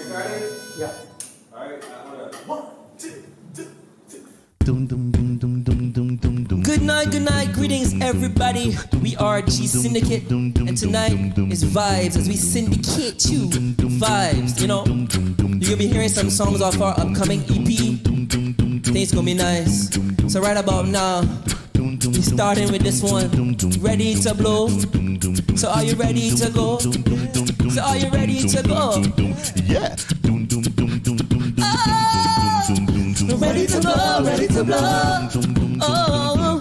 Excited? Yeah. All right, hold up. 1, 2, 2. Good night, greetings everybody. We are G-Syndicate, and tonight is vibes as we syndicate you vibes, you know. You're gonna be hearing some songs off our upcoming EP. Things gonna be nice. So right about now, we starting with this one. Ready to blow? So are you ready to go? So are you ready to go? Yeah. Oh, ready to blow, ready to blow. Oh,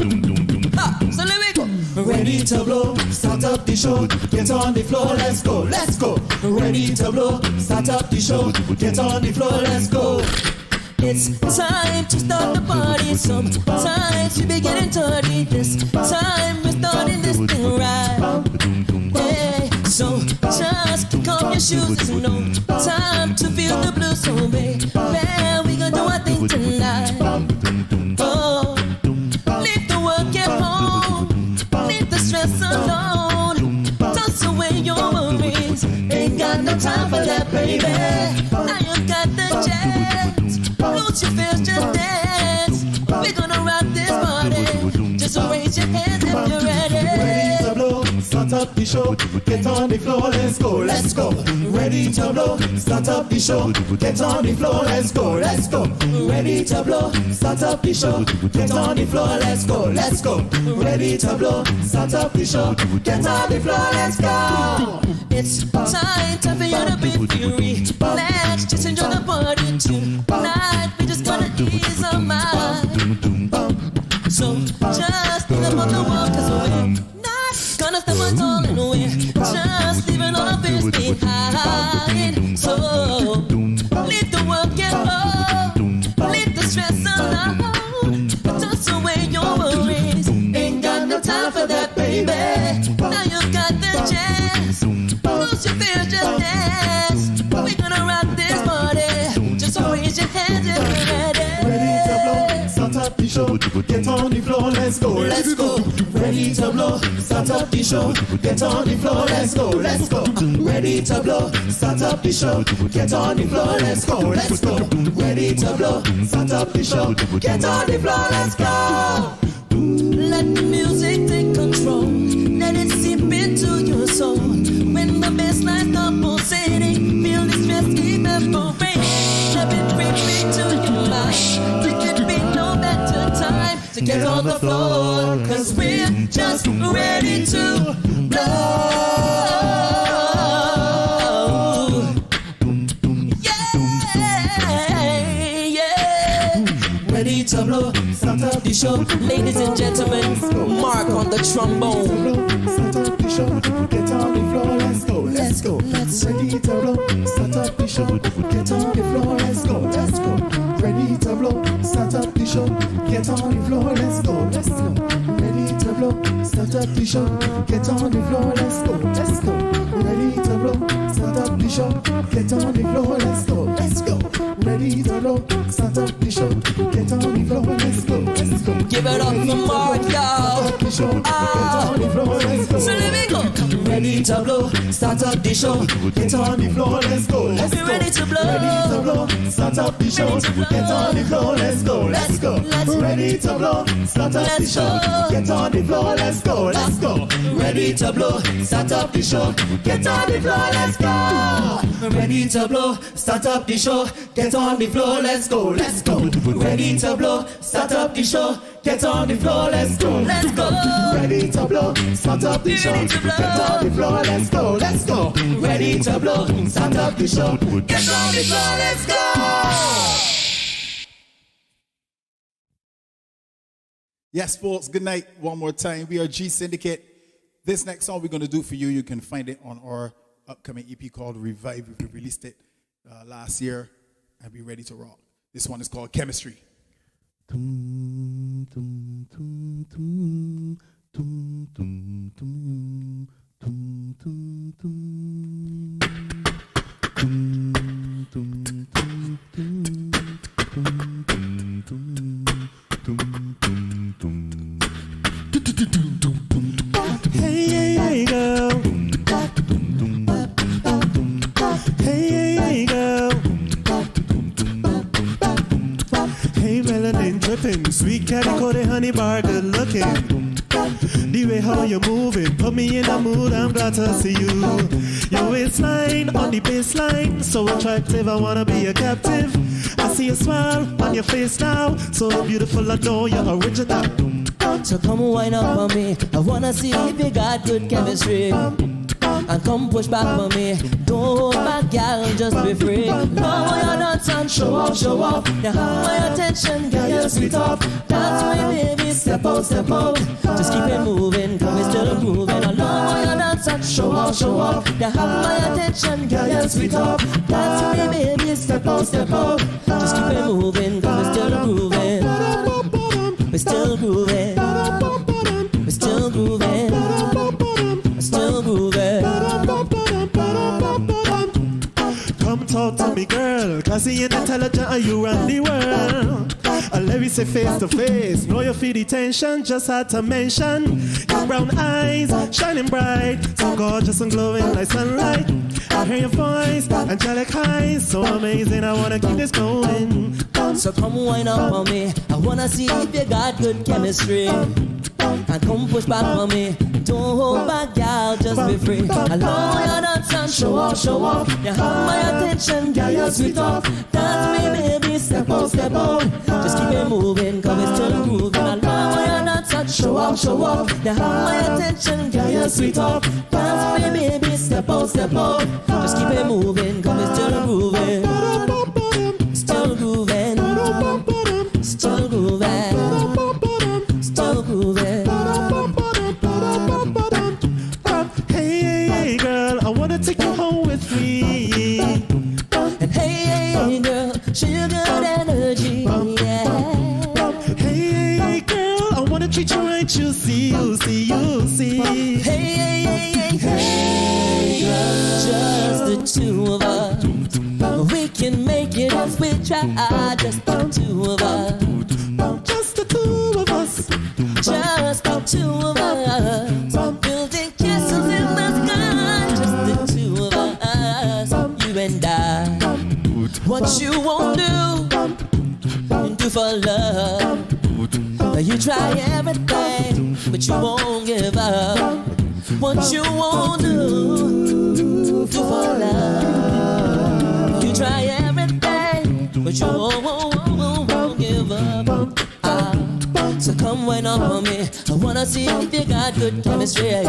so let me go. Ready to blow, start up the show, get on the floor, let's go, let's go. Ready to blow, start up the show, get on the floor, let's go. It's time to start the party. Sometimes we be getting dirty. This time we're starting this thing right. Hey, so just kick off your shoes. It's no time to feel the blues. So baby, we gonna do our thing tonight. Oh, leave the work at home, leave the stress alone, toss away your worries. Ain't got no time for that, baby. Now you got the chance. Lose your fears, just dance. We're gonna rock this party. Just raise your hands if you're ready. Ready to blow, start up the show, get on the floor, let's go, let's go. Ready to blow, start up the show, get on the floor, let's go, let's go. Ready to blow, start up the show, get on the floor, let's go, let's go. Ready to blow, start up the show, get on the floor, let's go. It's time for you to be free. Let's just enjoy the party tonight. We just gonna ease our mind. So just live on the wall, cause we're not gonna step on all in the way. Just leaving all our fears behind. So leave the work at home, leave the stress alone, toss away your worries. Ain't got no time for that, baby. Now you got the chance. Lose your fears, just dance. We're gonna rock this party. Just raise your hands if you're ready. Ready to blow, start up the show, get on the floor, let's go, let's go. Ready to blow, start up the show, get on the floor, let's go, let's go. Ready to blow, start up the show, get on the floor, let's go, let's go. Ready to blow, start up the show, get on the floor, let's go. Let the music take control. Let it seep into your soul. When the bass line starts pulsating, feel the stress evaporate. Let it bring me to your mind. There could be no better time to get on the floor, cause we're just ready to blow. Ready to blow, start up the show. Ladies and gentlemen, Mark on the trombone. Start up the show, get on the floor, let's go, let's go. Ready to blow, start up the show, get on the floor, let's go, let's go. Ready to blow, start up the show, get on the floor, let's go, let's go. Ready to blow, start up the show, get on the floor, let's go, let's go. Ready to blow, start up the show, get on the floor, let's go, let's go. Ready to blow, start up the show, get on the floor, let's go, let's go. Give it up for Mark, y'all. So let me go. Ready to blow, start up the show, get on the floor, let's go, let's go. Ready to blow, ready to blow, start up the show, get on the floor, let's go, let's go. Ready to blow, start up the show, get on the floor, let's go, let's go. Ready to blow, start up the show, get on the floor, let's go. Ready to blow, start up the show, get on the floor, let's go, let's go. Ready to blow, start up the show, get on the floor, let's go, let's go. Ready to blow, start up the show, get on the floor, let's go, let's go. Ready to blow, start up the show, get on the floor, let's go. Yes, folks, good night one more time. We are G-Syndicate. This next song we're going to do for you, you can find it on our upcoming EP called Revive. We released it last year and be ready to rock. This one is called Chemistry. Tum, tum, tum, tum, tum, tum, tum, tum, tum, tum. Tum, tum, tum, tum, tum, tum, tum, tum, tum. Hey, hey, hey, girl. Hey, hey, hey, girl. the bar, good looking. The way how you move it, put me in a mood, I'm glad to see you. Your waistline on the baseline, so attractive, I wanna be a captive. I see a smile on your face now, so beautiful, I know you're original. So come wind up on me, I wanna see if you got good chemistry. And come push back on me, don't hold back, girl, just be free. Love how you dance and show off, show off. You have my attention, girl, you're sweet off. Dance with me, baby, step out, step out. Just keep it moving, cause we're still grooving. I love how you dance and show off, show off. You have my attention, girl, you're sweet off. Dance with me, baby, step out, step out. Just keep it moving, cause we're still grooving. We're still grooving. We're still grooving. We're still grooving. Come talk to me, girl, cause you're intelligent and you run the world. Let me say face to face, know you feel the tension, just had to mention. Your brown eyes, shining bright, so gorgeous and glowing like sunlight. I hear your voice, angelic eyes, so amazing, I wanna keep this going. So come wind up on me, I wanna see if you got good chemistry. And come push back on me, don't hold back, girl, just be free. I love your dance and show off, show off. You have my attention, girl, you're sweet off. Dance with me, baby, step out, step out. Just keep it moving, cause we're still grooving. I love your dance and show off, show off. You have my attention, girl, you're sweet off. Dance with me, baby, step out, step out. Just keep it moving, cause we're still grooving. Still grooving. Still grooving. Still grooving. Hey, girl, I wanna take you home with me. And hey, girl, show you good energy, yeah. Hey, girl, I wanna treat you right, you see, you see, you see. Hey, just the two of us. We can make it if we try, just the two of us. Just the two of us. Just the two of us. Building castles in the sky, just the two of us. You and I. What you won't do for love. You try everything, but you won't give up. What you won't do for love. You try everything, but you won't give up. So come wind up on me, I wanna see if you got good chemistry.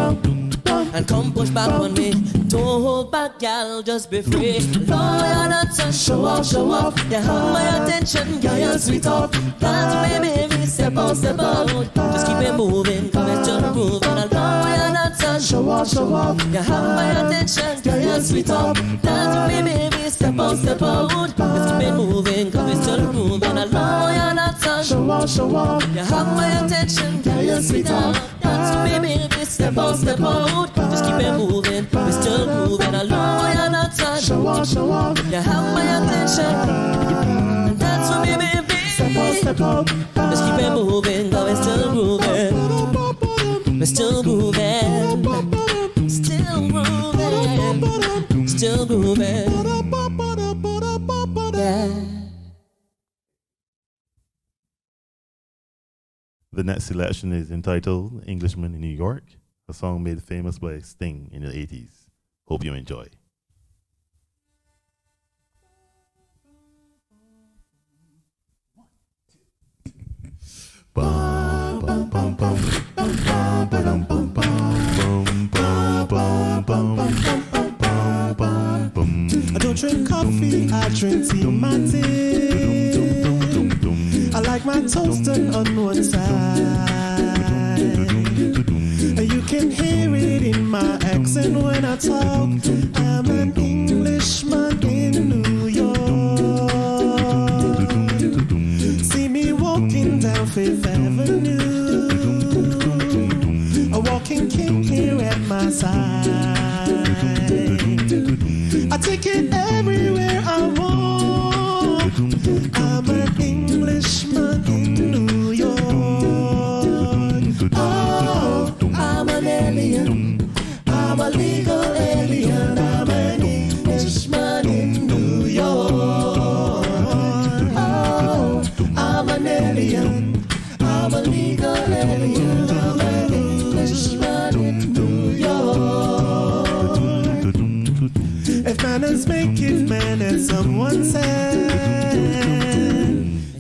And come push back on me, don't hold back, girl, just be free. Love your dance and show off, show off. You have my attention, girl, you're sweet off. Dance with me, baby, step out, step out. Just keep it moving, come and just groove. And I love your dance and show off, show off. You have my attention, girl, you're sweet off. Dance with me, baby, step out, step out. Just keep it moving, come and just groove. And I love your dance and show off, show off. You have my attention, girl, you're sweet off. Dance with me, baby, step out, step out. Just keep it moving, we're still moving. I love your dance and show off, show off. You have my attention. Dance with me, baby. Step out, step out. Just keep it moving, cause we're still grooving. We're still grooving. Still grooving. Still grooving. Yeah. The next selection is entitled Englishman in New York, a song made famous by Sting in the 80s. Hope you enjoy. I don't drink coffee, I drink tea, my tea. I like my toasted on one side. You can hear it in my accent when I talk. I'm an Englishman in New York. See me walking down Fifth Avenue, a walking king here at my side. I take it everywhere I walk. I'm an Englishman in New York. Oh, I'm an alien. I'm a legal alien. I'm an Englishman in New York. Oh, I'm an alien. I'm a legal manners make it man, as someone said,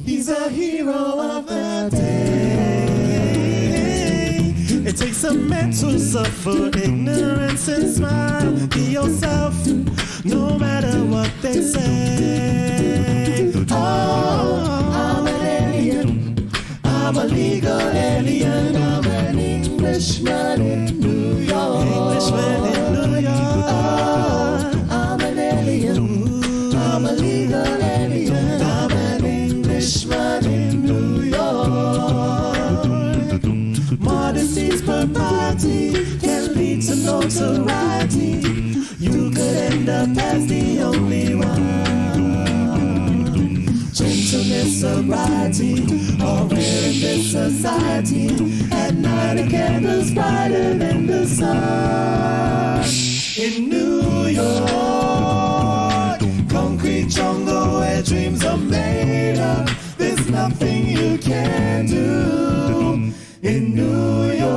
he's a hero of the day. It takes a man to suffer ignorance and smile. Be yourself, no matter what they say. Oh, I'm an alien, I'm a legal alien, I'm an Englishman in New York. Englishman in New York. Oh, I'm an alien, I'm a legal alien, I'm an Englishman in New York. Modesty's propriety can lead to notoriety. You could end up as the only one. Gentleness, sobriety, are rare in this society. At night a candle's brighter than the sun. In New York, concrete jungle where dreams are made up. There's nothing you can do. In New York,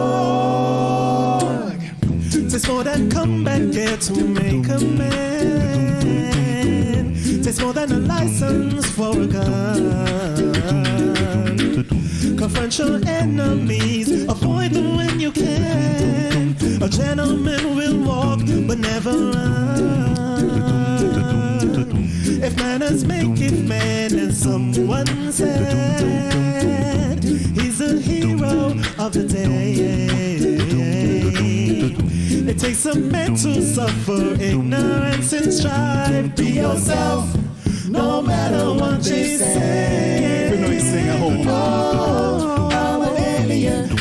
there's more than combat gear to make a man. There's more than a license for a gun. Confront your enemies, avoid them when you can. A gentleman will walk but never run. If manners make it man, and someone said, he's a hero of the day. It takes a man to suffer ignorance and strive. Be yourself, no matter what they say. You know you sing at home. Oh, I'm an alien,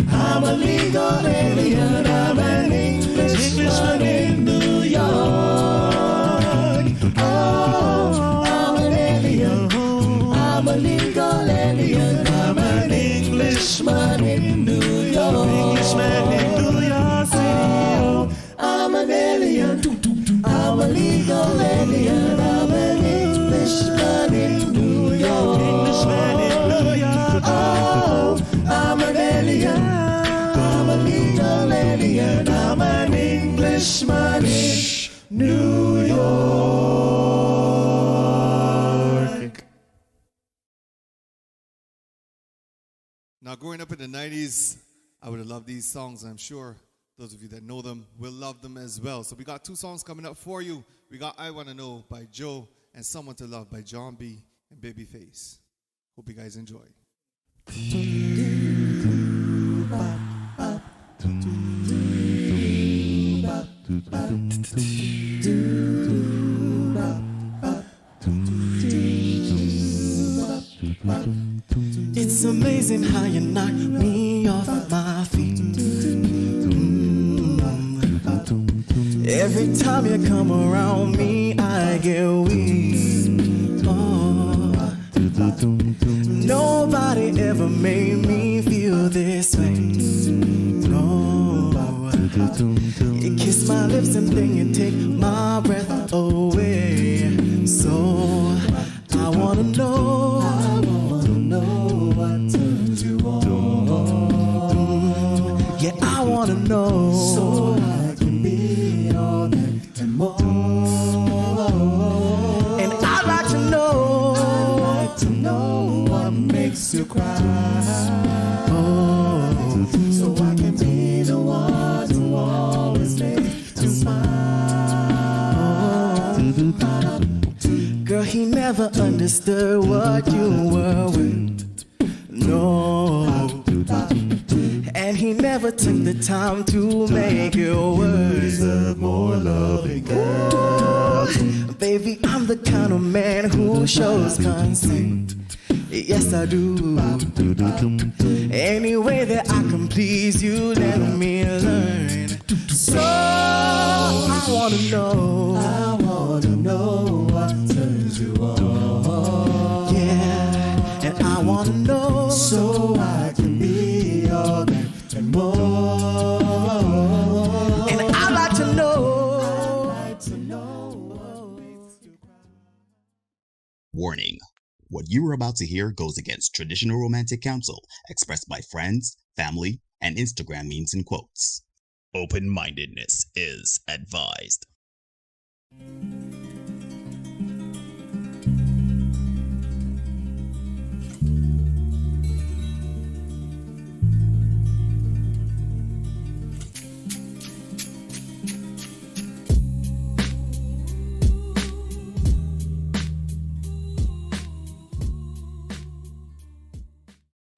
I'm a legal alien, I'm an Englishman in New York. Oh, I'm an alien, I'm a legal alien, I'm an Englishman in New York. Englishman in New York City. I'm an alien, I'm a legal alien, I'm an Englishman in New York. Englishman in New York. Oh, I'm an alien, I'm a legal alien, I'm an Englishman in New York. Now, growing up in the 90s, I would have loved these songs. I'm sure those of you that know them will love them as well. So we got two songs coming up for you. We got I Wanna Know by Joe and Someone to Love by John B. and Babyface. Hope you guys enjoy. It's amazing how you knock me off my feet. Every time you come around me, I get weak. Oh. Nobody ever made me feel this way. No. You kiss my lips and then you take my breath away. So I wanna know what turns you on. Yeah, I wanna know, so I can be all that and more. And I'd like to know what makes you cry. Oh, so I can be the one to always make you smile. Girl, he never understood what you were with. No, and he never took the time to make it worse. Deserve more loving, girl. Baby, I'm the kind of man who shows consent. Yes, I do. Any way that I can please you, let me learn. So I wanna know what turns you on. Yeah, and I wanna know, so I can be all that and more. And I'd like to know what makes you cry. Warning. What you are about to hear goes against traditional romantic counsel expressed by friends, family, and Instagram memes and quotes. Open-mindedness is advised.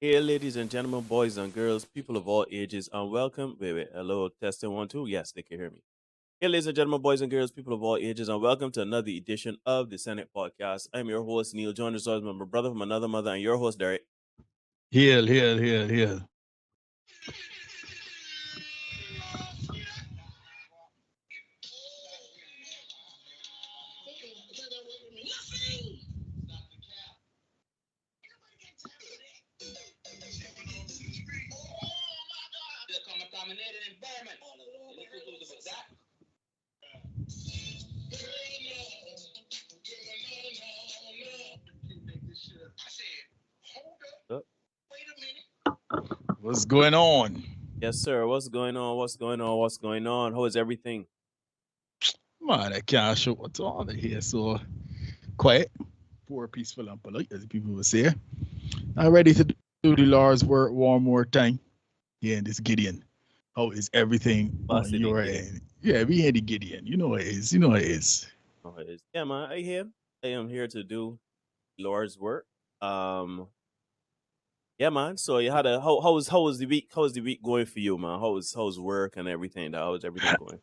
Hey, ladies and gentlemen, boys and girls, people of all ages, and welcome. Wait, hello, testing 1 2. Yes, they can hear me. Hey, ladies and gentlemen, boys and girls, people of all ages, and welcome to another edition of the Senate Podcast. I'm your host, Neil, joined as always by my brother from another mother, and your host, Derek. Heal, heal, heal, heal. Oh, What's going on? yes, sir. What's going on? What's going on? What's going on? How is everything? Man, I can't show what's on here. So quiet, poor, peaceful, and polite, as people would say. I'm ready to do the Lord's work one more time. Yeah, and this Gideon. How is everything on Busted your again. end? Yeah, we had the Gideon. You know it is. You know it is. Oh, it is. Yeah, man. I am here to do Lord's work. Yeah, man. So you had a how was the week? How was the week going for you, man? How's work and everything? How is everything going?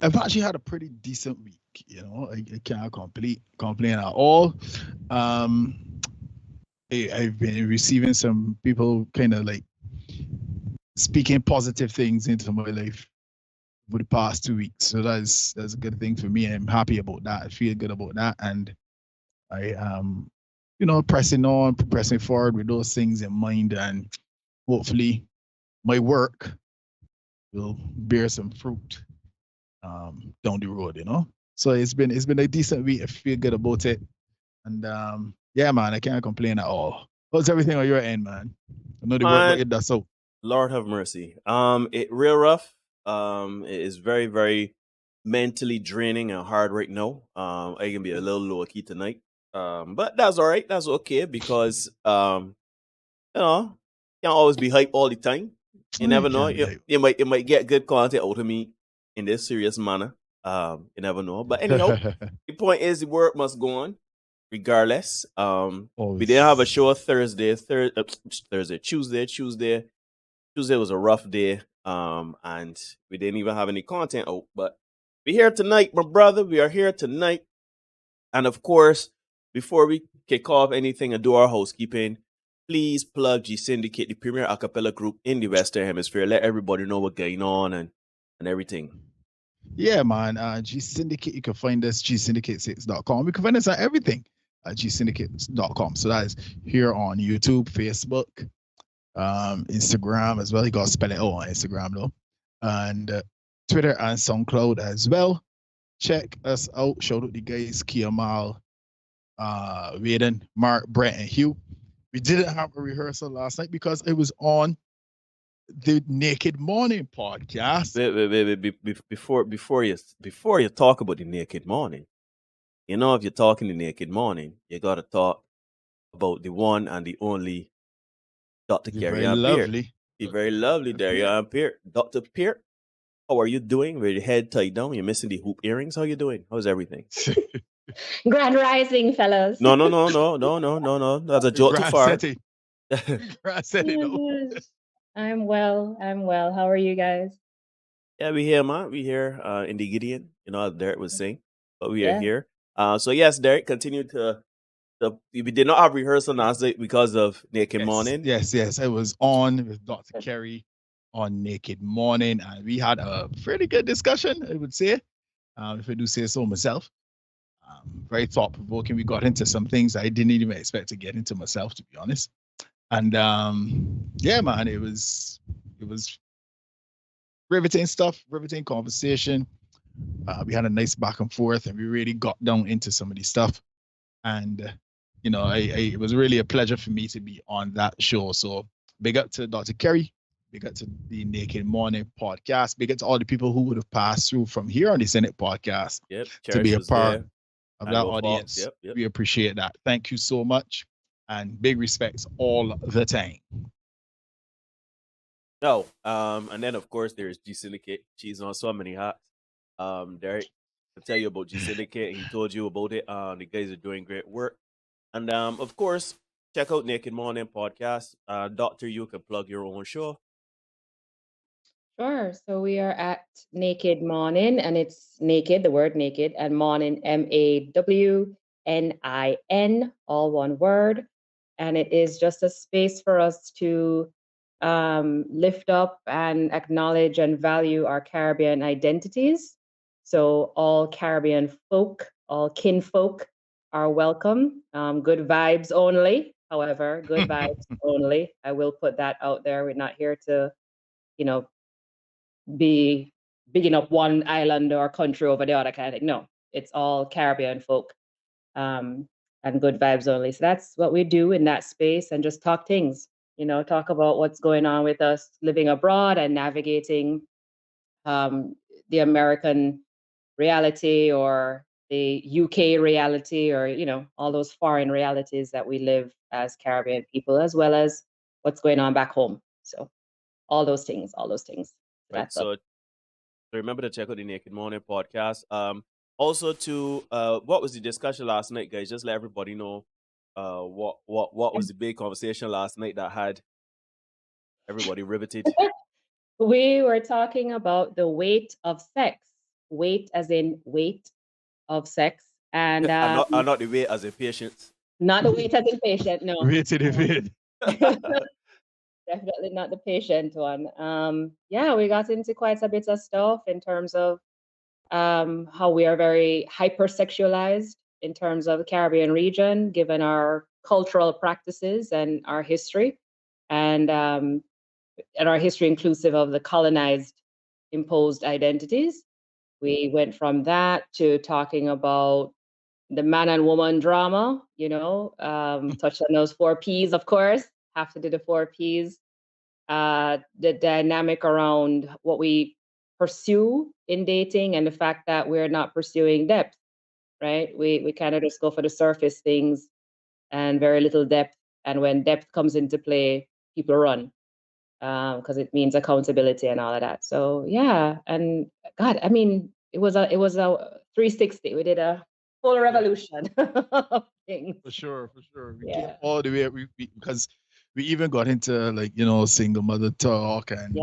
I've actually had a pretty decent week. You know, I can't complain at all. I've been receiving some people kind of like speaking positive things into my life for the past 2 weeks. So that's a good thing for me. I'm happy about that. I feel good about that. And I pressing forward with those things in mind, and hopefully my work will bear some fruit down the road, you know. So it's been a decent week. I feel good about it. And yeah, man, I can't complain at all. How's everything on your end, man? I know the work, but Man, it does so. Lord have mercy. It real rough. It is very, very mentally draining and hard right now. I can be a little low key tonight. But that's all right. That's okay because you know, can't always be hype all the time. You Oh, you never know. can't be hype. You might get good content out of me in this serious manner. You never know. But anyhow, the point is the work must go on, regardless. We didn't have a show Thursday, Tuesday. Tuesday was a rough day. And we didn't even have any content out. But we're here tonight, my brother. We are here tonight. And of course, before we kick off anything and do our housekeeping, please plug G-Syndicate, the premier acapella group in the Western Hemisphere. Let everybody know what's going on and everything. Yeah, man. G-Syndicate, you can find us, gsyndicate6.com. You can find us at everything at gsyndicate.com. So that is here on YouTube, Facebook, Instagram as well. You got to spell it out on Instagram, though. And Twitter and SoundCloud as well. Check us out. Shout out the guys, Kiamal, Waden, Mark, Brett, and Hugh. We didn't have a rehearsal last night because it was on the Naked Morning podcast. Wait, before you talk about the Naked Morning, you know, if you're talking the Naked Morning, you got to talk about the one and the only Dr. You're Carrie very Ann Peart. lovely. The very lovely Carrie Ann Peart. Dr. Peart, how are you doing? With your head tied down, you're missing the hoop earrings. How you doing? How's everything? Grand rising, fellas. No. That's a joke too far. I'm well. How are you guys? Yeah, we here, man. We here in the Gideon. You know, as Derek was saying, but we are Yeah. here. So yes, Derek, continue to. We did not have rehearsal last night because of Naked Morning. Yes. I was on with Dr. Kerry on Naked Morning, and we had a pretty good discussion, I would say, if I do say so myself. Very thought provoking. We got into some things I didn't even expect to get into myself, to be honest. And yeah, man, it was riveting stuff, riveting conversation. We had a nice back and forth, and we really got down into some of the stuff. And you know, it was really a pleasure for me to be on that show. So big up to Dr. Kerry, big up to the Naked Morning podcast, big up to all the people who would have passed through from here on the Senate podcast to be a part of that audience. Yep. We appreciate that. Thank you so much, and big respects all the time. No, and then of course there's G-Syndicate. She's on so many hats. Derek will tell you about G-Syndicate. He told you about it. The guys are doing great work. And of course, check out Naked Morning Podcast. Doctor, you can plug your own show. Sure. So we are at Naked Morning, and it's naked, the word naked, and morning, MAWNIN, all one word. And it is just a space for us to lift up and acknowledge and value our Caribbean identities. So all Caribbean folk, all kinfolk are welcome. Good vibes only. However, good vibes only. I will put that out there. We're not here to, you know, be bigging up one island or country over the other kind of thing. No, it's all Caribbean folk, and good vibes only. So that's what we do in that space, and just talk things, talk about what's going on with us living abroad and navigating the American reality or the UK reality, or, all those foreign realities that we live as Caribbean people, as well as what's going on back home. So all those things. Right. That's up. So remember to check out the Naked Morning Podcast. Also to what was the discussion last night, guys? Just let everybody know what was the big conversation last night that had everybody riveted. We were talking about the weight of sex, weight as in weight of sex, and I'm not the way as a patient. not the weight as in patient, no. Wait till the vid. Definitely not the patient one. Yeah, we got into quite a bit of stuff in terms of how we are very hypersexualized in terms of the Caribbean region, given our cultural practices and our history, and our history inclusive of the colonized, imposed identities. We went from that to talking about the man and woman drama, touched on those 4 Ps, of course, have to do the 4 Ps, the dynamic around what we pursue in dating and the fact that we're not pursuing depth, right? We kind of just go for the surface things and very little depth. And when depth comes into play, people run because it means accountability and all of that. So yeah, and God, I mean, it was a 360. We did a full revolution of things. For sure. We Yeah. came all the way because we even got into single mother talk and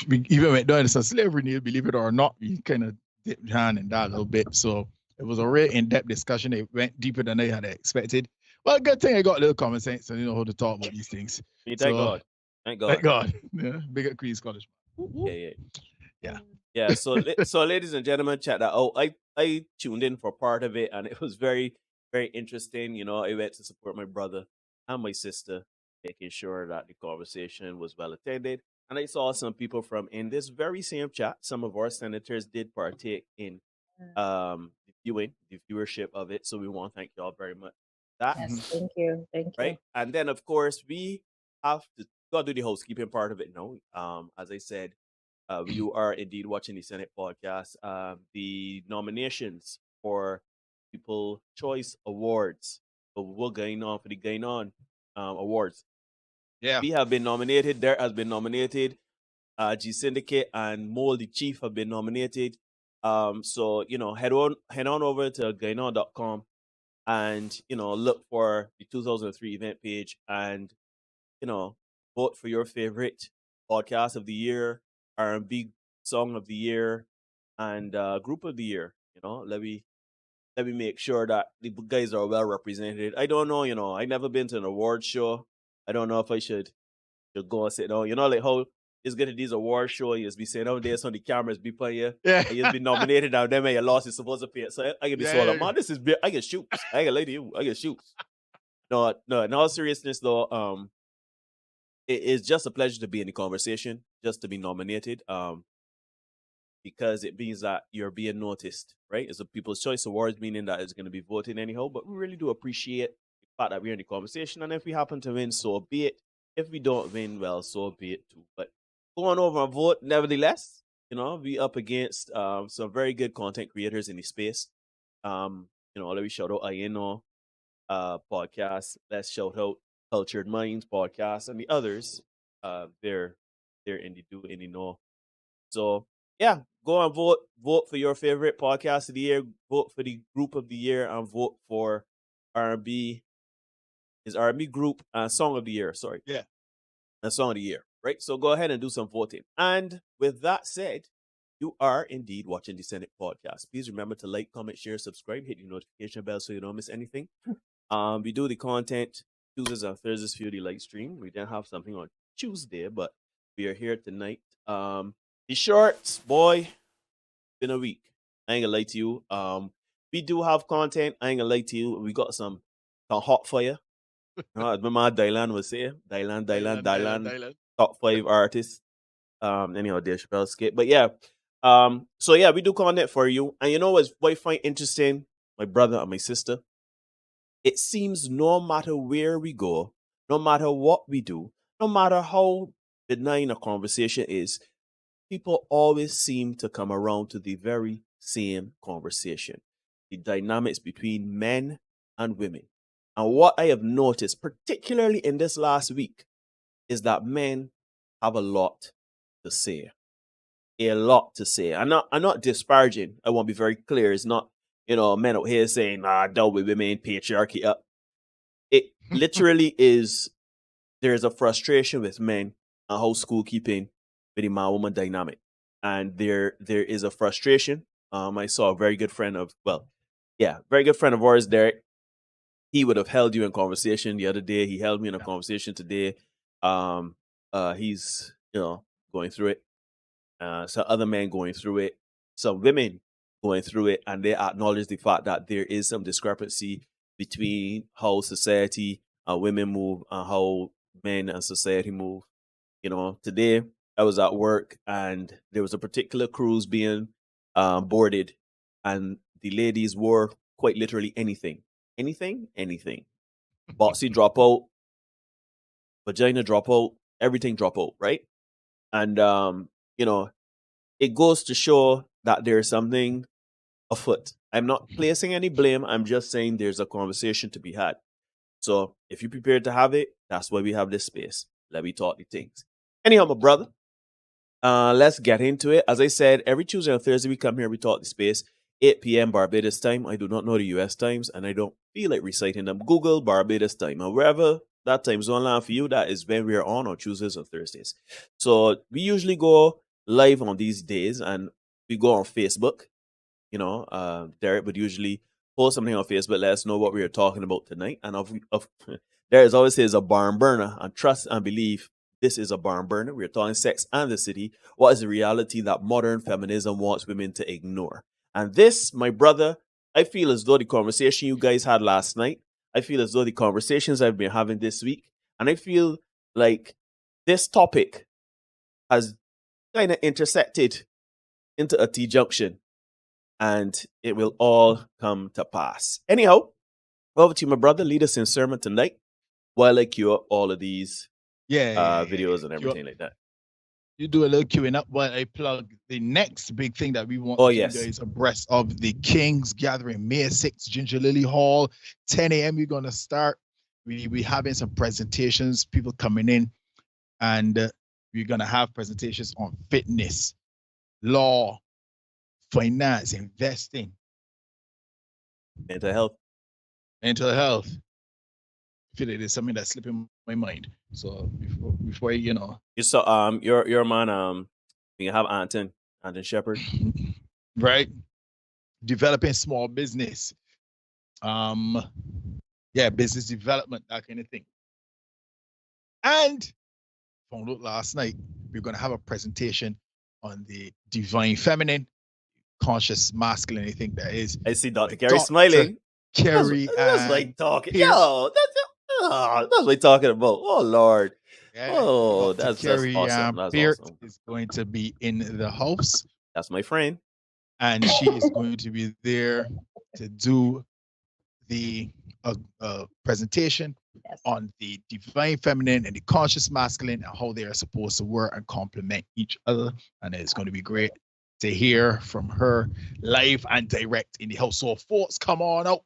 we even went down into slavery, Neil, believe it or not. We kind of dipped hand in that a little bit. So it was a real in-depth discussion. It went deeper than I had expected. Well, good thing I got a little common sense and how to talk about these things. Thank God. Thank God. Yeah, big at Queen's College. Yeah. So ladies and gentlemen, check that out. I tuned in for part of it, and it was very, very interesting. I went to support my brother and my sister, making sure that the conversation was well attended. And I saw some people from in this very same chat. Some of our senators did partake in the viewership of it. So we want to thank y'all very much. Yes, thank you. Right. And then of course we have to go do the housekeeping part of it now. As I said, you are indeed watching the Senate podcast. The nominations for People Choice Awards. So we're going on for the Going On Awards. Yeah. We have been nominated. There has been nominated. G-Syndicate and Mold the Chief have been nominated. So head on over to gainon.com and look for the 2003 event page and vote for your favorite podcast of the year, R&B song of the year, and group of the year. Let me make sure that the guys are well represented. I don't know, I never been to an award show. I don't know if I should go and sit down. Like how it's get to these award show, you just be sitting down there, so the cameras be playing you. Yeah. And you just be nominated and then you lost, you're supposed to pay it. So I can be man, this is big. I get shoots. I can lie to you. I get shoots. No, in all seriousness though, it is just a pleasure to be in the conversation, just to be nominated. Because it means that you're being noticed, right? It's a People's Choice Awards, meaning that it's going to be voted anyhow. But we really do appreciate the fact that we're in the conversation. And if we happen to win, so be it. If we don't win, well, so be it too. But go on over and vote. Nevertheless, we up against some very good content creators in the space. Let me shout out Ayeno podcast. Let's shout out Cultured Minds podcast and the others. They're in the know. So yeah, go and vote. Vote for your favorite podcast of the year. Vote for the group of the year, and vote for R&B is R&B group song of the year. Sorry. Yeah. A song of the year, right? So go ahead and do some voting. And with that said, you are indeed watching the Senate podcast. Please remember to like, comment, share, subscribe, hit the notification bell so you don't miss anything. We do the content Tuesdays and Thursdays for the live stream. We didn't have something on Tuesday, but we are here tonight. The shorts, boy, been a week. I ain't gonna lie to you. We do have content. I ain't gonna lie to you. We got some hot fire. Remember Dylan was saying? Dylan. Top 5 artists. Anyhow, Dave Chappelle skit. But yeah. So yeah, we do content for you. And you know what's what I find interesting, my brother and my sister? It seems no matter where we go, no matter what we do, no matter how benign a conversation is, people always seem to come around to the very same conversation. The dynamics between men and women. And what I have noticed, particularly in this last week, is that men have a lot to say. A lot to say. I'm not disparaging. I want to be very clear. It's not, men out here saying, dealt with women, patriarchy up. It literally is, there's a frustration with men and housekeeping with the man-woman dynamic. And there is a frustration. I saw a very good friend of ours, Derek. He would have held you in conversation the other day. He held me in a conversation today. He's, going through it. Some other men going through it. Some women going through it. And they acknowledge the fact that there is some discrepancy between how society and women move and how men and society move. Today I was at work and there was a particular cruise being boarded, and the ladies wore quite literally anything. Anything. Boxy drop out, vagina drop out, everything drop out, right? And, it goes to show that there's something afoot. I'm not placing any blame. I'm just saying there's a conversation to be had. So if you're prepared to have it, that's why we have this space. Let me talk the things. Anyhow, my brother, let's get into it. As I said, every Tuesday and Thursday we come here, we talk the space. 8 p.m. Barbados time. I do not know the U.S. times, and I don't feel like reciting them. Google Barbados time, and wherever that time zone land for you, that is when we are on Tuesdays or Thursdays. So we usually go live on these days, and we go on Facebook. Derek would usually post something on Facebook, let us know what we are talking about tonight. And there is always says a barn burner, and trust and believe this is a barn burner. We're talking sex and the city. What is the reality that modern feminism wants women to ignore? And this, my brother, I feel as though the conversation you guys had last night, I feel as though the conversations I've been having this week, and I feel like this topic has kind of intersected into a T-junction, and it will all come to pass. Anyhow, over to you, my brother. Lead us in sermon tonight while I queue up all of these videos and everything like that. You do a little queuing up while I plug the next big thing that we want you guys abreast of: the King's Gathering, May 6th, Ginger Lily Hall, 10 a.m. We're going to start. We having some presentations, people coming in, and we're going to have presentations on fitness, law, finance, investing, mental health. I feel like there's something that's slipping my mind. So before you saw your man you have Anton Shepherd, right? Developing small business, business development, that kind of thing. And found out last night we're gonna have a presentation on the divine feminine, conscious masculine. I think that is. I see Dr. Gary smiling. Kerry, that's like talking. Yo, that's what we're talking about. Oh Lord. Yeah, that's Kerry, awesome. That's awesome. Is going to be in the house. That's my friend. And she is going to be there to do the presentation on the divine feminine and the conscious masculine and how they are supposed to work and complement each other. And it's going to be great to hear from her live and direct in the house. So folks, come on out.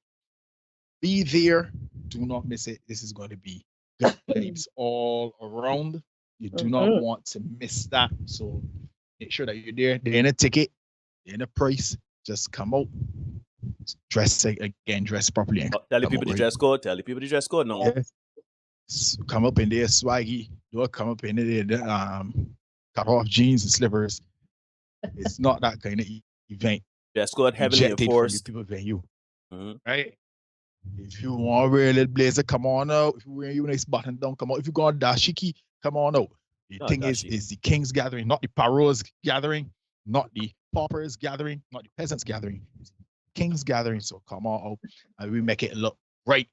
Be there. Do not miss it. This is going to be good vibes all around. You do not want to miss that. So make sure that you're there. There ain't a ticket. There ain't a price. Just come out. Dress properly. Tell the people the dress code. Tell the people the dress code now. come up in there swaggy. Don't come up in there cut off jeans and slippers. It's not that kind of event. Dress code heavily Rejected enforced. from the people venue. Mhm. Right? If you want to wear a little blazer, come on out. If you wear your nice button down, come out. If you go on dashiki, come on out. The Not thing dashiki. is the King's gathering, not the Paro's gathering, not the Paupers gathering, not the Peasants gathering. It's the King's gathering. So come on out and we make it look right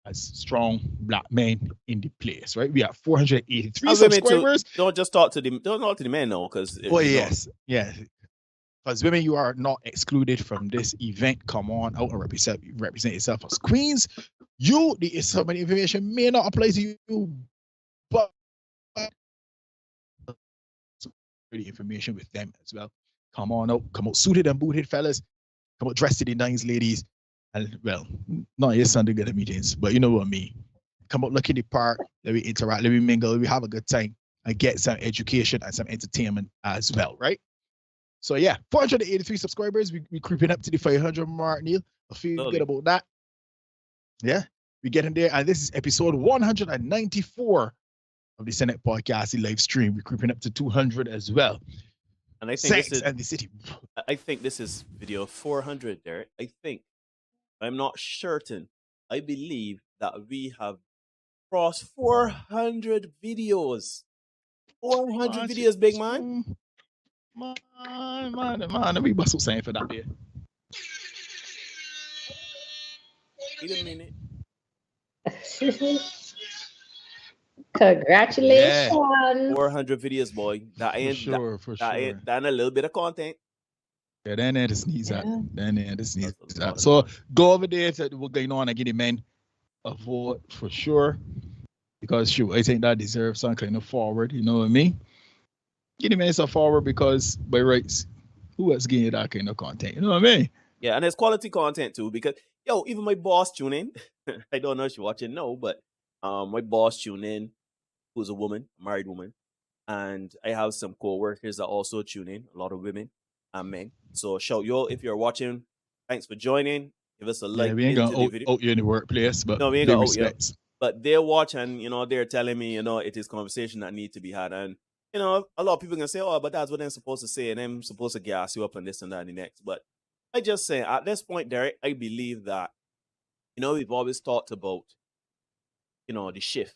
as strong black men in the place, right? We have 483 And women too. subscribers. Don't just talk to the men now, because Oh yes, yes. Because women, you are not excluded from this event. Come on out and represent yourself as queens. Some of the information may not apply to you, but the information with them as well. Come on out, come out suited and booted, fellas. Come out dressed to the nines, ladies. And well, not your Sunday good meetings, but you know what I mean. Come out, look in the park, let me interact, let me mingle, let me have a good time and get some education and some entertainment as well, right? So yeah, 483 subscribers. We creeping up to the 500 mark, Neil. I feel good about that. Yeah, we getting there. And this is episode 194 of the Senate Podcast, the live stream. We're creeping up to 200 as well. And I think Sex this is, and the City. I think this is video 400, Derek. I think. I'm not certain. I believe that we have crossed 400 videos. 400 videos, big man. Man, let me bust saying for that there. Wait a minute. Congratulations. 400 videos, boy. That ain't For sure. That a little bit of content. Yeah, then the sneeze at. So go over there to what's going on and give the men a vote for sure. Because shoot, I think that deserves some kind of forward, you know what I mean? Give the men some forward because by rights, who else getting that kind of content? You know what I mean? Yeah, and it's quality content too, because even my boss tune in. I don't know if you're watching now, but my boss tune in, who's a woman, a married woman, and I have some co-workers that also tune in, a lot of women and men. So shout yo if you're watching, thanks for joining. Give us a like. Yeah, we ain't gonna out you in the workplace, but no, we ain't gonna out you. But they're watching, they're telling me, it is conversation that need to be had. And a lot of people can say, oh, but that's what they're supposed to say, and I'm supposed to gas you up and this and that and the next. But I just say at this point, Derek, I believe that, we've always talked about, the shift,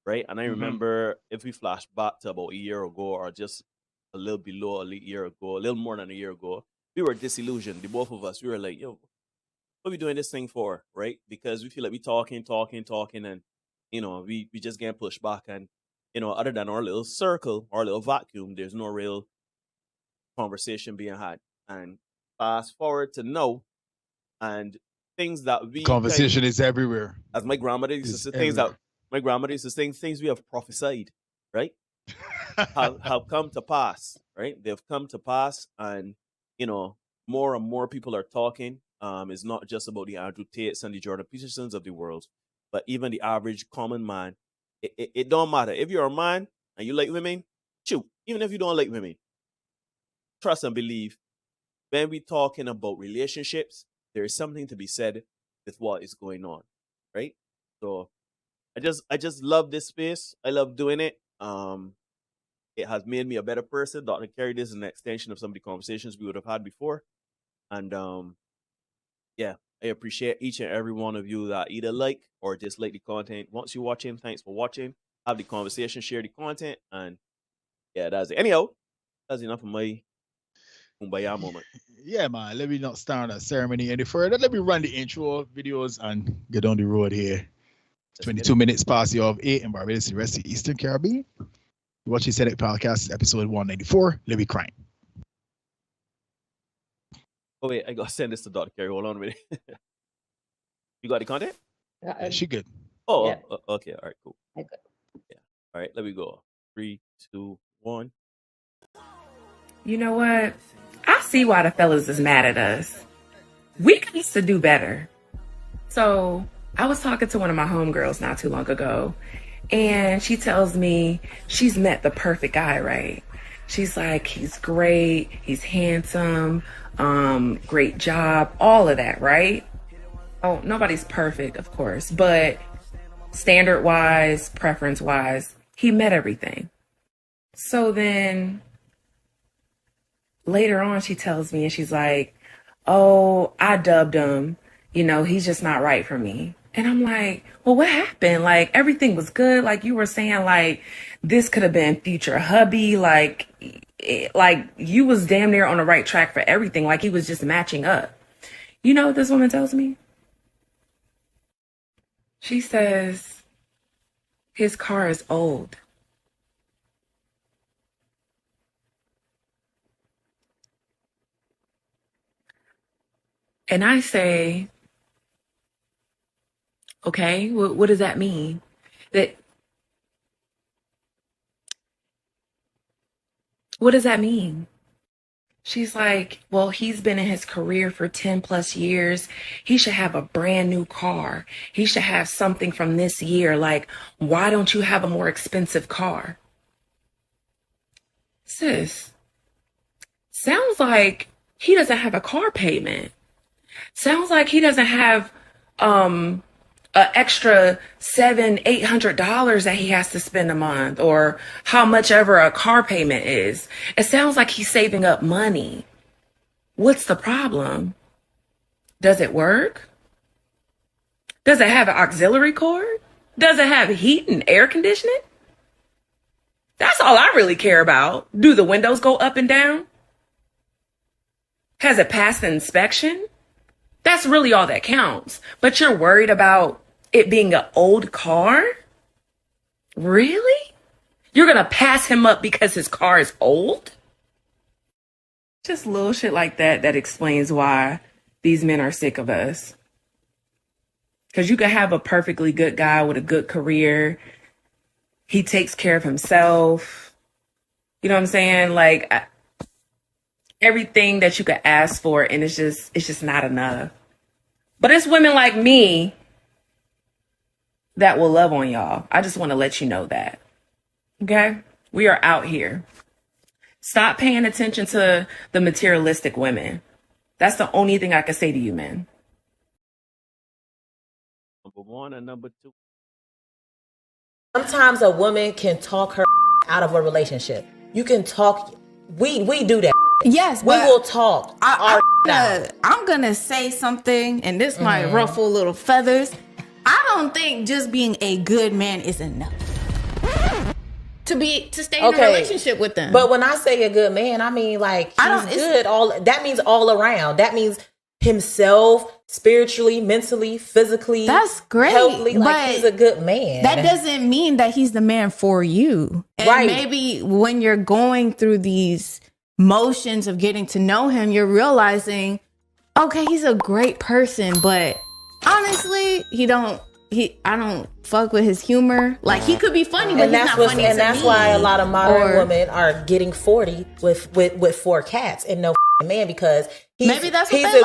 right? And I remember if we flash back to about a year ago or just a little below a year ago, a little more than a year ago, we were disillusioned. The both of us, we were like, yo, what are we doing this thing for, right? Because we feel like we talking, and, we just getting pushed back. And, other than our little circle, our little vacuum, there's no real conversation being had. And fast forward to now, and things that we conversation is everywhere. As my grandmother used to say, things we have prophesied, right? have come to pass, right? They've come to pass, and more and more people are talking. It's not just about the Andrew Tates and the Jordan Petersons of the world, but even the average common man. It don't matter if you're a man and you like women. Shoot, even if you don't like women, trust and believe. When we talking about relationships, there is something to be said with what is going on, right? So I just love this space. I love doing it. It has made me a better person. Dr. Kerry, this is an extension of some of the conversations we would have had before. And I appreciate each and every one of you that either like or dislike the content. Once you're watching, thanks for watching. Have the conversation, share the content, and that's it. Anyhow, that's enough of my kumbaya moment. Yeah, man. Let me not start a ceremony any further. Let me run the intro videos and get on the road here. 22 minutes past the hour of 8 in Barbados, the rest of the Eastern Caribbean. You watch the Senate Podcast, episode 194. Let me cry. Oh wait, I gotta send this to Dr. Kerry. Hold on a minute. You got the content? She good. Oh, Yeah. Okay. All right, cool. I good. Yeah. All right, let me go. 3, 2, 1. You know what? I see why the fellas is mad at us. We used to do better. So I was talking to one of my homegirls not too long ago, and she tells me she's met the perfect guy, right? She's like, he's great, he's handsome, great job, all of that, right? Oh, nobody's perfect, of course, but standard wise, preference wise, he met everything. So then later on, she tells me, and she's like, oh, I dubbed him. You know, he's just not right for me. And I'm like, well, what happened? Like, everything was good. Like, you were saying, like, this could have been future hubby. Like you was damn near on the right track for everything. Like, he was just matching up. You know what this woman tells me? She says, his car is old. And I say, okay, what does that mean? What does that mean? She's like, well, he's been in his career for 10 plus years. He should have a brand new car. He should have something from this year. Like, why don't you have a more expensive car? Sis, sounds like he doesn't have a car payment. Sounds like he doesn't have an extra $700-800 that he has to spend a month, or how much ever a car payment is. It sounds like he's saving up money. What's the problem? Does it work? Does it have an auxiliary cord? Does it have heat and air conditioning? That's all I really care about. Do the windows go up and down? Has it passed the inspection? That's really all that counts. But you're worried about it being an old car? Really? You're going to pass him up because his car is old? Just little shit like that explains why these men are sick of us. Because you could have a perfectly good guy with a good career. He takes care of himself. You know what I'm saying? Like, everything that you could ask for, and it's just not enough. But it's women like me that will love on y'all. I just want to let you know that. Okay? We are out here. Stop paying attention to the materialistic women. That's the only thing I can say to you, men. Number one and number two. Sometimes a woman can talk her out of a relationship. You can talk. We do that. Yes, we will talk. I'm gonna say something, and this might ruffle little feathers. I don't think just being a good man is enough to stay in a relationship with them. But when I say a good man, I mean like he's good. That means all around. That means himself, spiritually, mentally, physically. That's great. Healthily, like he's a good man. That doesn't mean that he's the man for you. And right. Maybe when you're going through these motions of getting to know him, you're realizing, okay, he's a great person, but honestly, I don't fuck with his humor. Like, he could be funny, but he's not funny. And that's why a lot of modern women are getting 40 with 4 cats and no man, because he's a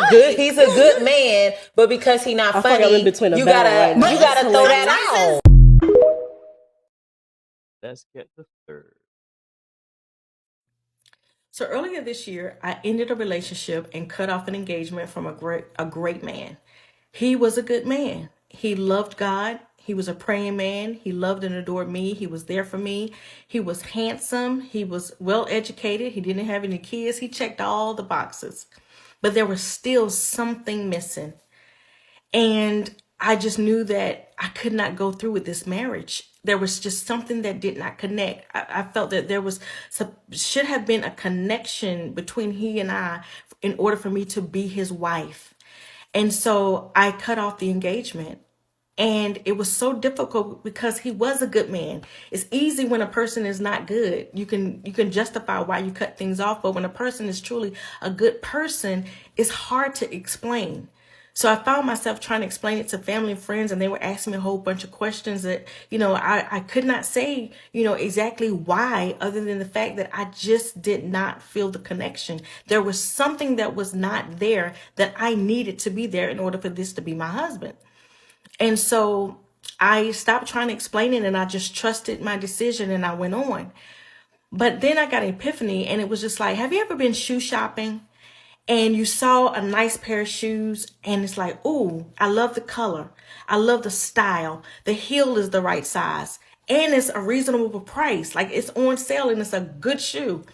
good man, but because he's not funny, you gotta throw that out. Let's get the third. So earlier this year, I ended a relationship and cut off an engagement from a great man. He was a good man. He loved God. He was a praying man. He loved and adored me. He was there for me. He was handsome. He was well educated. He didn't have any kids. He checked all the boxes. But there was still something missing. And I just knew that I could not go through with this marriage. There was just something that did not connect. I felt that there should have been a connection between he and I in order for me to be his wife. And so I cut off the engagement. And it was so difficult because he was a good man. It's easy when a person is not good. You can justify why you cut things off. But when a person is truly a good person, it's hard to explain. So I found myself trying to explain it to family and friends, and they were asking me a whole bunch of questions that, I could not say, exactly why, other than the fact that I just did not feel the connection. There was something that was not there that I needed to be there in order for this to be my husband. And so I stopped trying to explain it, and I just trusted my decision, and I went on. But then I got an epiphany, and it was just like, have you ever been shoe shopping? and you saw a nice pair of shoes and it's like, ooh, I love the color. I love the style. The heel is the right size and it's a reasonable price. Like it's on sale and it's a good shoe.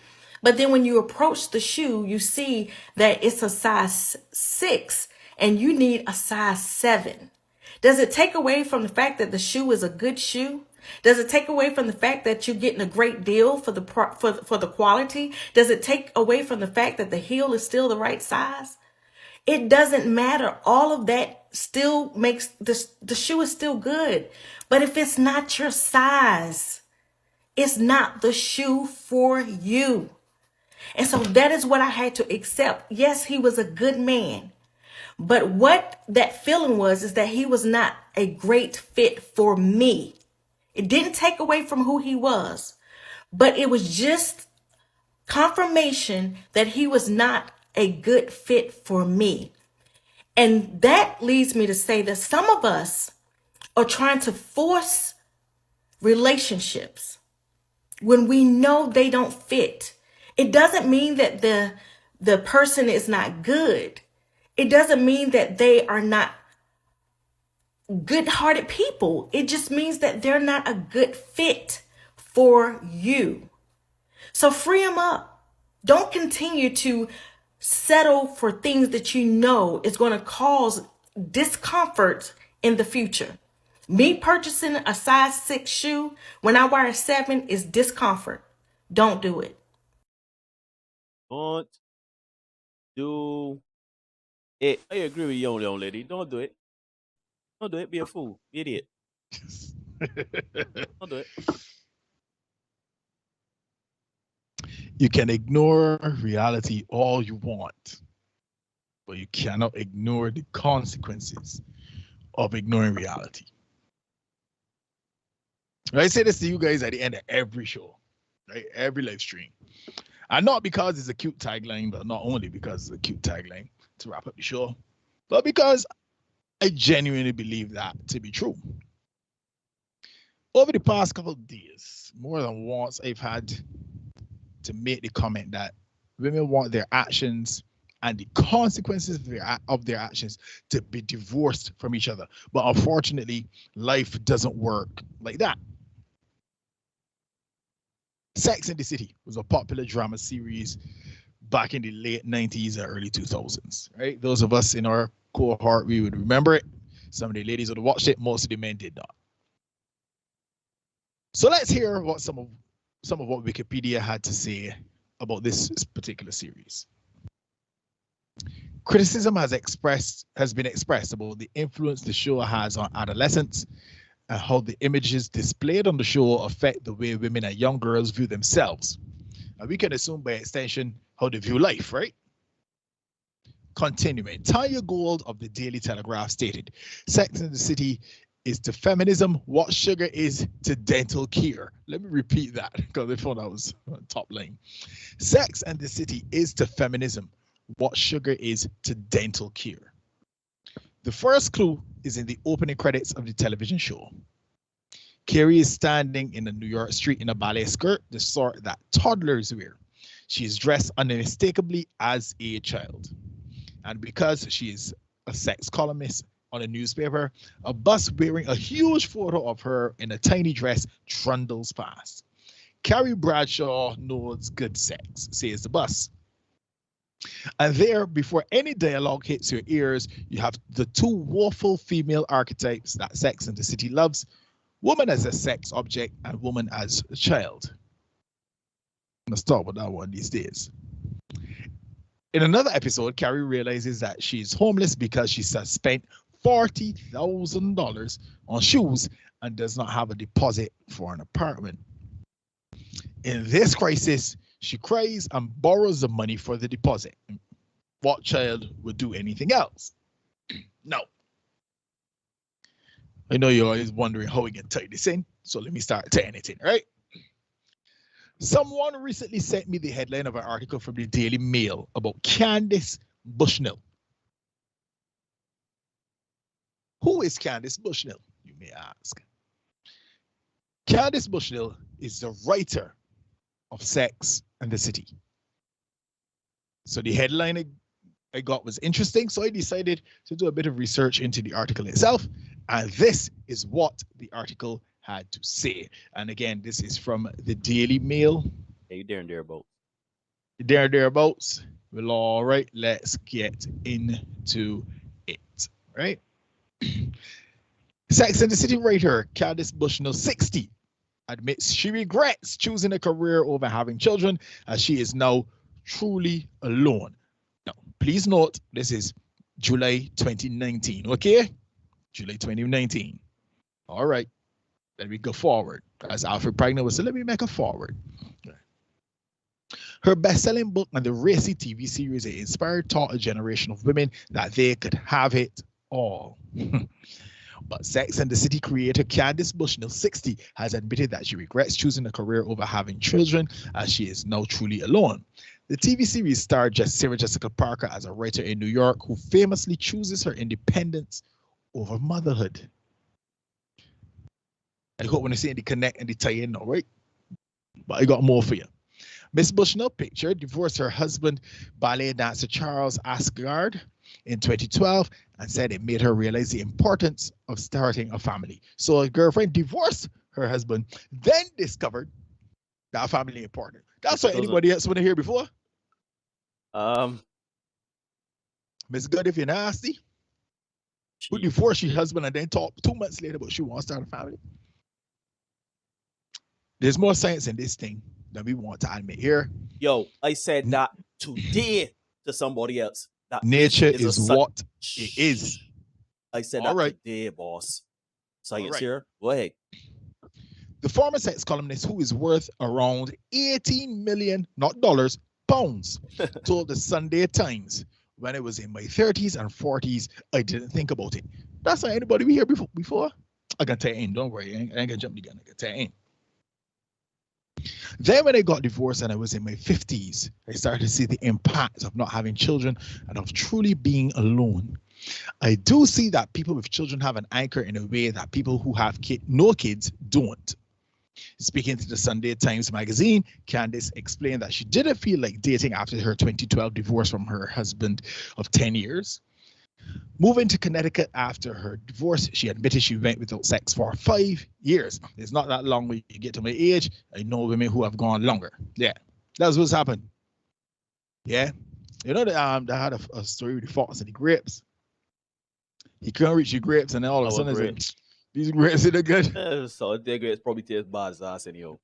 But then when you approach the shoe, you see that it's a size 6 and you need a size 7. Does it take away from the fact that the shoe is a good shoe? Does it take away from the fact that you're getting a great deal for the for the quality? Does it take away from the fact that the heel is still the right size? It doesn't matter. All of that still makes the shoe is still good. But if it's not your size, it's not the shoe for you. And so that is what I had to accept. Yes, he was a good man. But what that feeling was is that he was not a great fit for me. It didn't take away from who he was, but it was just confirmation that he was not a good fit for me. And that leads me to say that some of us are trying to force relationships when we know they don't fit. It doesn't mean that the person is not good. It doesn't mean that they are not good-hearted people. It just means that they're not a good fit for you. So free them up. Don't continue to settle for things that you know is going to cause discomfort in the future. Me purchasing a size 6 shoe when I wear a 7 is discomfort. Don't do it. Don't do it. I agree with you, young lady. Don't do it. Don't do it. Be a fool. Be an idiot. Don't do it. You can ignore reality all you want, but you cannot ignore the consequences of ignoring reality. I say this to you guys at the end of every show, right? Every live stream. And not because it's a cute tagline, but not only because it's a cute tagline to wrap up the show, but because I genuinely believe that to be true. Over the past couple of days, more than once, I've had to make the comment that women want their actions and the consequences of their actions to be divorced from each other. But unfortunately, life doesn't work like that. Sex and the City was a popular drama series back in the late 90s and early 2000s, right? Those of us in our cohort, we would remember it. Some of the ladies would have watched it. Most of the men did not. So let's hear what some of what Wikipedia had to say about this particular series. Criticism has been expressed about the influence the show has on adolescents and how the images displayed on the show affect the way women and young girls view themselves. And we can assume by extension how they view life, right? Continuing, Tanya Gold of the Daily Telegraph stated, Sex and the City is to feminism what sugar is to dental care. Let me repeat that because I thought that was top line. Sex and the City is to feminism what sugar is to dental care. The first clue is in the opening credits of the television show. Carrie is standing in a New York street in a ballet skirt, the sort that toddlers wear. She is dressed unmistakably as a child. And because she is a sex columnist on a newspaper, a bus bearing a huge photo of her in a tiny dress trundles past. Carrie Bradshaw knows good sex, says the bus. And there, before any dialogue hits your ears, you have the two woeful female archetypes that Sex and the City loves, woman as a sex object and woman as a child. Let's talk about that one these days. In another episode, Carrie realizes that she's homeless because she has spent $40,000 on shoes and does not have a deposit for an apartment. In this crisis, she cries and borrows the money for the deposit. What child would do anything else? No. I know you're always wondering how we can tie this in, so let me start tying it in, right? Someone recently sent me the headline of an article from the Daily Mail about Candice Bushnell. Who is Candice Bushnell, you may ask? Candice Bushnell is the writer of Sex and the City. So the headline I got was interesting, so I decided to do a bit of research into the article itself, and this is what the article had to say. And again, this is from the Daily Mail. Hey, you there and thereabouts. Thereabouts. Well, all right, let's get into it. Right? Sex and the City writer Candice Bushnell, 60, admits she regrets choosing a career over having children, as she is now truly alone. Now, please note, this is July 2019, okay? July 2019. All right, let me go forward. As Alfred Pragner was, so let me make a forward. Her best-selling book and the racy TV series It Inspired taught a generation of women that they could have it all. But Sex and the City creator Candice Bushnell, 60, has admitted that she regrets choosing a career over having children, as she is now truly alone. The TV series starred Sarah Jessica Parker as a writer in New York who famously chooses her independence over motherhood. I hope when I say the connect and the tie in now, right? But I got more for you. Miss Bushnell picture divorced her husband, ballet dancer Charles Asgard, in 2012, and said it made her realize the importance of starting a family. So a girlfriend divorced her husband, then discovered that family important. That's what anybody else want to hear before. Miss Good, if you're nasty, who divorced your husband and then talk 2 months later but she wants to start a family. There's more science in this thing than we want to admit here. Yo, I said that today to somebody else. That nature is what it is. I said that today, boss. Science here. Go ahead. The former sex columnist, who is worth around 18 million, not dollars, pounds, told the Sunday Times, when I was in my 30s and 40s, I didn't think about it. That's not anybody we hear before. I can tell you in, don't worry. I ain't gonna jump the gun. I can tell you in. Then when I got divorced and I was in my 50s, I started to see the impact of not having children and of truly being alone. I do see that people with children have an anchor in a way that people who have no kids don't. Speaking to the Sunday Times magazine, Candice explained that she didn't feel like dating after her 2012 divorce from her husband of 10 years. Moving to Connecticut after her divorce, she admitted she went without sex for 5 years. It's not that long when you get to my age. I know women who have gone longer. Yeah, that's what's happened. Yeah. You know, they had a story with the fox and the grapes. He couldn't reach the grapes, and then all of a sudden, these grapes are good. So their grapes probably taste bad as ass anyhow.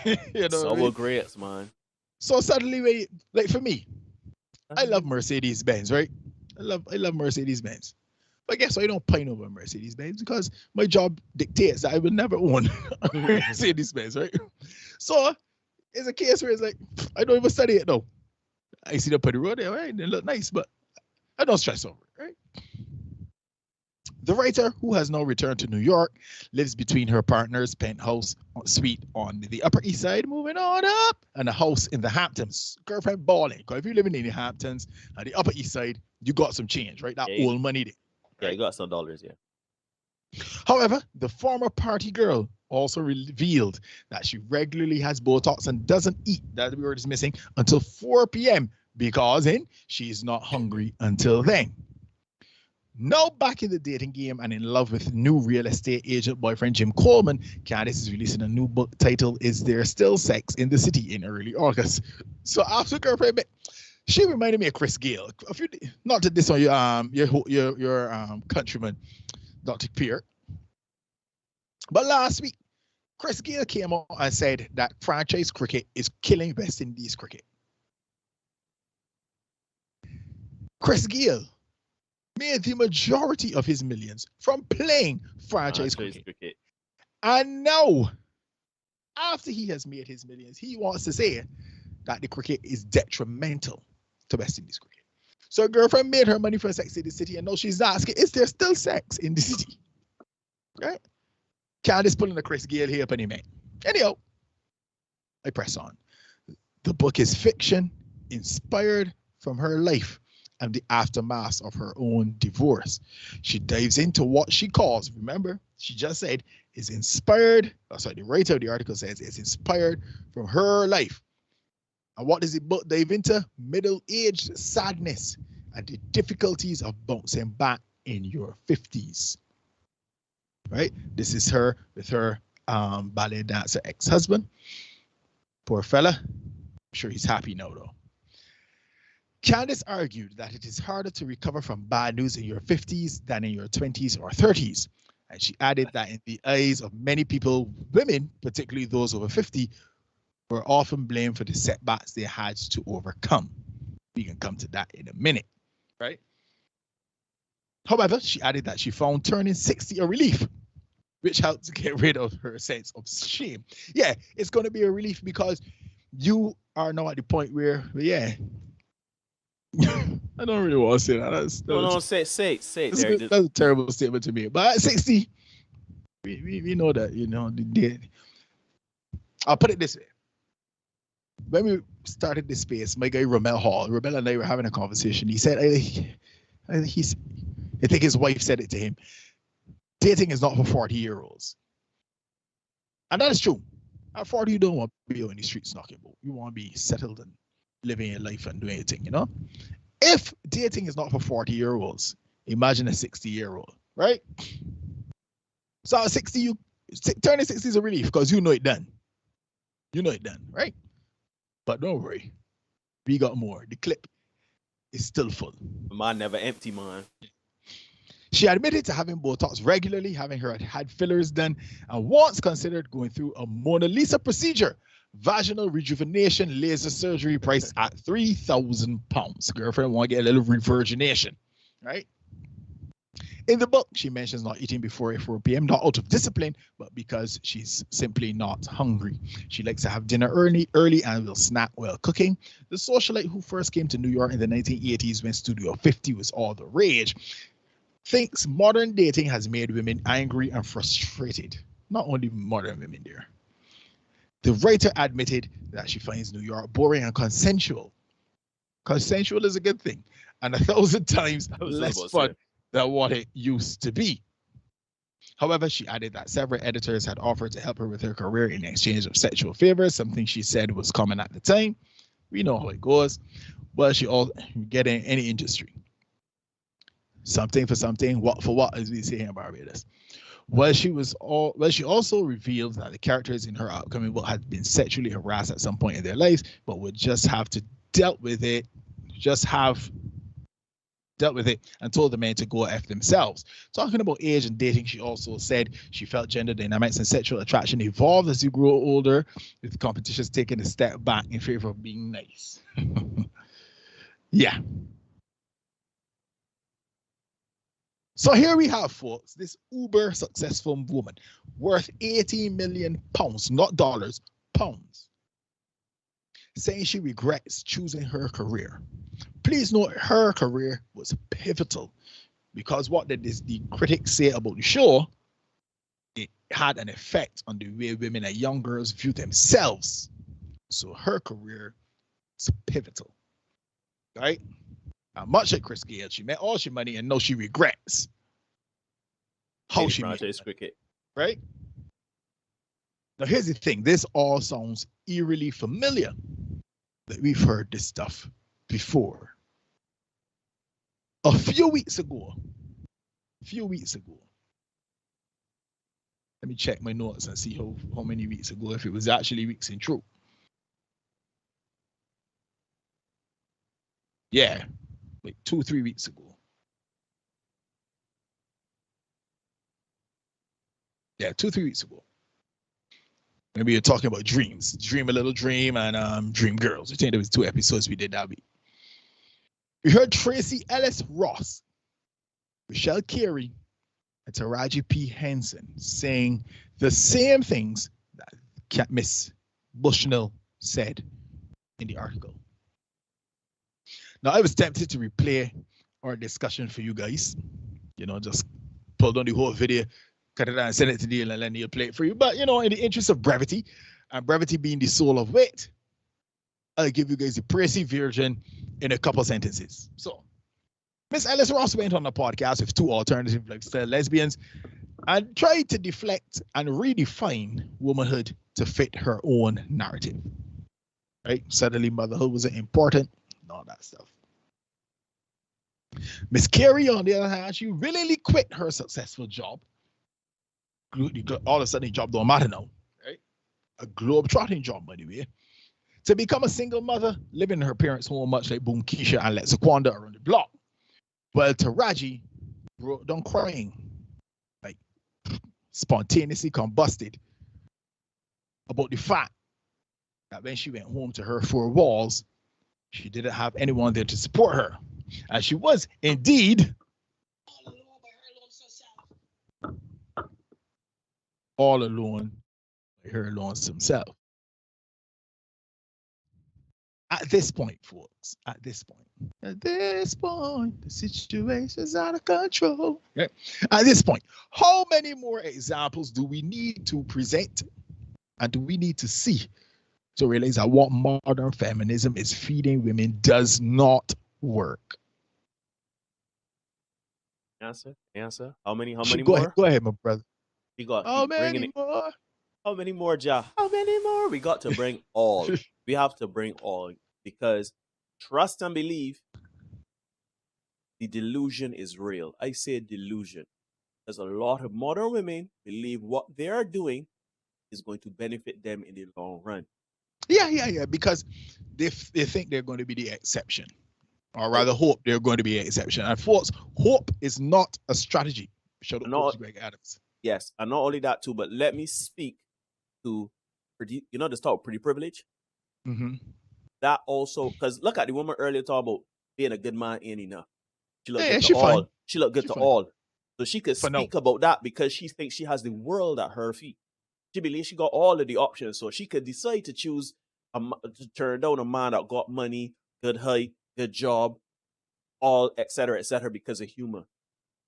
You know sour grapes, man. So suddenly, like for me, I love Mercedes-Benz, right? I love Mercedes-Benz. But guess what? I don't pine over Mercedes-Benz because my job dictates that I will never own a Mercedes-Benz, right? So it's a case where it's like, I don't even study it though. I see them on the road there, right? They look nice, but I don't stress over it, right? The writer, who has now returned to New York, lives between her partner's penthouse suite on the Upper East Side, moving on up, and a house in the Hamptons. Girlfriend balling. Because if you're living in the Hamptons and the Upper East Side, you got some change, right? That old money there. Yeah, you got some dollars, yeah. However, the former party girl also revealed that she regularly has Botox and doesn't eat, that word is missing, until 4 p.m. because she is not hungry until then. Now back in the dating game and in love with new real estate agent boyfriend Jim Coleman, Candice is releasing a new book titled Is There Still Sex in the City in early August. So after girlfriend, she reminded me of Chris Gale. Not to diss on your countryman, Dr. Pierre. But last week, Chris Gale came out and said that franchise cricket is killing West Indies cricket. Chris Gale made the majority of his millions from playing franchise cricket. And now, after he has made his millions, he wants to say that the cricket is detrimental to West Indies cricket. So her girlfriend made her money for Sex in the City, and now she's asking, is there still sex in the city? Right? Candice pulling a Chris Gale here, penny man. Anyhow, I press on. The book is fiction inspired from her life and the aftermath of her own divorce. She dives into what she calls, remember, she just said, is inspired, the writer of the article says it's inspired from her life. And what does the book dive into? Middle-aged sadness and the difficulties of bouncing back in your 50s. Right? This is her with her ballet dancer ex-husband. Poor fella. I'm sure he's happy now though. Candace argued that it is harder to recover from bad news in your 50s than in your 20s or 30s. And she added that in the eyes of many people, women, particularly those over 50, were often blamed for the setbacks they had to overcome. We can come to that in a minute, right? However, she added that she found turning 60 a relief, which helped to get rid of her sense of shame. Yeah, it's going to be a relief because you are now at the point where, yeah, I don't really want to say that. No, say it. That's a terrible statement to me. But at 60, we know that, you know, I'll put it this way. When we started this space, my guy Ramel and I were having a conversation. He said, I think his wife said it to him, dating is not for 40-year-olds. And that is true. At 40, you don't want to be on the streets knocking about. You want to be settled and living your life and doing your thing, you know? If dating is not for 40-year-olds, imagine a 60-year-old, right? So at 60, turning 60 is a relief because you know it done. You know it done, right? But don't worry, we got more. The clip is still full. Mine never empty, man. She admitted to having Botox regularly, having her had fillers done, and once considered going through a Mona Lisa procedure, vaginal rejuvenation laser surgery priced at £3,000. Girlfriend want to get a little revirgination, right? In the book, she mentions not eating before 4 p.m., not out of discipline, but because she's simply not hungry. She likes to have dinner early and will snack while cooking. The socialite who first came to New York in the 1980s when Studio 50 was all the rage thinks modern dating has made women angry and frustrated. Not only modern women there. The writer admitted that she finds New York boring and consensual. Consensual is a good thing, and 1,000 times less fun than what it used to be. However, she added that several editors had offered to help her with her career in exchange of sexual favors, something she said was common at the time. We know how it goes. Well, she all get in any industry. Something for something, what for what, as we say in Barbados. She also revealed that the characters in her upcoming book had been sexually harassed at some point in their lives, but would just have to dealt with it and told the men to go F themselves. Talking about age and dating, she also said she felt gender dynamics and sexual attraction evolved as you grow older, with competitions taking a step back in favor of being nice. Yeah. So here we have, folks, this uber successful woman worth £80 million, not dollars, pounds, saying she regrets choosing her career. Please note her career was pivotal because what did the critics say about the show, it had an effect on the way women and young girls view themselves. So her career is pivotal, right? Much like Chris Gayle, she made all she money and now she regrets how she made it, cricket, right? Now here's the thing, this all sounds eerily familiar, that we've heard this stuff before. A few weeks ago, let me check my notes and see how many weeks ago, if it was actually weeks in truth. Yeah, like 2-3 weeks ago. Yeah, 2-3 weeks ago. Maybe you're talking about dreams. Dream a Little Dream and Dream Girls. I think there was 2 episodes we did that week. We heard Tracy Ellis Ross, Michelle Carey, and Taraji P. Henson saying the same things that Miss Bushnell said in the article. Now, I was tempted to replay our discussion for you guys. You know, just pull down the whole video, cut it down, and send it to Neil, and let Neil play it for you. But, you know, in the interest of brevity, and brevity being the soul of wit, I'll give you guys the précis version in a couple sentences. So, Miss Ellis Ross went on a podcast with 2 alternative lifestyle lesbians and tried to deflect and redefine womanhood to fit her own narrative. Right? Suddenly, motherhood wasn't important and all that stuff. Miss Carey, on the other hand, she willingly quit her successful job. All of a sudden, the job don't matter now, right? A globe-trotting job, by the way. To become a single mother, living in her parents' home, much like Boom Keisha and Let's Aquanda around the block. Well, Taraji broke down crying, like spontaneously combusted about the fact that when she went home to her four walls, she didn't have anyone there to support her. And she was indeed all alone by her lonesome self. At this point, folks, at this point, the situation's out of control. Okay? At this point, how many more examples do we need to present and do we need to see to realize that what modern feminism is feeding women does not work? Answer. How many Go more? ahead, go ahead, my brother. We got How many more? How many more, Ja? How many more? We got to bring all. We have to bring all because trust and believe. The delusion is real. I say delusion. There's a lot of modern women believe what they are doing is going to benefit them in the long run. Yeah. Because they think they're going to be the exception, or rather, hope they're going to be an exception. And folks, hope is not a strategy. Shout out to Greg Adams. Yes, and not only that too, but let me speak to pretty. You know the start pretty privilege. Mm-hmm. That also, because look at the woman earlier talking about being a good man ain't enough. She looked good she to fine. all. She looked good to fine. all. So she could For speak now. about that because she thinks she has the world at her feet. She believes she got all of the options, so she could decide to choose to turn down a man that got money, good height, good job, all etc. because of humor,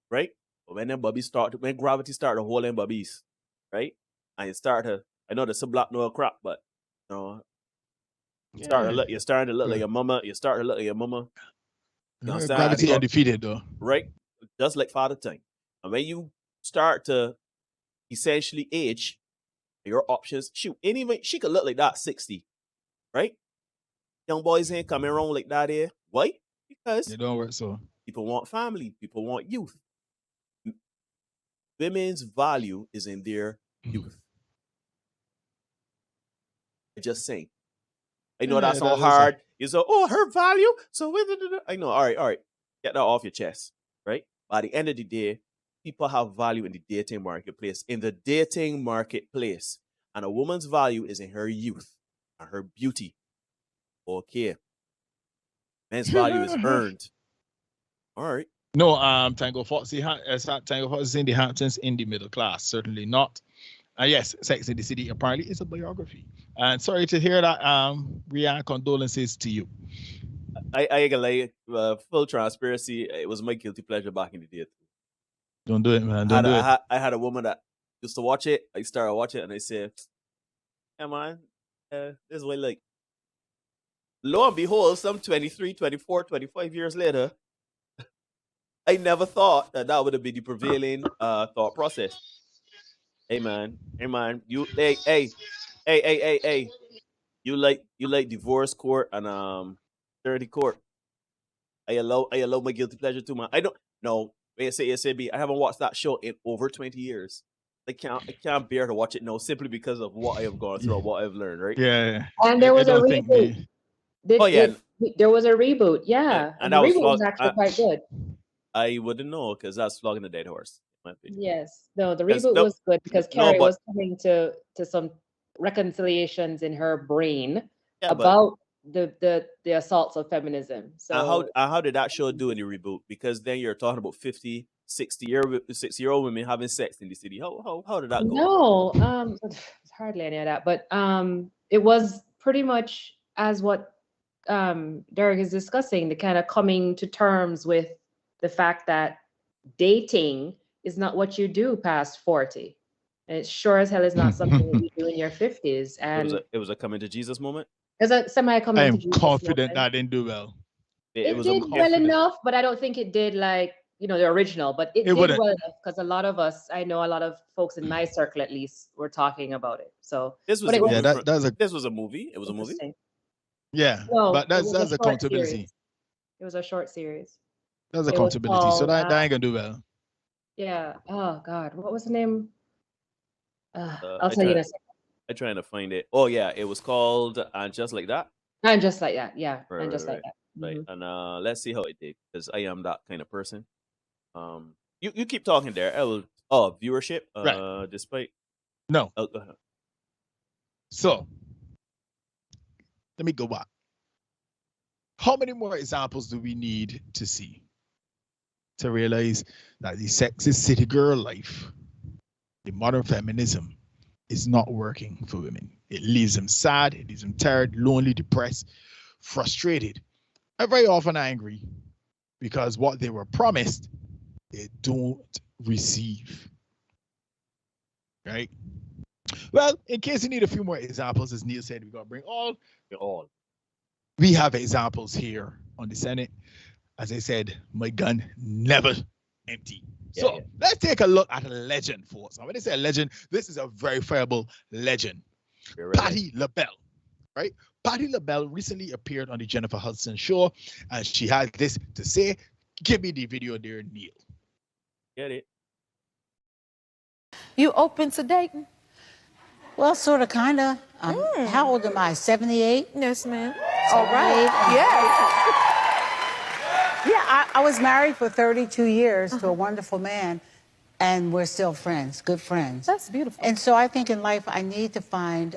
right? But when them bubbies when gravity started to hold them bubbies, right? And you start to, I know there's a block no crap, but you know, you're starting to look like your mama. You start to look like your mama. You understand? Gravity undefeated though. Right? Just like Father Time. And when you start to essentially age, your options, shoot, anyway, she could look like that 60, right? Young boys ain't coming around like that here. Why? Because it don't work so. People want family. People want youth. Women's value is in their youth. I'm just saying. I know that's all hard. You say, oh, her value? So, I know. All right. Get that off your chest, right? By the end of the day, people have value in the dating marketplace. And a woman's value is in her youth and her beauty. Okay. Men's value is earned. All right. No, Tango Fox is in the Hamptons in the middle class. Certainly not. Yes, Sex in the City apparently is a biography. And sorry to hear that. Rian, condolences to you. I ain't gonna lie, full transparency, it was my guilty pleasure back in the day. Don't do it, man. I had a woman that used to watch it. I started watching it and I said, yeah, man, this is what I like. Lo and behold, some 23, 24, 25 years later, I never thought that would have been the prevailing thought process. Hey man, you you like divorce court and dirty court. I allow my guilty pleasure too, man. I don't know. ASAB, I haven't watched that show in over 20 years. I can't bear to watch it now simply because of what I have gone through, what I've learned, right? Yeah. And there was a reboot. There was a reboot, yeah. And the reboot was actually quite good. I wouldn't know because that's flogging the dead horse. Yes. No, the reboot was good because Carrie was coming to some reconciliations in her brain about the assaults of feminism. So how did that show do in the reboot? Because then you're talking about 50, 60-year-old women having sex in the city. How did that go? No, it's hardly any of that. But it was pretty much as what Derek is discussing, the kind of coming to terms with the fact that dating is not what you do past 40. And it sure as hell is not something that you do in your 50s. And it was a coming to Jesus moment. It was a semi-coming to Jesus confident that didn't do well. It did well enough, but I don't think it did like, the original, but it did well enough because a lot of us, I know a lot of folks in my circle at least, were talking about it. So this was a movie. It was a movie. Yeah, but that's accountability. It was a short series. That's It was accountability. So called, that ain't gonna do well. yeah. Oh God, what was the name? I'll I tell you try in a second. I trying to find it. Oh yeah, it was called and just like that. And just like that, yeah, Right, and right, just like right, that. right. Mhm. And let's see how it did because I am that kind of person. You keep talking there. I will. Oh, viewership. Right. Despite. No. Oh, go ahead. So let me go back. How many more examples do we need to see to realize that the sexist city girl life, the modern feminism, is not working for women? It leaves them sad, it leaves them tired, lonely, depressed, frustrated, and very often angry because what they were promised, they don't receive. Right? Well, in case you need a few more examples, as Neil said, we got to bring all. We have examples here on the Senate. As I said, my gun never empty. So let's take a look at a legend, folks. And when I say a legend, this is a verifiable legend. Patti LaBelle, right? Patti LaBelle recently appeared on the Jennifer Hudson show, and she had this to say. Give me the video there, Neil. Get it. You open to dating? Well, sort of, kind of. How old am I? 78? Yes, ma'am. All right. Yes. Yeah, I was married for 32 years to a wonderful man, and we're still friends, good friends. That's beautiful. And so I think in life I need to find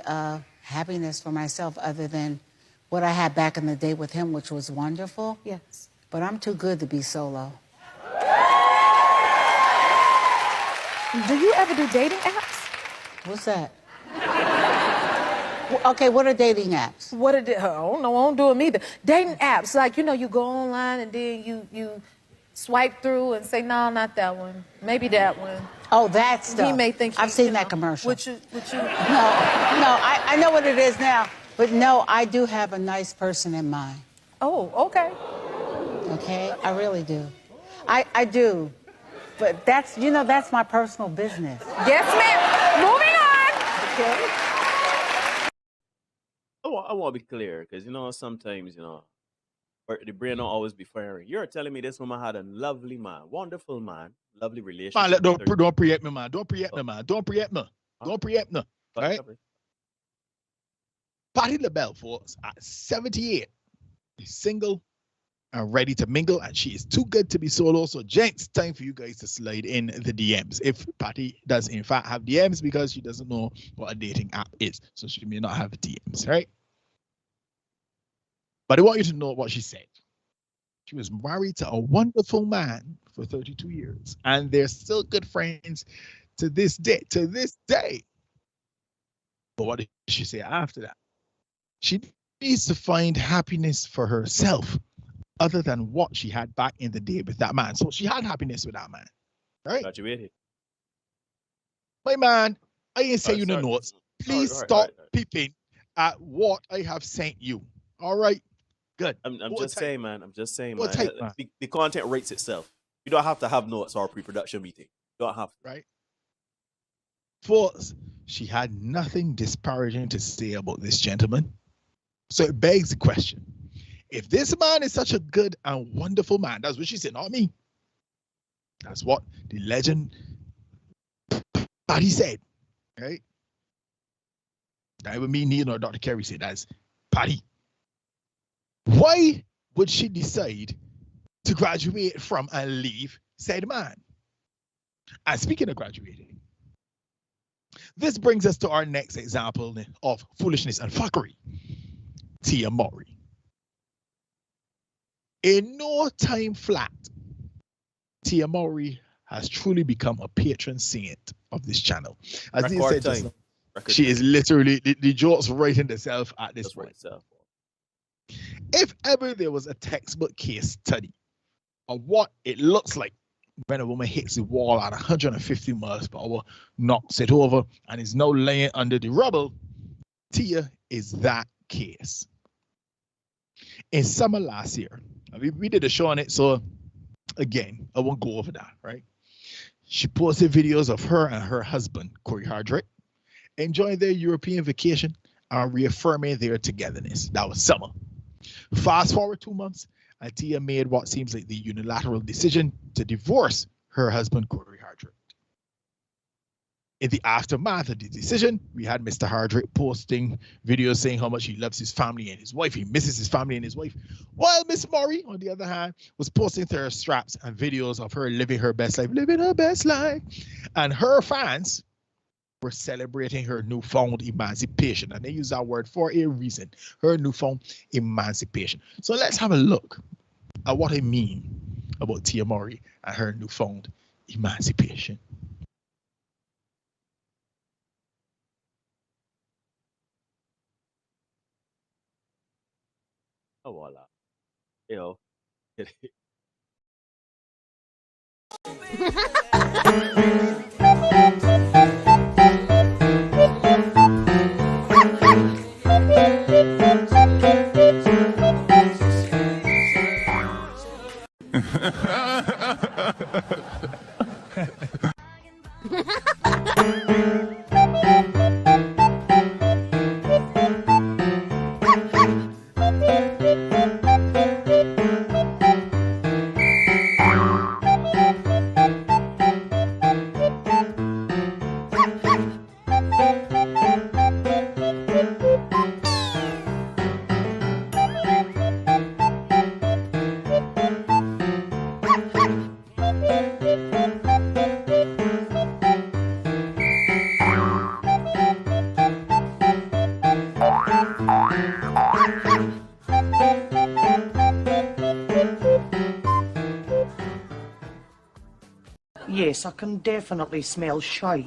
happiness for myself other than what I had back in the day with him, which was wonderful. Yes. But I'm too good to be solo. Do you ever do dating apps? What's that? Okay, what are dating apps? What are I don't know, I don't do them either. Dating apps, like, you go online and then you swipe through and say, no, not that one. Maybe that one. Oh, that stuff. He may think I've seen that commercial. Would you? No, I know what it is now. But no, I do have a nice person in mind. Oh, okay. Okay, I really do. I do. But that's my personal business. Yes, ma'am. Moving on. Okay. I want to be clear because sometimes the brain don't always be firing. You're telling me this woman had a lovely man, wonderful man, lovely relationship. Man, don't preempt me, man. Don't preempt me, man. Don't preempt me. Don't preempt me. Right? Patti LaBelle, folks, at 78, is single and ready to mingle, and she is too good to be solo. So, gents, time for you guys to slide in the DMs. If Patti does, in fact, have DMs because she doesn't know what a dating app is. So, she may not have DMs, right? But I want you to know what she said. She was married to a wonderful man for 32 years, and they're still good friends to this day. But what did she say after that? She needs to find happiness for herself other than what she had back in the day with that man. So she had happiness with that man, right? Graduated. My man, I ain't say you no notes. Please stop peeping at what I have sent you. All right? Good. I'm just saying, man. What type, man? The content rates itself. You don't have to have notes or pre-production meeting. You don't have to. Right? Fourth, she had nothing disparaging to say about this gentleman. So it begs the question. If this man is such a good and wonderful man, that's what she said, not me. That's what the legend Patti said, right? That would mean Neil or Dr. Kerry said, that's Patti. Why would she decide to graduate from and leave said man? And speaking of graduating, this brings us to our next example of foolishness and fuckery. Tia Mowry. In no time flat, Tia Mowry has truly become a patron saint of this channel. As Neil said just now, she is literally the jokes writing themselves at this point. If ever there was a textbook case study of what it looks like when a woman hits the wall at 150 miles per hour, knocks it over, and is now laying under the rubble, Tia is that case. In summer last year, we did a show on it, so again, I won't go over that, right? She posted videos of her and her husband, Corey Hardrick, enjoying their European vacation and reaffirming their togetherness. That was summer. Fast forward 2 months, and Tia made what seems like the unilateral decision to divorce her husband, Corey Hardrick. In the aftermath of the decision, we had Mr. Hardrick posting videos saying how much he loves his family and his wife. He misses his family and his wife. While Miss Murray, on the other hand, was posting thirst straps and videos of her living her best life, And her fans were celebrating her newfound emancipation. And they use that word for a reason, her newfound emancipation. So let's have a look at what I mean about Tia Murray and her newfound emancipation. Oh, voila. You know. Yes, I can definitely smell shite.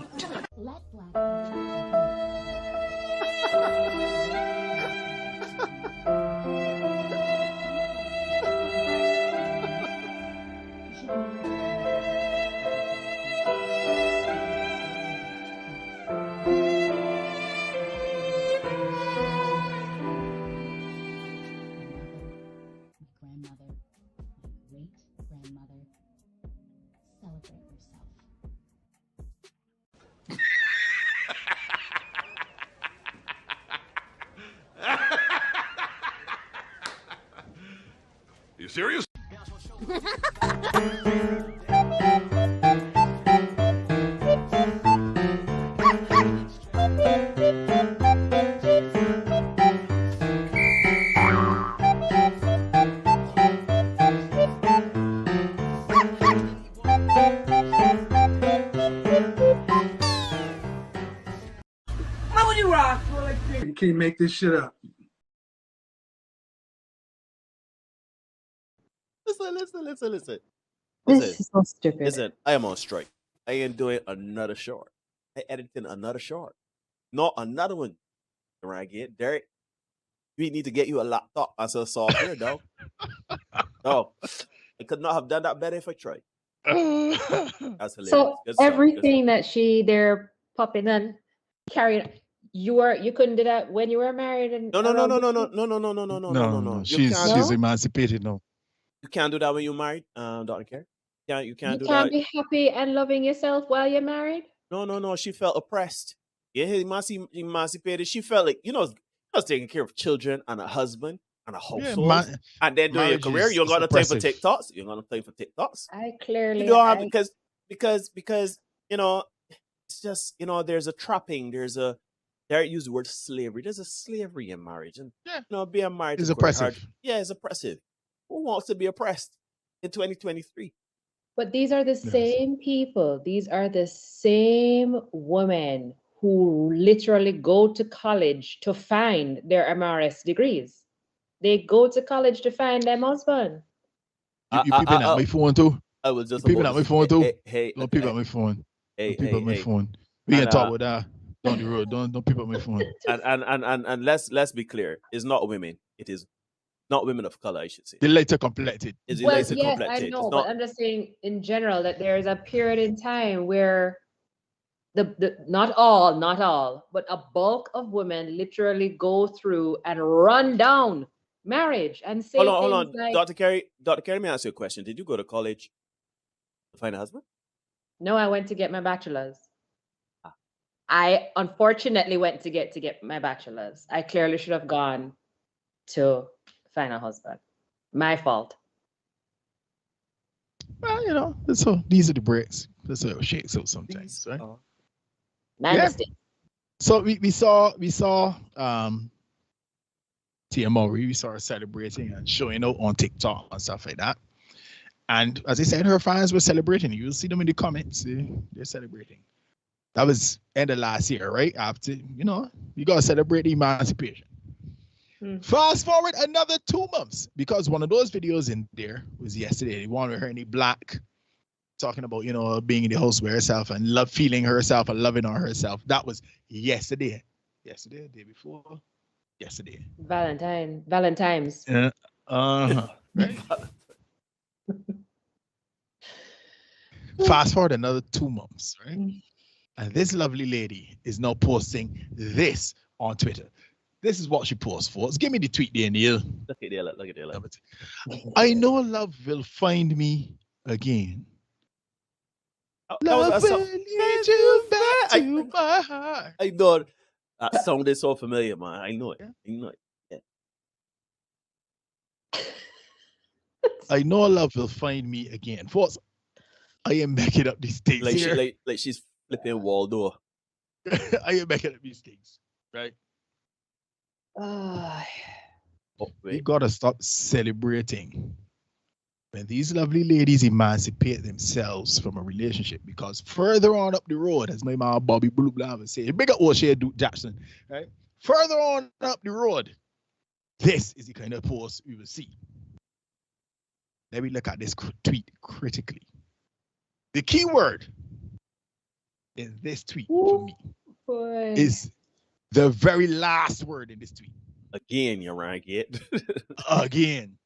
You serious? How would you rock? You can't make this shit up. Listen. This is so stupid. Listen, I am on strike. I ain't doing another short. I editing another short. Not another one. Right, get Derek. We need to get you a laptop as a software, though. No, I could not have done that better if I tried. That's hilarious. So Good stuff, everything that they're popping and carrying, you couldn't do that when you were married and No. No. She's emancipated now. You can't do that when you're married, Dr. Kerry. You can't do You can't that. be happy and loving yourself while you're married. No. She felt oppressed. Yeah, emancipated. She felt like, I was taking care of children and a husband and a household. And then doing your career, you're gonna play for TikToks. You're gonna play for TikToks. I clearly You don't have because it's just, there's a trapping, there use the word slavery. There's a slavery in marriage. And being married is to oppressive. It's oppressive. Who wants to be oppressed in 2023? But these are the same people. These are the same women who literally go to college to find their MRS degrees. They go to college to find their husband. You peeping at my phone too? I was just peeping at my phone too. Hey, don't peep at my phone. Don't peep at my phone. We And, can talk about that down the road. Don't peep at my phone. And let's be clear. It's not women. It is not women of color, I should say. The lighter complected. It's Well, lighter yes, complected. I know, It's but not- I'm just saying in general that there is a period in time where the not all, but a bulk of women literally go through and run down marriage and say Hold on. things like, Dr. Kerry, let me ask you a question. Did you go to college to find a husband? no, I went to get my bachelor's. I unfortunately went to get my bachelor's. I clearly should have gone to find a husband. My fault. you know, so these are the breaks. That's how it shakes out sometimes, right? Yeah. So we saw Tia Mowry, we saw her celebrating and showing out on TikTok and stuff like that. And as I said, her fans were celebrating. You'll see them in the comments. They're celebrating. That was end of last year, right? After, you know, you got to celebrate emancipation. Fast forward another 2 months, because one of those videos in there was yesterday. The one with her in the black, talking about, you know, being in the house with herself and feeling herself and loving on herself. That was yesterday. Yesterday, the day before. Yesterday. Valentine's. Right. Fast forward another 2 months, right? And this lovely lady is now posting this on Twitter. This is what she posts for. Give me the tweet there, Neil. Look at there. I know love will find me again. Love will lead you back to my heart. I know that sounded so familiar, man. I know it. Yeah. I know love will find me again. Folks, I am making up these things here. Like she's flipping Waldo. I am making up these things, right? We gotta stop celebrating when these lovely ladies emancipate themselves from a relationship, because further on up the road, as my man Bobby Blue Blava said, big up O'Shea Duke Jackson, right? Further on up the road, this is the kind of post we will see. Let me look at this tweet critically. The key word in this tweet for me is the very last word in this tweet. Again, you're right. Again.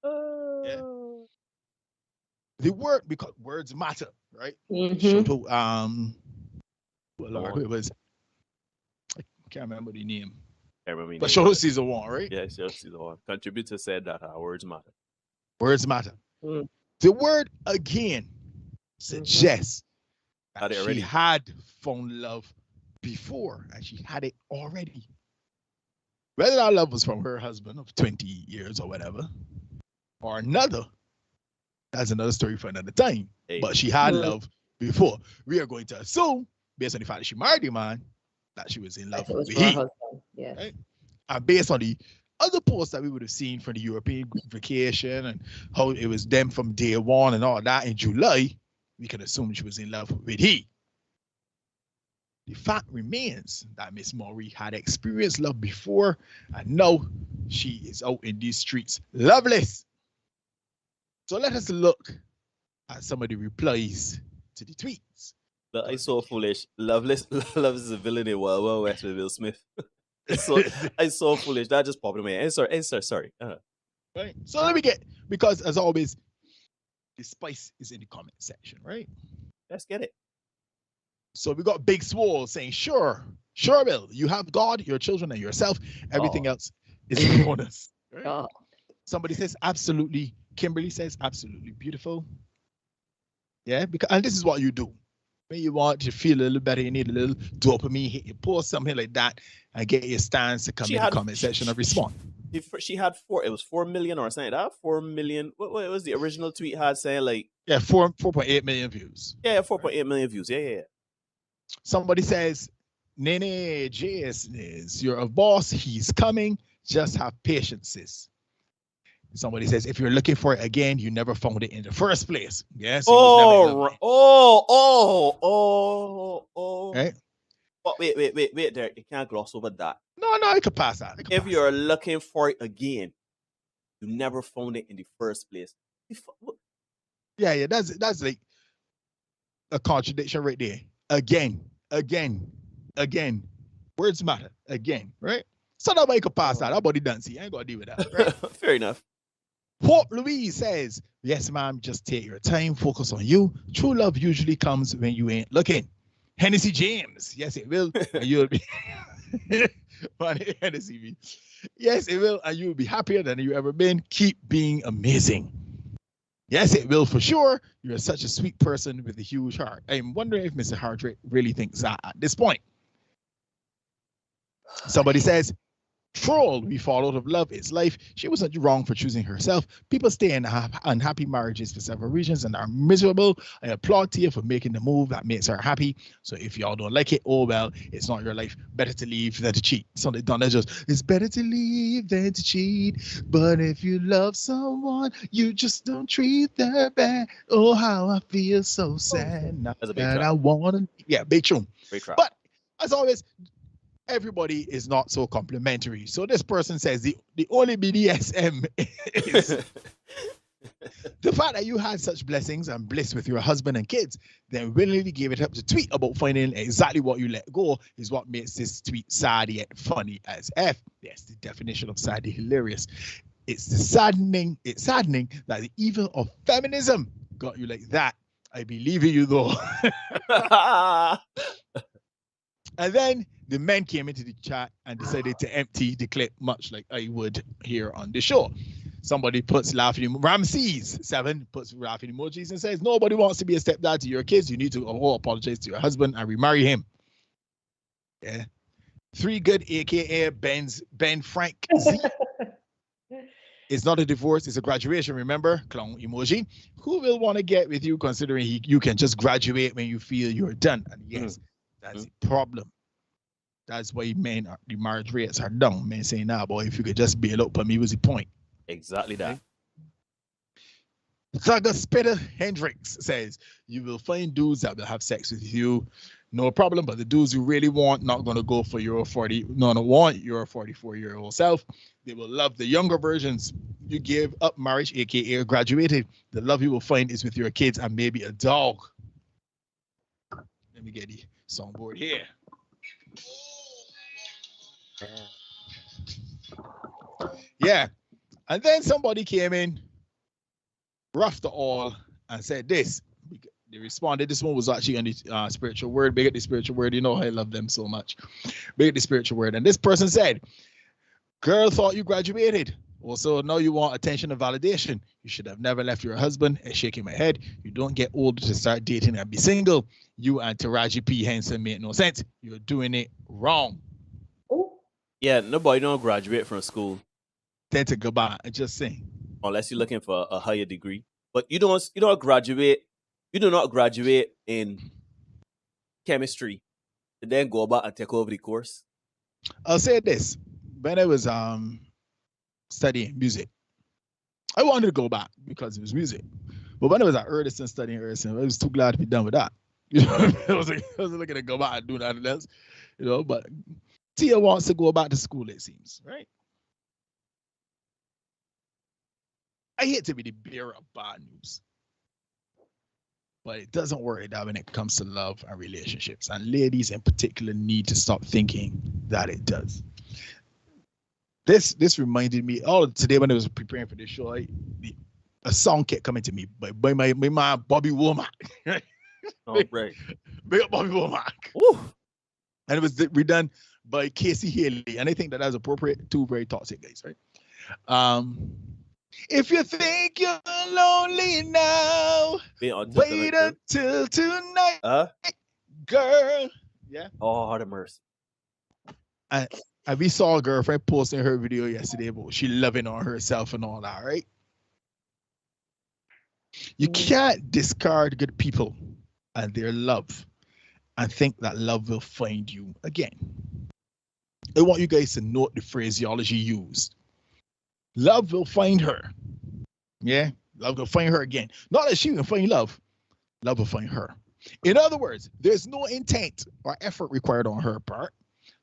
Yeah. The word, because words matter, right? Who it was, I can't remember the name. But show us season 1, right? Yeah, show us season 1. Contributor said that words matter. Words matter. The word again suggests that she had found love before, and she had it already. Whether that love was from her husband of 20 years or whatever, or another, that's another story for another time. But she had love before. We are going to assume, based on the fact that she married a man, that she was in love with him. Yeah. Right? And based on the other posts that we would have seen from the European vacation and how it was them from day one and all that in July, we can assume she was in love with he. The fact remains that Miss Maury had experienced love before, and now she is out in these streets loveless. So let us look at some of the replies to the tweets. But I so foolish. Loveless is a villain in Wild Wild West with Will Smith. I so foolish. That just popped in my head. Sorry. Right. So let me because as always, the spice is in the comment section, right? Let's get it. So we got Big Swole saying, sure, Will. You have God, your children, and yourself. Everything else is a bonus. Right? Somebody says, absolutely. Kimberly says, absolutely beautiful. Yeah, and this is what you do. When you want to feel a little better, you need a little dopamine hit. You post something like that and get your stans to come in the comment section and respond. She had 4 million or something like that. 4 million. What was the original tweet had saying, like? Yeah, 4.8 million views. Yeah, 4.8 million views. Yeah. Somebody says, Nene JS, you're a boss. He's coming. Just have patience, sis. Somebody says, if you're looking for it again, you never found it in the first place. Yes. Right. Right? But wait, Derek. You can't gloss over that. No, I could pass that. If you're looking for it again, you never found it in the first place. Yeah, that's like a contradiction right there. Again. Words matter. Again, right? So nobody could pass that. Nobody done see. I ain't got to deal with that. Right? Fair enough. Port Louise says, yes, ma'am, just take your time. Focus on you. True love usually comes when you ain't looking. Hennessy James. Yes, it will. And you'll be... Hennessy. Yes, it will. And you'll be happier than you ever been. Keep being amazing. Yes, it will for sure. You're such a sweet person with a huge heart. I'm wondering if Mr. Hardrake really thinks that at this point. Somebody says, Troll, we fall out of love. It's life. She wasn't wrong for choosing herself. People stay in unhappy marriages for several reasons and are miserable. I applaud Tia for making the move that makes her happy. So if y'all don't like it, oh well, it's not your life. Better to leave than to cheat. So they done that just, it's better to leave than to cheat. But if you love someone, you just don't treat them bad. Oh, how I feel so sad. Now That's a big that track. I want to. Yeah, big tune. Big track. But as always, everybody is not so complimentary. So this person says the only BDSM is the fact that you had such blessings and bliss with your husband and kids, then willingly gave it up to tweet about finding exactly what you let go is what makes this tweet sad yet funny as F. Yes, the definition of sad is hilarious. It's saddening that the evil of feminism got you like that. I believe in you though. And then the men came into the chat and decided to empty the clip, much like I would here on the show. Somebody puts laughing, Ramses7 puts laughing emojis and says, nobody wants to be a stepdad to your kids. You need to apologize to your husband and remarry him. Yeah. 3 Good, aka Ben Frank Z. It's not a divorce, it's a graduation, remember? Clown emoji. Who will want to get with you considering you can just graduate when you feel you're done? And yes, that's the problem. That's why the marriage rates are down. Men saying, nah, boy, if you could just bail out for me was the point. Exactly that. Thugger Spitter Hendricks says, you will find dudes that will have sex with you, no problem, but the dudes you really want, not going to go for your 44-year-old self. They will love the younger versions. You give up marriage, aka graduated. The love you will find is with your kids and maybe a dog. Let me get the songboard here. Yeah. And then somebody came in, roughed it all, and said this. They responded. This one was actually on the spiritual word. Big at the spiritual word. You know I love them so much. Big at the spiritual word. And this person said, girl thought you graduated. Also, now you want attention and validation. You should have never left your husband. And shaking my head. You don't get older to start dating and be single. You and Taraji P. Henson make no sense. You're doing it wrong. Yeah, nobody don't graduate from school. Then to go back, I just saying. Unless you're looking for a higher degree. But you don't graduate. You do not graduate in chemistry and then go back and take over the course. I'll say this. When I was studying music, I wanted to go back because it was music. But when I was at Erdison studying Erdison, I was too glad to be done with that. You know, I was looking to go back and do nothing else. You know, but Tia wants to go back to school, it seems, right? I hate to be the bearer of bad news. But it doesn't work like that when it comes to love and relationships. And ladies in particular need to stop thinking that it does. This reminded me, today when I was preparing for this show, a song kept coming to me by my man Bobby Womack. Oh, right. Big up Bobby Womack. And it was redone by Casey Haley. And I think that's appropriate. 2 very toxic guys, right? If you think you're lonely now, wait until tonight, girl. Yeah. Oh, heart of mercy. And we saw a girlfriend posting her video yesterday about she loving on herself and all that, right? You can't discard good people and their love and think that love will find you again. I want you guys to note the phraseology used. Love will find her. Yeah, love will find her again. Not that she will find love. Love will find her. In other words, there's no intent or effort required on her part.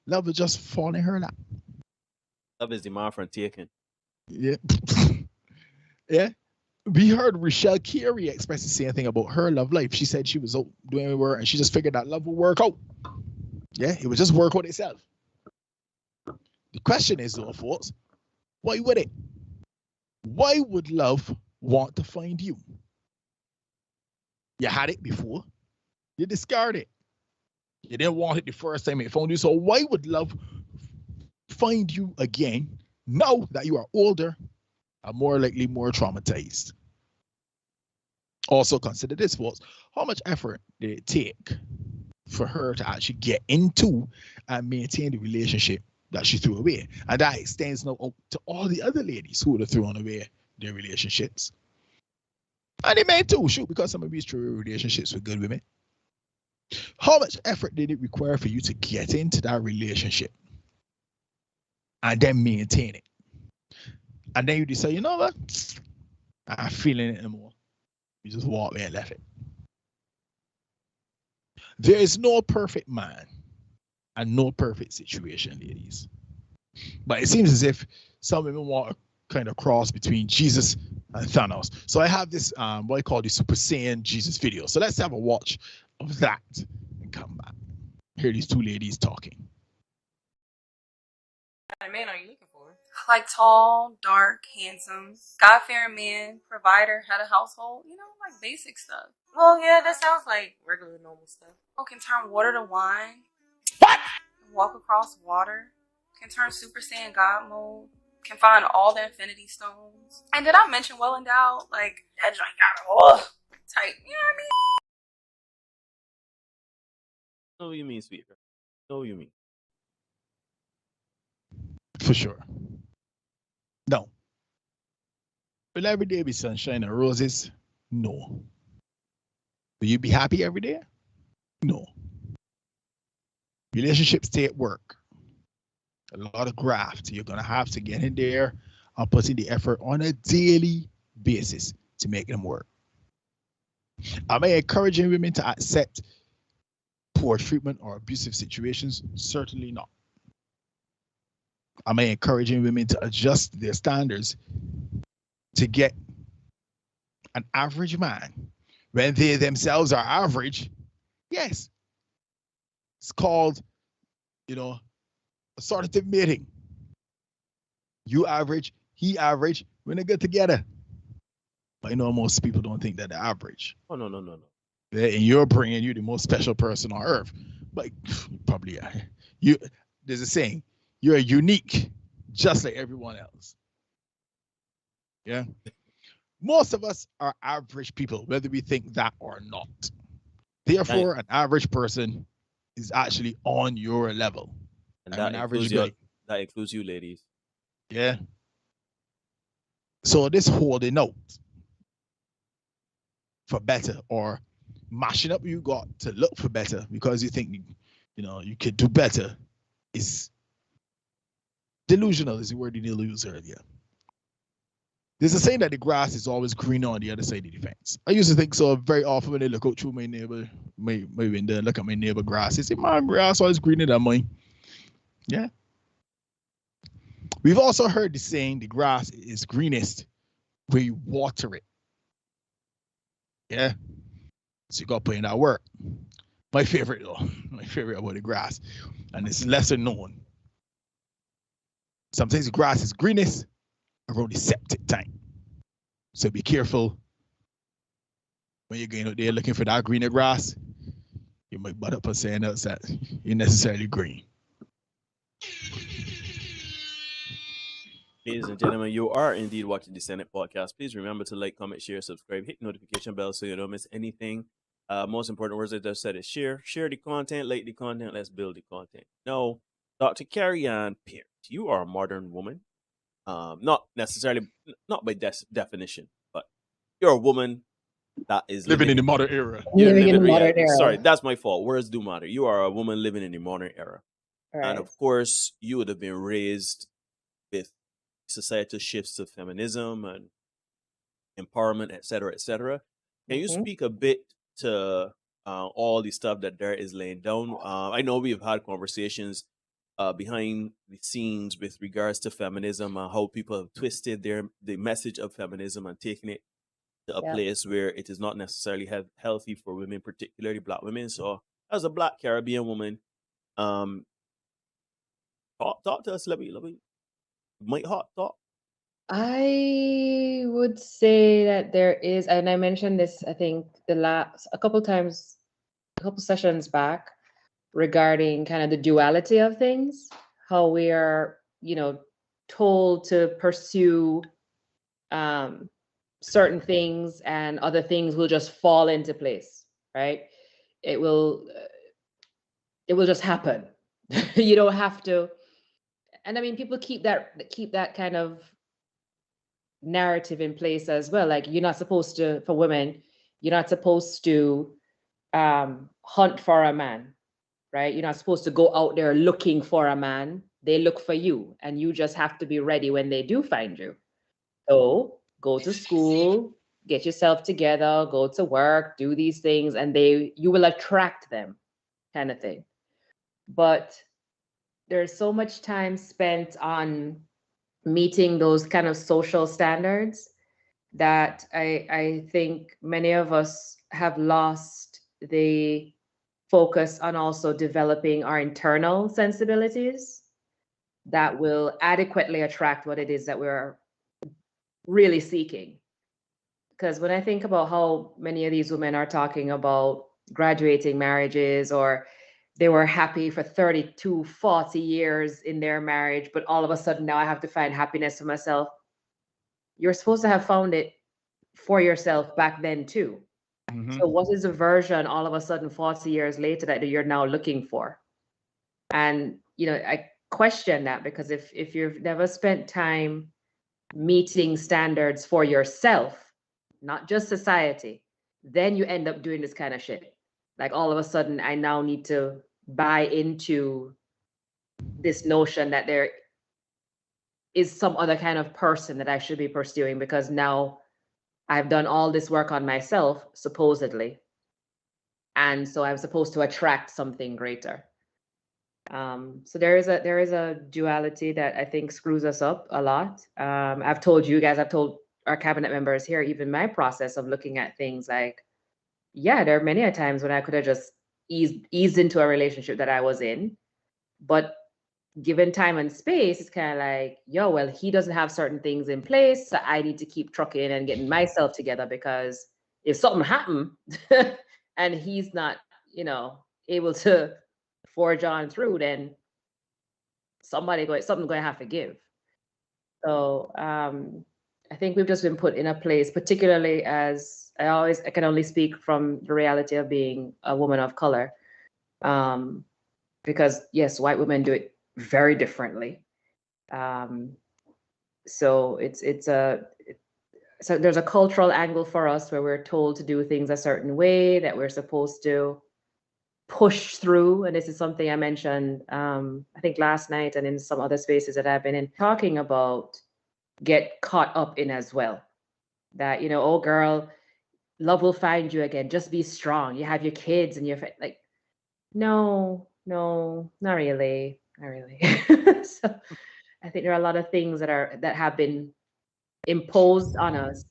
Love will just fall in her lap. Love is the man from Taken. Yeah. Yeah. We heard Rochelle Carey express the same thing about her love life. She said she was out doing work and she just figured that love would work out. Yeah, it would just work out itself. The question is, though, folks, why would it? Why would love want to find you? You had it before. You discarded it. You didn't want it the first time it found you. So why would love find you again now that you are older and more likely more traumatized? Also consider this, folks. How much effort did it take for her to actually get into and maintain the relationship that she threw away. And that extends now out to all the other ladies who would have thrown away their relationships. And they men too, shoot, because some of these true relationships with good women. How much effort did it require for you to get into that relationship and then maintain it? And then you decide, you know what? I'm not feeling it anymore. You just walk away and left it. There is no perfect man and no perfect situation, ladies. But it seems as if some women want to kind of cross between Jesus and Thanos. So I have this, what I call the Super Saiyan Jesus video. So let's have a watch of that and come back. Hear these two ladies talking. What kind of man are you looking for? Like tall, dark, handsome, God-fearing man, provider, head of household, you know, like basic stuff. Well, yeah, that sounds like regular, normal stuff. Oh, can turn water to wine. What? Walk across water. Can turn Super Saiyan God mode. Can find all the infinity stones. And did I mention well endowed? Like, that joint got tight, you know what I mean? I know what you mean, sweetheart. I know what you mean. For sure. No. Will every day be sunshine and roses? No. Will you be happy every day? No. Relationships take work. A lot of graft. You're going to have to get in there and put in the effort on a daily basis to make them work. Am I encouraging women to accept poor treatment or abusive situations? Certainly not. Am I encouraging women to adjust their standards to get an average man when they themselves are average? Yes. It's called, assortative mating. You average, he average, we're gonna get together. But most people don't think that they're average. Oh, no. In your brain, you're the most special person on earth. But probably, there's a saying, you're unique, just like everyone else. Yeah. Most of us are average people, whether we think that or not. Therefore, an average person is actually on your level. And that includes you, ladies. Yeah. So this holding out for better or mashing up you got to look for better because you think you could do better is delusional, is the word you used earlier. There's a saying that the grass is always greener on the other side of the fence. I used to think so very often when I look out through my window and look at my neighbor grass. I say, my grass always greener than mine. Yeah. We've also heard the saying the grass is greenest where you water it. Yeah. So you got to put in that work. My favorite about the grass, and it's lesser known. Sometimes the grass is greenest around the septic tank. So be careful when you're going out there looking for that greener grass. You might butt up and saying that you're necessarily green. Ladies and gentlemen, you are indeed watching the Senate podcast. Please remember to like, comment, share, subscribe, hit the notification bell so you don't miss anything. Most important words I just said is share the content, like the content, let's build the content. Now, Dr. Carrie Ann Pierce, you are a modern woman. Not necessarily, not by definition, but you're a woman that is living in the modern era. Living in the modern era. Sorry, that's my fault. Words do matter. You are a woman living in the modern era. Right. And of course, you would have been raised with societal shifts of feminism and empowerment, etc., etc. Can you speak a bit to all the stuff that there is laying down? I know we've had conversations behind the scenes with regards to feminism and how people have twisted the message of feminism and taken it to a place where it is not necessarily healthy for women, particularly Black women. So, as a Black Caribbean woman, talk to us. Let me might hot talk. I would say that there is, and I mentioned this, I think a couple sessions back, regarding kind of the duality of things, how we are, told to pursue certain things and other things will just fall into place, right? It will just happen. You don't have to And I mean, people keep that kind of narrative in place as well. Like, you're not supposed to, for women, you're not supposed to hunt for a man, right? You're not supposed to go out there looking for a man. They look for you, and you just have to be ready when they do find you. So go to school, get yourself together, go to work, do these things, and you will attract them, kind of thing. But there's so much time spent on meeting those kind of social standards that I think many of us have lost the focus on also developing our internal sensibilities that will adequately attract what it is that we're really seeking. Because when I think about how many of these women are talking about graduating marriages, or they were happy for 32, 40 years in their marriage, but all of a sudden now I have to find happiness for myself. You're supposed to have found it for yourself back then too. So what is the version all of a sudden 40 years later that you're now looking for? And, I question that, because if you've never spent time meeting standards for yourself, not just society, then you end up doing this kind of shit. Like, all of a sudden, I now need to buy into this notion that there is some other kind of person that I should be pursuing, because now I've done all this work on myself, supposedly. And so I'm supposed to attract something greater. So there is a duality that I think screws us up a lot. I've told you guys, I've told our cabinet members here, even my process of looking at things like, yeah, there are many a times when I could have just eased into a relationship that I was in, but given time and space, it's kind of like, yo, well, he doesn't have certain things in place, so I need to keep trucking and getting myself together, because if something happened and he's not, able to forge on through, then something's going to have to give. So I think we've just been put in a place, particularly as I can only speak from the reality of being a woman of color, because yes, white women do it very differently. So so there's a cultural angle for us where we're told to do things a certain way, that we're supposed to push through. And this is something I mentioned, I think last night, and in some other spaces that I've been in, talking about get caught up in as well. That, oh girl, love will find you again. Just be strong. You have your kids and you're like, no, not really. So I think there are a lot of things that have been imposed on us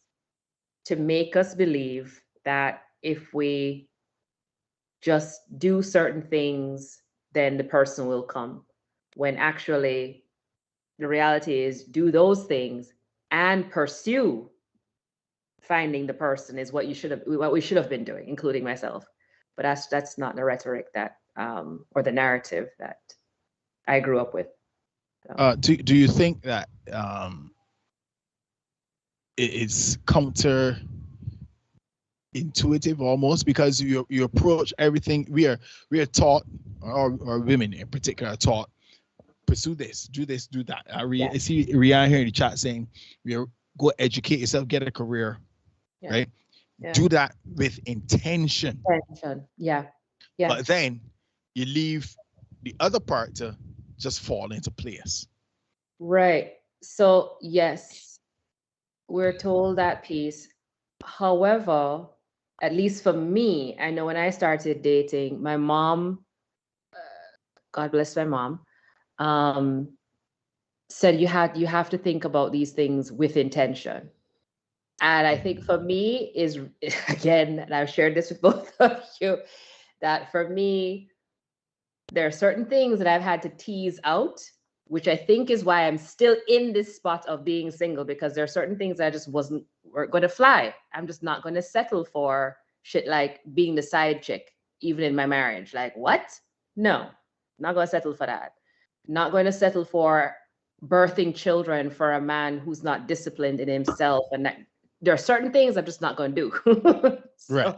to make us believe that if we just do certain things, then the person will come. When actually the reality is, do those things and pursue finding the person is what we should have been doing, including myself. But that's not the rhetoric that or the narrative that I grew up with. So. Do you think that it's counter intuitive almost, because you approach everything, we are taught, or women in particular are taught, pursue this, do that. I see Rihanna here in the chat saying, go educate yourself, get a career, right? Yeah. Do that with intention. Yeah. But then you leave the other part to just fall into place. Right. So yes, we're told that piece. However, at least for me, I know when I started dating, my mom, God bless my mom, said you have to think about these things with intention. And I think for me is, again, and I've shared this with both of you, that for me, there are certain things that I've had to tease out, which I think is why I'm still in this spot of being single, because there are certain things that I just weren't going to fly. I'm just not going to settle for shit like being the side chick, even in my marriage. Like, what? No, not going to settle for that. Not going to settle for birthing children for a man who's not disciplined in himself. And there are certain things I'm just not going to do. Right.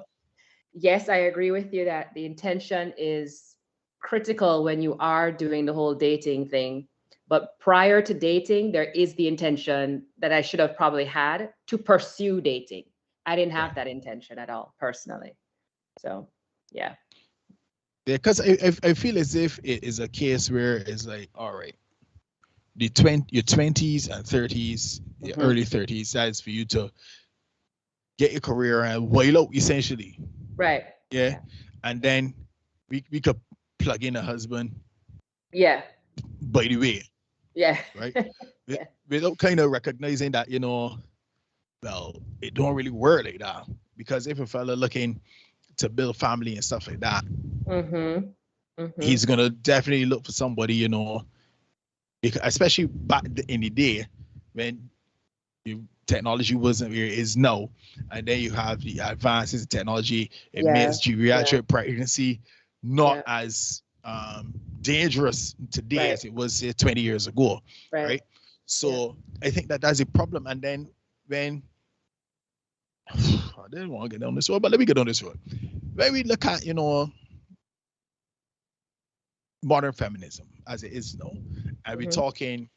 Yes, I agree with you that the intention is critical when you are doing the whole dating thing. But prior to dating, there is the intention that I should have probably had to pursue dating. I didn't have that intention at all, personally. So, yeah. Yeah, because I feel as if it is a case where it's like, all right, your 20s and 30s, your early 30s, that's for you to get your career and while out, essentially. Right. Yeah. And then we could plug in a husband. Yeah. By the way. Yeah. Right. Without kind of recognizing that, well, it don't really work like that. Because if a fella looking to build family and stuff like that, he's gonna definitely look for somebody, because especially back in the day when technology wasn't where it is now, and then you have the advances in technology. It makes geriatric pregnancy not as dangerous today as it was, say, 20 years ago, right? So I think that's a problem. And then when I didn't want to get down this road, but let me get on this road. When we look at, modern feminism as it is now, and we're talking,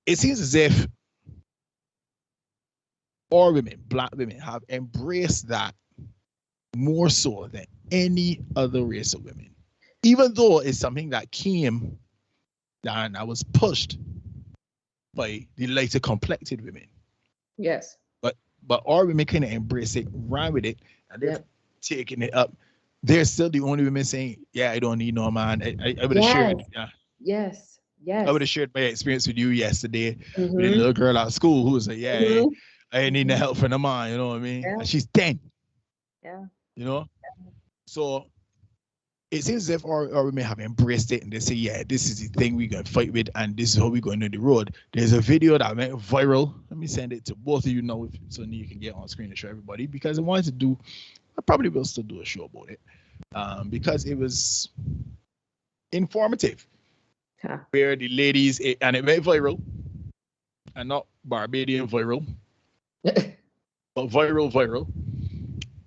it seems as if all women, Black women, have embraced that more so than any other race of women, even though it's something that came and I was pushed by the lighter complected women. Yes. But our women kind of embrace it, run with it, and they're taking it up. They're still the only women saying, "Yeah, I don't need no man." I would have shared. Yes. I would have shared my experience with you yesterday with a little girl at school who was like, "Yeah, I need the help from a man." You know what I mean? And she's 10. Yeah. So it seems as if our women have embraced it and they say, yeah, this is the thing we're going to fight with and this is how we're going on the road. There's a video that went viral. Let me send it to both of you now so you can get on screen and show everybody, because I wanted to do, I probably will still do a show about it, because it was informative. Where the ladies, and it went viral, and not Barbadian viral, but viral,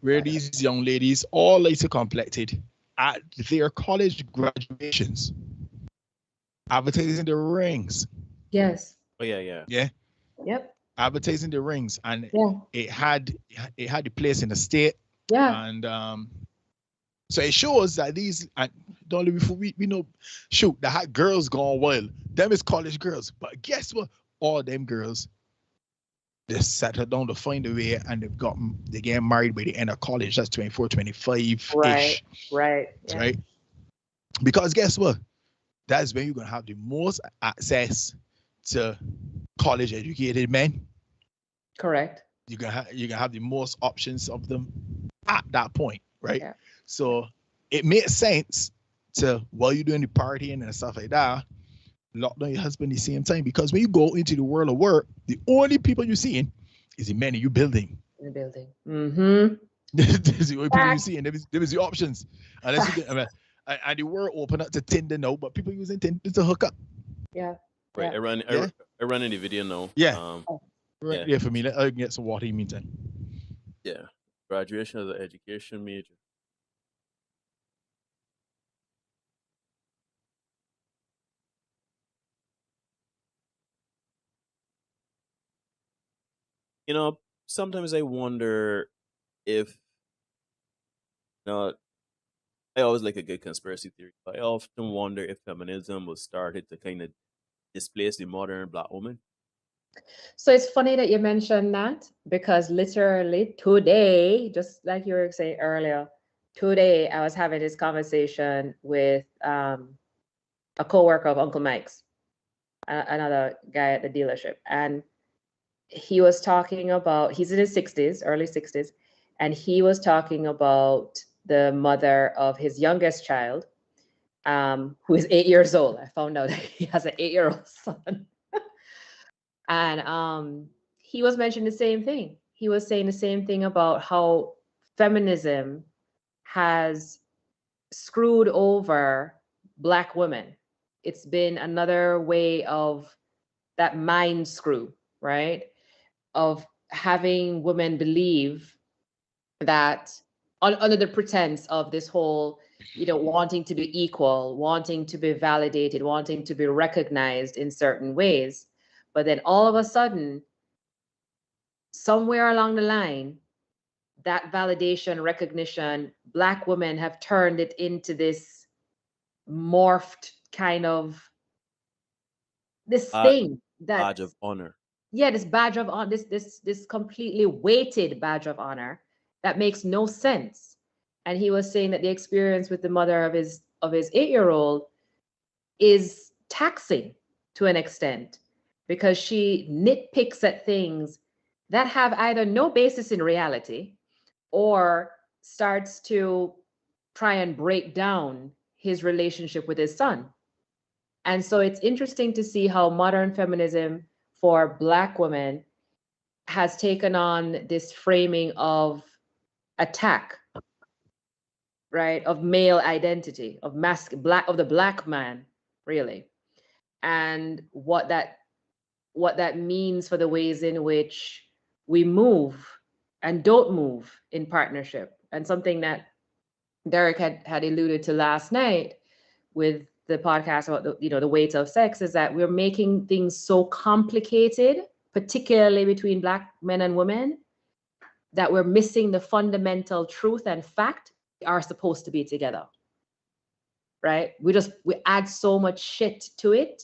where these young ladies, all lighter complected, at their college graduations, advertising the rings. Yes. Oh yeah. Yep. Advertising the rings, and it had the place in the state. Yeah. And so it shows that these, and don't let me we know, shoot, the hot girls gone wild. Them is college girls, but guess what? All them girls, they settled down to find a way, and they get married by the end of college. That's 24, 25-ish. Right. Right. Because guess what? That's when you're gonna have the most access to college educated men. Correct. You're gonna have the most options of them at that point, right? Yeah. So it makes sense to, while you're doing the partying and stuff like that, lock down your husband at the same time, because when you go into the world of work, the only people you're seeing is the men you're building. In the building. There's the only people you're seeing. There was the options. Unless and the world open up to Tinder now, but people using Tinder to hook up. Yeah. Right. Yeah. I run in the video now. Yeah. Right. Yeah, for me. I can get some water in the meantime. Yeah. Graduation as an education major. Sometimes I wonder if, I always like a good conspiracy theory, but I often wonder if feminism was started to kind of displace the modern Black woman. So it's funny that you mentioned that, because literally today, just like you were saying earlier, today I was having this conversation with a co-worker of Uncle Mike's, another guy at the dealership, and he was talking about, he's in his 60s, early 60s, and he was talking about the mother of his youngest child, who is 8 years old. I found out that he has an 8-year-old son. And he was mentioning the same thing. He was saying the same thing about how feminism has screwed over Black women. It's been another way of that mind screw, right? Of having women believe that under the pretense of this whole wanting to be equal, wanting to be validated, wanting to be recognized in certain ways. But then all of a sudden, somewhere along the line, that validation, recognition, Black women have turned it into this morphed kind of this thing that badge of honor. Yeah, this badge of honor, this completely weighted badge of honor that makes no sense. And he was saying that the experience with the mother of his 8-year-old is taxing to an extent because she nitpicks at things that have either no basis in reality or starts to try and break down his relationship with his son. And so it's interesting to see how modern feminism for Black women has taken on this framing of attack, right? Of male identity, of the Black man, really. And what that means for the ways in which we move and don't move in partnership. And something that Derek had alluded to last night with the podcast about the weight of sex is that we're making things so complicated, particularly between Black men and women, that we're missing the fundamental truth and fact we are supposed to be together. Right? We add so much shit to it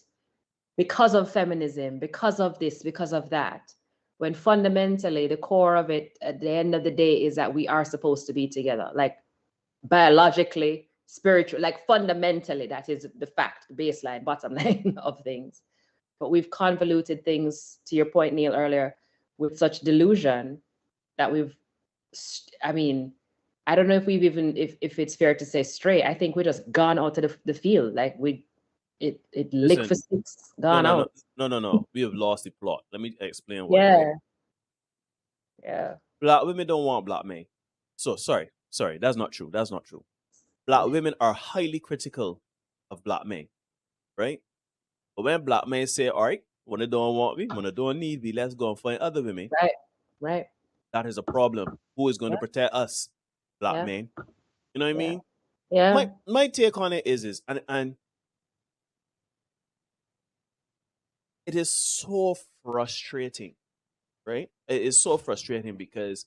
because of feminism, because of this, because of that, when fundamentally the core of it at the end of the day is that we are supposed to be together, like biologically, spiritual, like fundamentally, that is the fact, the baseline, bottom line of things. But we've convoluted things, to your point, Neil, earlier, with such delusion that I don't know if we've even, if it's fair to say straight, I think we're just gone out to the field. Like it licked for six, gone out. No. We have lost the plot. Let me explain why. Yeah. Right? Yeah. Black women don't want Black men. So sorry, that's not true. Black women are highly critical of Black men, right? But when Black men say, all right, when they don't want me, when they don't need me, let's go and find other women. Right. That is a problem. Who is going to protect us, Black men? You know what I mean? Yeah. My take on it is and it is so frustrating, right? It is so frustrating because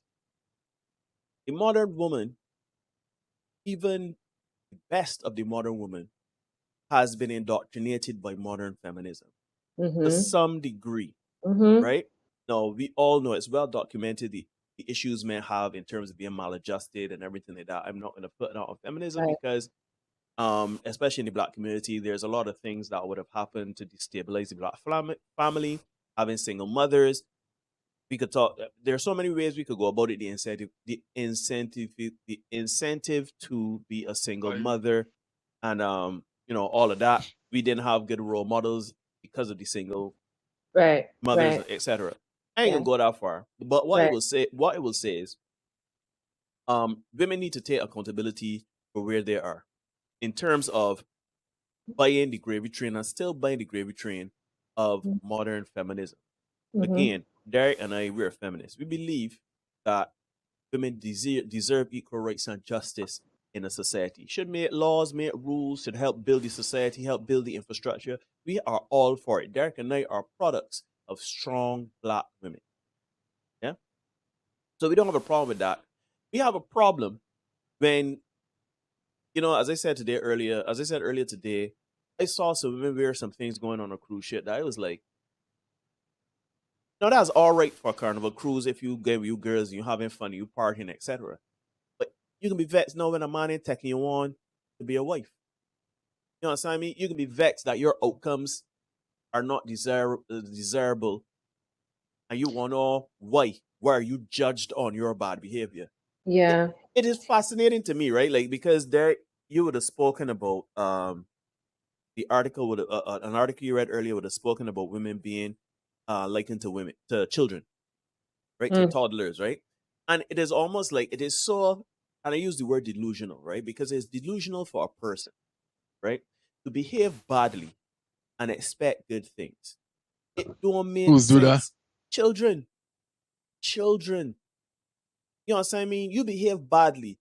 the modern woman, even the best of the modern woman, has been indoctrinated by modern feminism to some degree, right? Now, we all know it's well documented the issues men have in terms of being maladjusted and everything like that. I'm not going to put it out on feminism because, especially in the Black community, there's a lot of things that would have happened to destabilize the Black family, having single mothers. We could talk. There are so many ways we could go about it. The incentive to be a single mother, and all of that. We didn't have good role models because of the single mothers, etc. I ain't gonna go that far. But what it will say is, women need to take accountability for where they are in terms of buying the gravy train and still buying the gravy train of modern feminism. Again, Derek and I, we're feminists. We believe that women deserve equal rights and justice in a society. Should make laws, make rules, should help build the society, help build the infrastructure. We are all for it. Derek and I are products of strong Black women. Yeah? So we don't have a problem with that. We have a problem when, as I said earlier today, I saw some women wear some things going on a cruise ship that I was like, no, that's all right for a carnival cruise if you get with you girls and you're having fun, you partying, etc. But you can be vexed now when a man ain't taking you on to be a wife. You know what I mean? You can be vexed that your outcomes are not desirable, and you want to know why. Why are you judged on your bad behavior? Yeah. It is fascinating to me, right? Like, because there you would have spoken about the article would an article you read earlier would have spoken about women being likened to children, right? To toddlers, right? And it is almost like it is so, and I use the word delusional, right? Because it's delusional for a person, right? To behave badly and expect good things. It don't make Who's sense. do that? Children. You know what I mean? You behave badly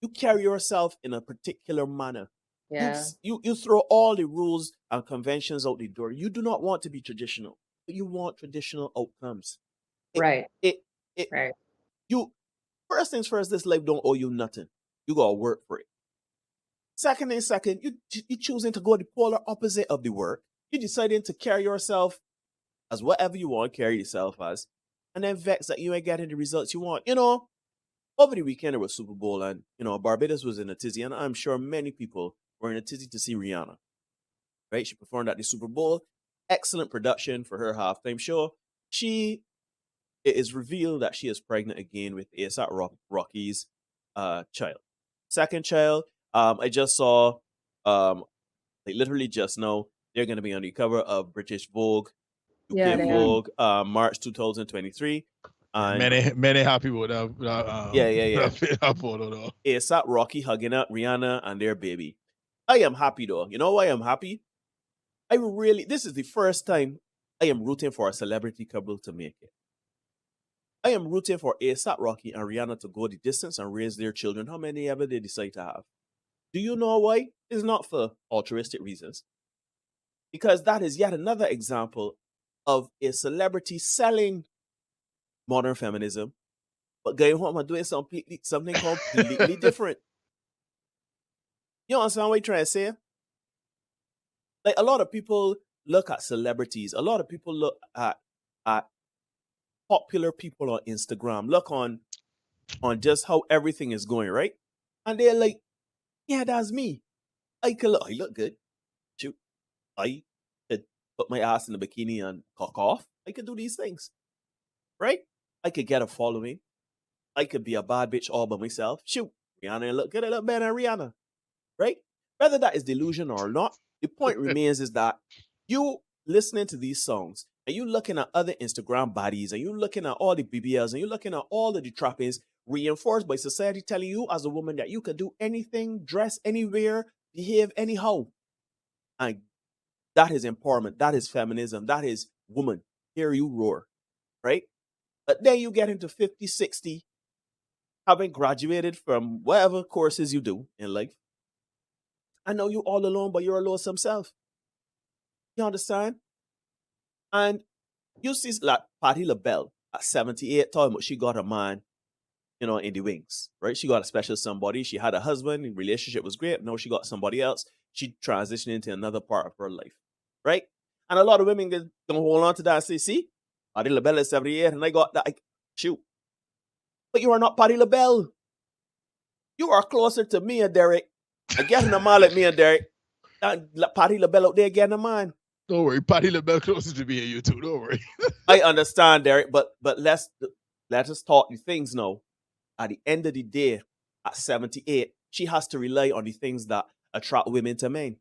You carry yourself in a particular manner. Yeah. You throw all the rules and conventions out the door. You do not want to be traditional, but you want traditional outcomes. Right. Right. You first things first, this life don't owe you nothing. You gotta work for it. Second, you choosing to go the polar opposite of the work. You deciding to carry yourself as whatever you want to carry yourself as, and then vex that you ain't getting the results you want. Over the weekend it was Super Bowl, and Barbados was in a tizzy, and I'm sure many people were in a tizzy to see Rihanna. Right? She performed at the Super Bowl. Excellent production for her halftime show. It is revealed that she is pregnant again with A$AP Rocky's child. Second child. I just saw, literally just now, they're going to be on the cover of British Vogue, UK Vogue, March 2023. And many happy with that. A$AP Rocky hugging up Rihanna and their baby. I am happy though. You know why I'm happy? This is the first time I am rooting for a celebrity couple to make it. I am rooting for A$AP Rocky and Rihanna to go the distance and raise their children, how many ever they decide to have. Do you know why? It's not for altruistic reasons. Because that is yet another example of a celebrity selling modern feminism, but going home and doing something completely different. You understand what I'm trying to say? Like, a lot of people look at celebrities. A lot of people look at popular people on Instagram. Look on just how everything is going, right? And they're like, yeah, that's me. I look good. Shoot. I could put my ass in a bikini and cock off. I could do these things. Right? I could get a following. I could be a bad bitch all by myself. Shoot. Rihanna look good. I look better than Rihanna. Right? Whether that is delusion or not, the point remains is that you listening to these songs and you looking at other Instagram bodies and you looking at all the BBLs and you looking at all of the trappings reinforced by society telling you as a woman that you can do anything, dress anywhere, behave anyhow. And that is empowerment. That is feminism. That is woman. Hear you roar. Right? But then you get into 50, 60, having graduated from whatever courses you do in life. I know you all alone, but you're a lonesome self. You understand? And you see like Patti LaBelle at 78 talking about she got a man, in the wings, right? She got a special somebody. She had a husband. The relationship was great. Now she got somebody else. She transitioned into another part of her life, right? And a lot of women don't hold on to that and say, see, Patti LaBelle is 78 and I got that. Shoot. But you are not Patti LaBelle. You are closer to me and Derek. And getting a man like me and Derek. Patti LaBelle out there getting a man. Don't worry, Patti LaBelle closer to me and you too. Don't worry. I understand, Derek, but let us talk the things now. At the end of the day, at 78, she has to rely on the things that attract women to men.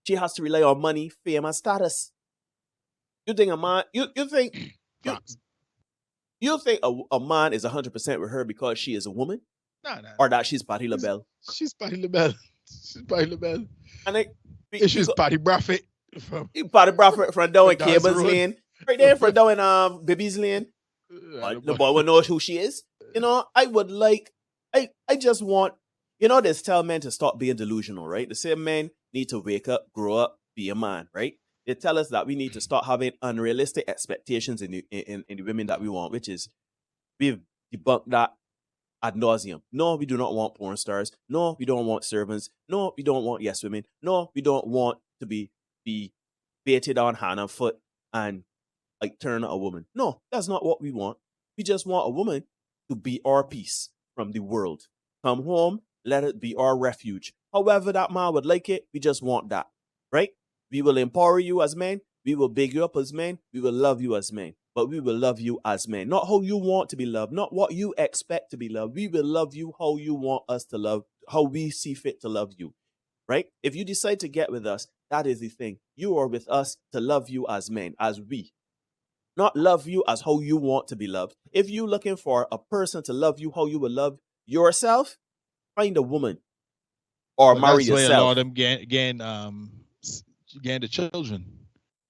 She has to rely on money, fame, and status. You think a man? You think a man is 100% with her because she is a woman? No. Or that she's Patti LaBelle? She's Patti LaBelle. She's Patti LaBelle. And she's Patti Braffett. Patti Braffett from down in Cable's Lane. Right there from down in Bibby's Lane. The boy will know who she is. I would like, I just want, this tell men to stop being delusional, right? They say men need to wake up, grow up, be a man, right? They tell us that we need to start having unrealistic expectations in the women that we want, which is, we've debunked that ad nauseum. No, we do not want porn stars. No, we don't want servants. No, we don't want yes women. No, we don't want to be baited on hand and foot and turn a woman. No, that's not what we want. We just want a woman to be our peace from the world. Come home, let it be our refuge. However that man would like it, we just want that, right? We will empower you as men. We will big you up as men. We will love you as men. But we will love you as men. Not how you want to be loved. Not what you expect to be loved. We will love you how you want us to love, how we see fit to love you, right? If you decide to get with us, that is the thing. You are with us to love you as men, as we. Not love you as how you want to be loved. If you're looking for a person to love you how you would love yourself, find a woman or marry yourself. That's why a lot of them gain the children,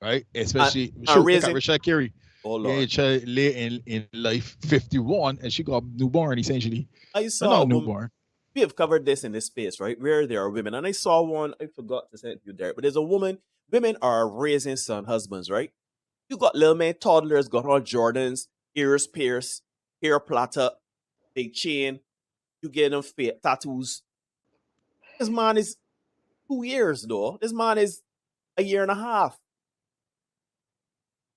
right? Especially Rashad Carey. Oh, Lord. Child late in life, 51, and she got newborn essentially. I saw a newborn. we have covered this in this space, right? Where there are women. And I saw one, I forgot to send you there, but there's a woman, women are raising son husbands, right? You got little man, toddlers, got all Jordans, ears pierced, hair plaited, big chain. You get them tattoos. This man is 2 years, though. This man is a year and a half.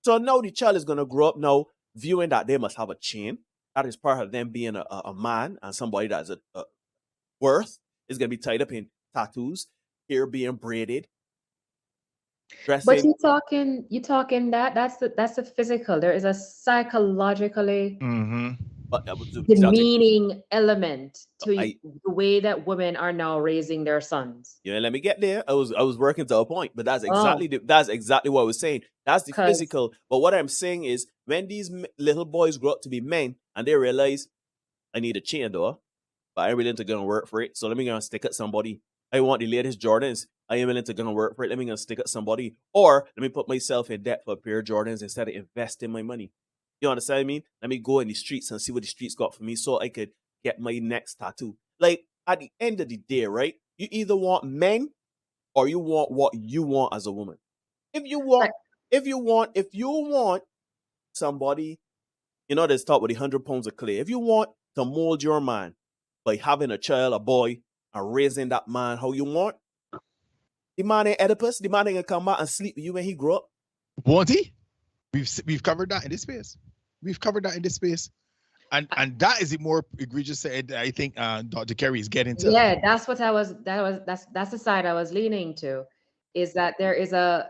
So now the child is going to grow up now viewing that they must have a chain. That is part of them being a man and somebody that's a worth is going to be tied up in tattoos, hair being braided, dressing. But you talking that's the physical. There is a psychologically demeaning element to the way that women are now raising their sons. Yeah, let me get there. I was working to a point, but that's exactly what I was saying. That's the physical. But what I'm saying is, when these little boys grow up to be men and they realize, I need a chain though, but I'm willing to go and work for it. So let me go and stick at somebody. I want the latest Jordans. I am willing to go and work for it. Let me go and stick at somebody. Or let me put myself in debt for a pair of Jordans instead of investing my money. You understand what I mean? Let me go in the streets and see what the streets got for me so I could get my next tattoo. Like, at the end of the day, right? You either want men or you want what you want as a woman. If you want somebody, you know, they start with 100 pounds of clay. If you want to mold your man by having a child, a boy, and raising that man how you want, the man ain't Oedipus. The man ain't gonna come back and sleep with you when he grow up. Won't he? We've covered that in this space. And that is the more egregious side I think Dr. Kerry is getting to. Yeah, that's what that's the side I was leaning to, is that there is and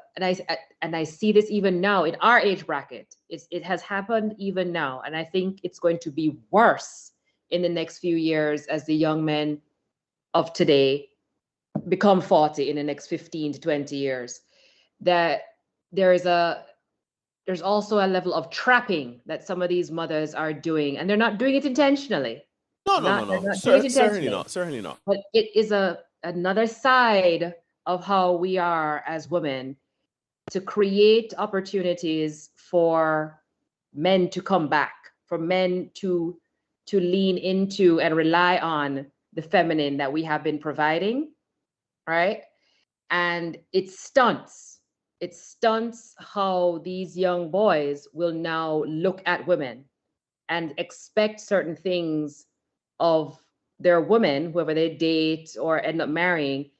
I see this even now in our age bracket. It has happened even now, and I think it's going to be worse in the next few years as the young men of today become 40 in the next 15 to 20 years. That there's also a level of trapping that some of these mothers are doing, and they're not doing it intentionally. No. Certainly not. But it is another side of how we are as women to create opportunities for men to come back, for men to lean into and rely on the feminine that we have been providing, right? And it stunts how these young boys will now look at women and expect certain things of their women, whoever they date or end up marrying,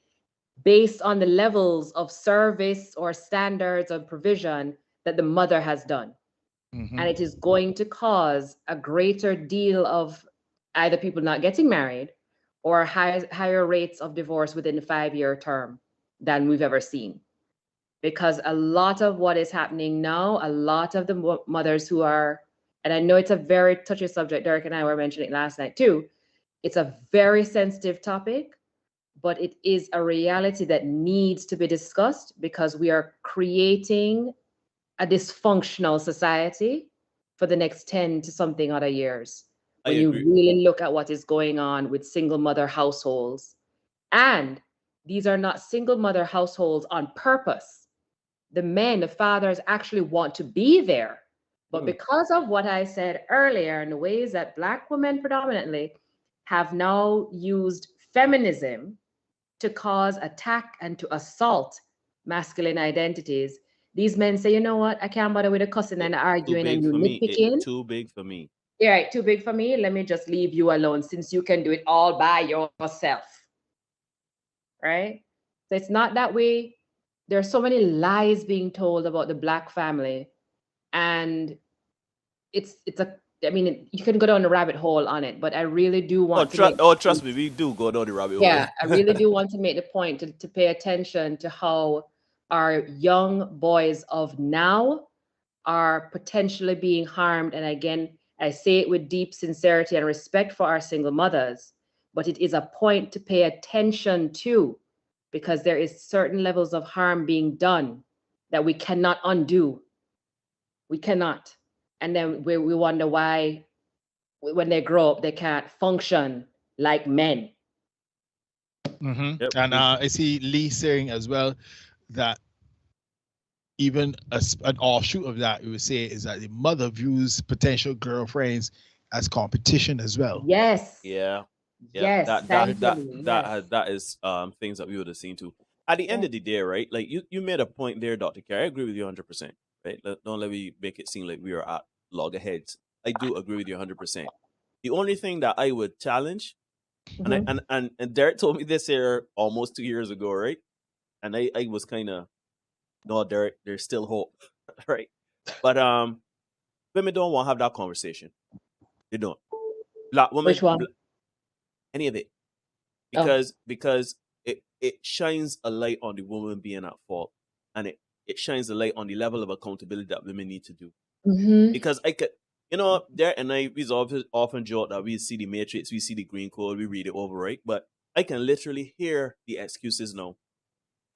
based on the levels of service or standards of provision that the mother has done. Mm-hmm. And it is going to cause a greater deal of either people not getting married or higher rates of divorce within the 5-year term than we've ever seen. Because a lot of what is happening now, a lot of the mothers who are, and I know it's a very touchy subject, Derek and I were mentioning it last night too, it's a very sensitive topic, but it is a reality that needs to be discussed because we are creating a dysfunctional society for the next 10 to something other years. When you really look at what is going on with single mother households. And these are not single mother households on purpose. The men, the fathers actually want to be there. But because of what I said earlier and the ways that Black women predominantly have now used feminism to cause attack and to assault masculine identities, these men say, you know what, I can't bother with the cussing and the arguing and you nitpicking. Too big for me. Yeah, right, too big for me. Let me just leave you alone since you can do it all by yourself. Right? So it's not that way. There are so many lies being told about the Black family. And I mean, you can go down the rabbit hole on it, but I really do want trust me, we do go down the rabbit hole. Yeah, I really do want to make the point to pay attention to how our young boys of now are potentially being harmed. And again, I say it with deep sincerity and respect for our single mothers, but it is a point to pay attention to because there is certain levels of harm being done that we cannot undo. We cannot. And then we wonder why when they grow up, they can't function like men. Mm-hmm. Yep. And I see Lee saying as well that even an offshoot of that, we would say, is that the mother views potential girlfriends as competition as well. Yes. Yeah. Yeah, Yes, thank you. Yes. that is things that we would have seen too. At the end Yeah. of the day, right? Like you made a point there, Dr. Carey. I agree with you 100%. Right? Don't let me make it seem like we are at loggerheads. I do agree with you 100%. The only thing that I would challenge, and Mhm. and Derek told me this here almost 2 years ago, right? And I was kind of, no, Derek, there's still hope, right? But women don't want to have that conversation. They don't. Black women, Which one? any of it, Oh. because it shines a light on the woman being at fault, and it shines a light on the level of accountability that women need to do. Mm-hmm. Because I could, you know, there and I we often joke that we see the Matrix, we see the Green Code, we read it over, right? But I can literally hear the excuses now.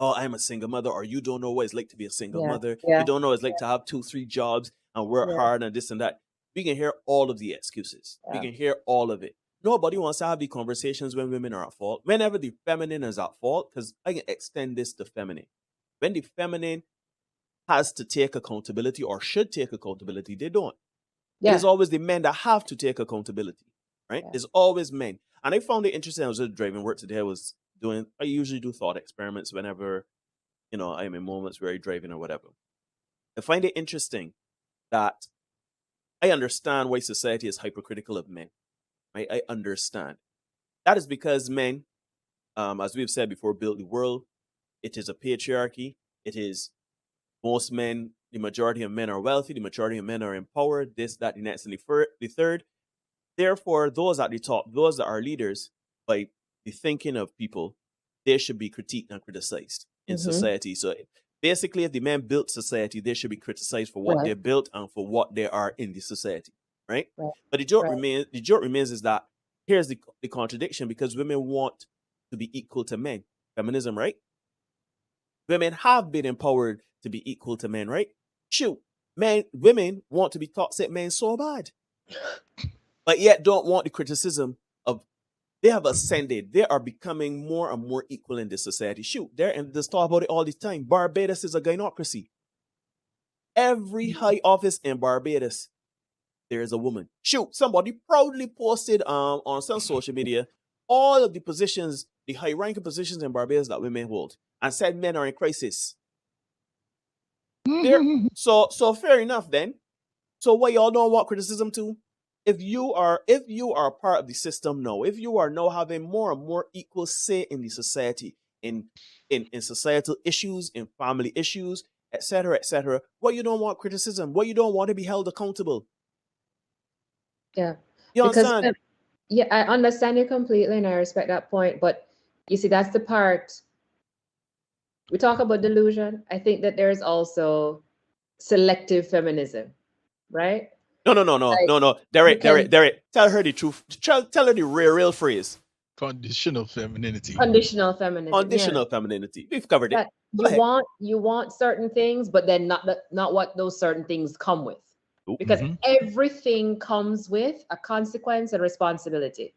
Oh, I'm a single mother, or you don't know what it's like to be a single Yeah. mother. Yeah. You don't know what it's like to have 2-3 jobs and work Yeah. hard and this and that. We can hear all of the excuses. We Yeah. can hear all of it. Nobody wants to have the conversations when women are at fault. Whenever the feminine is at fault, because I can extend this to feminine. When the feminine has to take accountability or should take accountability, they don't. It is Yeah. always the men that have to take accountability, right? Yeah. It's always men. And I found it interesting. I was just driving work today. I usually do thought experiments whenever, you know, I'm in moments where I'm driving or whatever. I find it interesting that I understand why society is hypercritical of men. Right? I understand. That is because men, as we've said before, built the world. It is a patriarchy. It is most men, the majority of men are wealthy, the majority of men are empowered, this, that, the next, and the third. Therefore, those at the top, those that are leaders, by the thinking of people, they should be critiqued and criticized in Mhm. society. So basically, if the men built society, they should be criticized for what Right. they built and for what they are in the society, right? Right. But the joke Right. remains is that here's the contradiction, because women want to be equal to men. Feminism, right? Women have been empowered to be equal to men, right? Shoot, women want to be toxic men so bad, but yet don't want the criticism of. They have ascended. They are becoming more and more equal in this society. Shoot, and they talk about it all the time. Barbados is a gynocracy. Every high office in Barbados, there is a woman. Shoot, somebody proudly posted on some social media all of the positions, the high-ranking positions in Barbados that women hold, and said men are in crisis. So fair enough then. So what y'all don't want criticism to? If you are part of the system now, if you are now having more and more equal say in the society, in societal issues, in family issues, etc., what you don't want criticism, what you don't want to be held accountable. Yeah. You Because understand? yeah, I understand you completely and I respect that point. But you see, that's the part. We talk about delusion. I think that there's also selective feminism, right? No. Derek, tell her the truth. Tell her the real phrase. Conditional femininity. Conditional feminism. Conditional femininity. We've covered it. That you want certain things, but then not what those certain things come with. Because everything comes with a consequence and responsibility.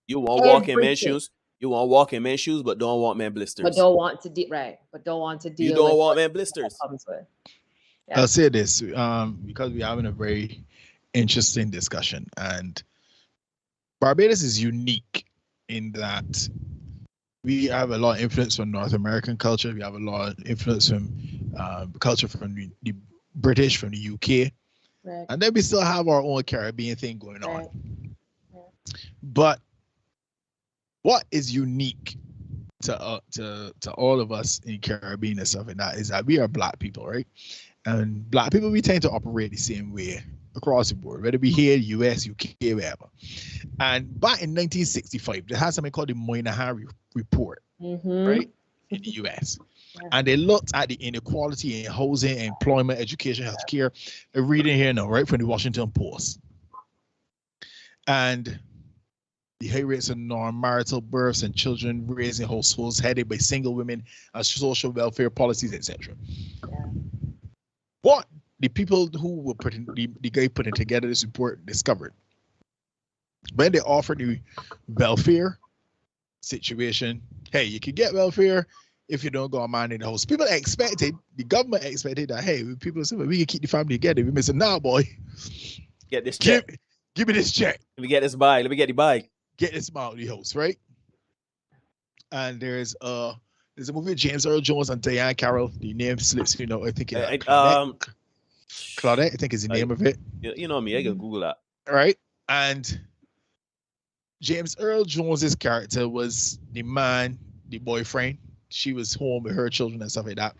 You want to walk in men's shoes. You want to walk in men's shoes, but don't want men blisters. But don't want to Don't want to deal. You don't with want men blisters. Comes with. Yeah. I'll say this because we're having a very interesting discussion, and Barbados is unique in that we have a lot of influence from North American culture. We have a lot of influence from culture from the British, from the UK. Right. And then we still have our own Caribbean thing going on. Yeah. But what is unique to all of us in Caribbean and stuff, and that is that we are Black people, right? And Black people, we tend to operate the same way across the board, whether we here, US, UK, wherever. And back in 1965, they had something called the Moynihan Report, right, in the US. Yeah. And they looked at the inequality in housing, employment, education, healthcare. They're reading here now, right, from the Washington Post. And the high rates of non-marital births and children raised in households headed by single women and social welfare policies, etc. Yeah. What the people who were the guy putting together this report discovered, when they offered the welfare situation, hey, you can get welfare if you don't go on man in the house. People expected, the government expected that, hey, people said, we can keep the family together. We said, nah, boy. Get this check. Give me this check. Let me get this bag. Let me get the bag. get this man out of the house, right? And there's a movie with James Earl Jones and Diane Carroll. The name slips, I think it's Claudette. Claudette, I think is the name of it. You know me, I can Google that. Right? And James Earl Jones's character was the man, the boyfriend. She was home with her children and stuff like that.